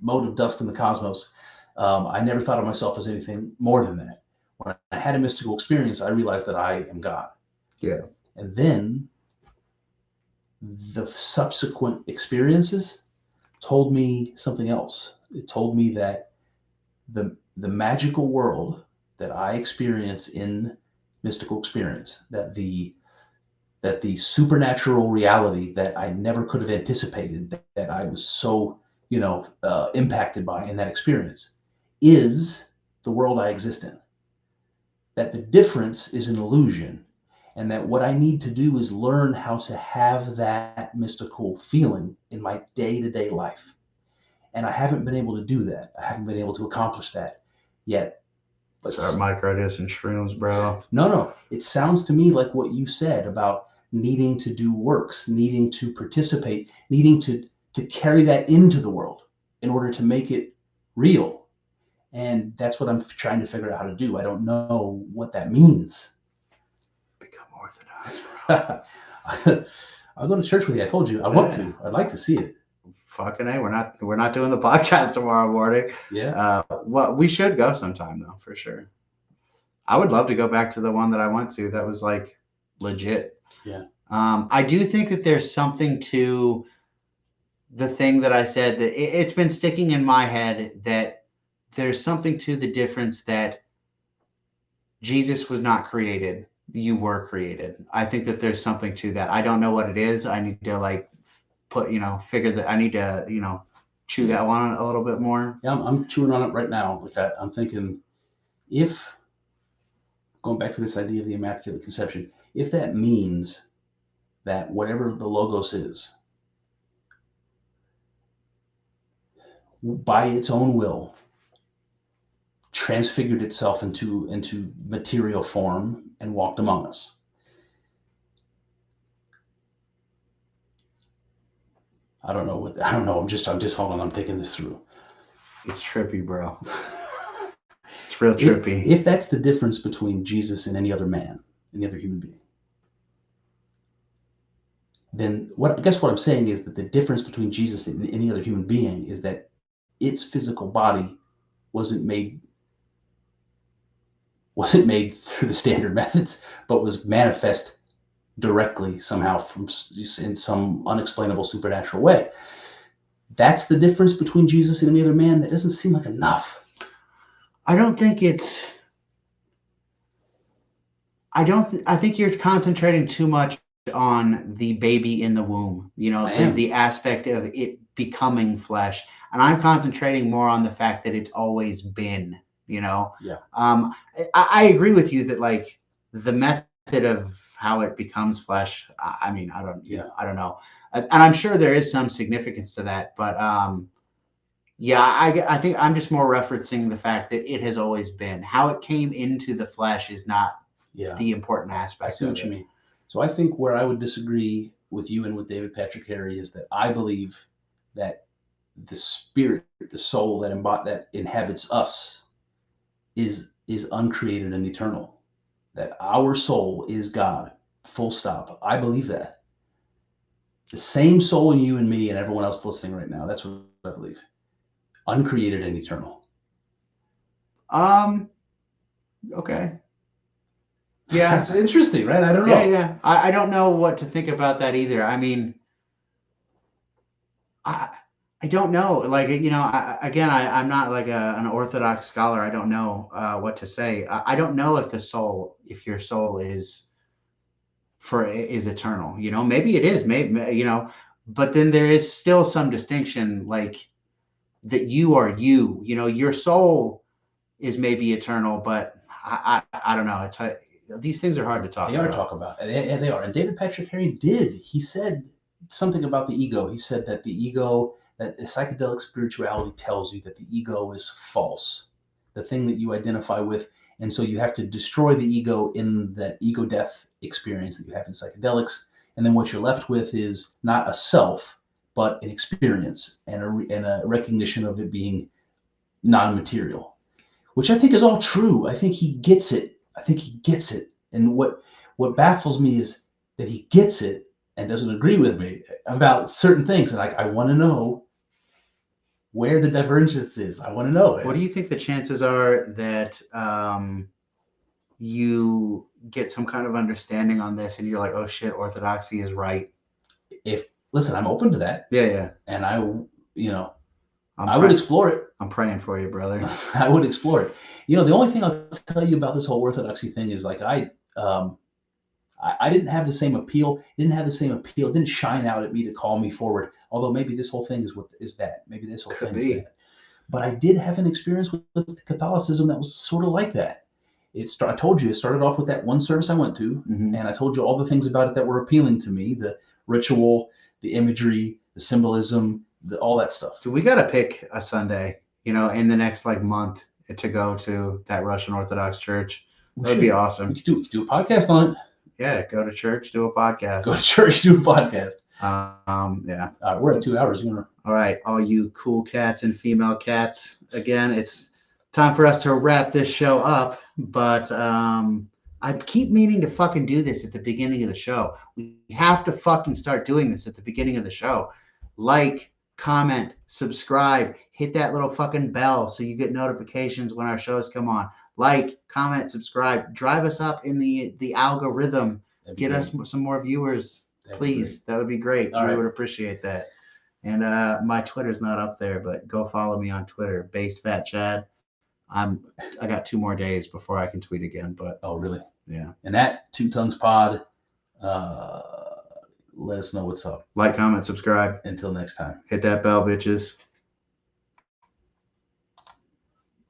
mode of dust in the cosmos. I never thought of myself as anything more than that. When I had a mystical experience, I realized that I am God. Yeah. And then the subsequent experiences told me something else. It told me that the magical world that I experience in mystical experience, that the supernatural reality that I never could have anticipated, that I was so impacted by in that experience, is the world I exist in. That the difference is an illusion, and that what I need to do is learn how to have that mystical feeling in my day-to-day life. And I haven't been able to do that. I haven't been able to accomplish that yet. But start microdosing shrooms, bro. No. It sounds to me like what you said about needing to do works, needing to participate, needing to carry that into the world in order to make it real. And that's what I'm trying to figure out how to do. I don't know what that means. Become Orthodox, bro. I'll go to church with you. I told you I want to. I'd like to see it. Fucking A, we're not doing the podcast tomorrow morning. Yeah. Well, we should go sometime though, for sure. I would love to go back to the one that I went to. That was like legit. Yeah. I do think that there's something to the thing that I said that it's been sticking in my head that there's something to the difference that Jesus was not created. You were created. I think that there's something to that. I don't know what it is. I need to figure that I need to, chew that one a little bit more. Yeah, I'm chewing on it right now with that. I'm thinking if, going back to this idea of the Immaculate Conception, if that means that whatever the Logos is, by its own will, transfigured itself into material form and walked among us. I don't know. I'm just hold on. I'm thinking this through. It's trippy, bro. It's real trippy. If that's the difference between Jesus and any other man, any other human being, then what I'm saying is that the difference between Jesus and any other human being is that its physical body wasn't made through the standard methods, but was manifest directly somehow in some unexplainable supernatural way. That's the difference between Jesus and any other man. That doesn't seem like enough. I think you're concentrating too much on the baby in the womb, the aspect of it becoming flesh. And I'm concentrating more on the fact that it's always been, Yeah. I agree with you that like the method of how it becomes flesh. I mean, I don't know. And I'm sure there is some significance to that, but Yeah, I think I'm just more referencing the fact that it has always been. How it came into the flesh is not the important aspect. I see what you mean. So I think where I would disagree with you and with David Patrick Harry is that I believe that the spirit, the soul that inhabits us is uncreated and eternal. That our soul is God. Full stop. I believe that. The same soul in you and me and everyone else listening right now. That's what I believe. Uncreated and eternal. Okay. Yeah. That's interesting, right? I don't know. Yeah. I don't know what to think about that either. I mean, I don't know. Like, you know, I'm not like an Orthodox scholar. I don't know what to say. I don't know if your soul is eternal. You know, maybe it is. Maybe, you know, but then there is still some distinction, like that you are you. You know, your soul is maybe eternal, but I don't know. It's these things are hard to talk about. They are talk about, and they are. And David Patrick Harry did. He said something about the ego. He said that the ego, that psychedelic spirituality tells you that the ego is false, the thing that you identify with, and so you have to destroy the ego in that ego death experience that you have in psychedelics, and then what you're left with is not a self, but an experience and a recognition of it being non-material, which I think is all true. I think he gets it. And what baffles me is that he gets it and doesn't agree with me about certain things. And I want to know where the divergence is. I want to know. What do you think the chances are that you get some kind of understanding on this and you're like, oh shit, orthodoxy is right? Listen, I'm open to that. Yeah. And I would explore it. I'm praying for you, brother. I would explore it. You know, the only thing I'll tell you about this whole orthodoxy thing is like I didn't have the same appeal. It didn't shine out at me to call me forward. Although maybe this whole thing is that. Maybe this whole thing is that. But I did have an experience with Catholicism that was sort of like that. I told you, it started off with that one service I went to, and I told you all the things about it that were appealing to me: the ritual, the imagery, the symbolism, all that stuff. So we got to pick a Sunday, you know, in the next like month to go to that Russian Orthodox church. That'd be awesome. We could do a podcast on it. Yeah, go to church, do a podcast. Go to church, do a podcast. Yeah. We're at 2 hours. All right, all you cool cats and female cats. Again, it's time for us to wrap this show up. But I keep meaning to fucking do this at the beginning of the show. We have to fucking start doing this at the beginning of the show. Like, comment, subscribe, hit that little fucking bell so you get notifications when our shows come on. Like, comment, subscribe, drive us up in the algorithm. Get us some more viewers, please. That would be great. We would appreciate that. And my Twitter's not up there, but go follow me on Twitter, Based Fat Chad. I got 2 more days before I can tweet again. But oh, really? Yeah. And at Two Tongues Pod, let us know what's up. Like, comment, subscribe. Until next time. Hit that bell, bitches.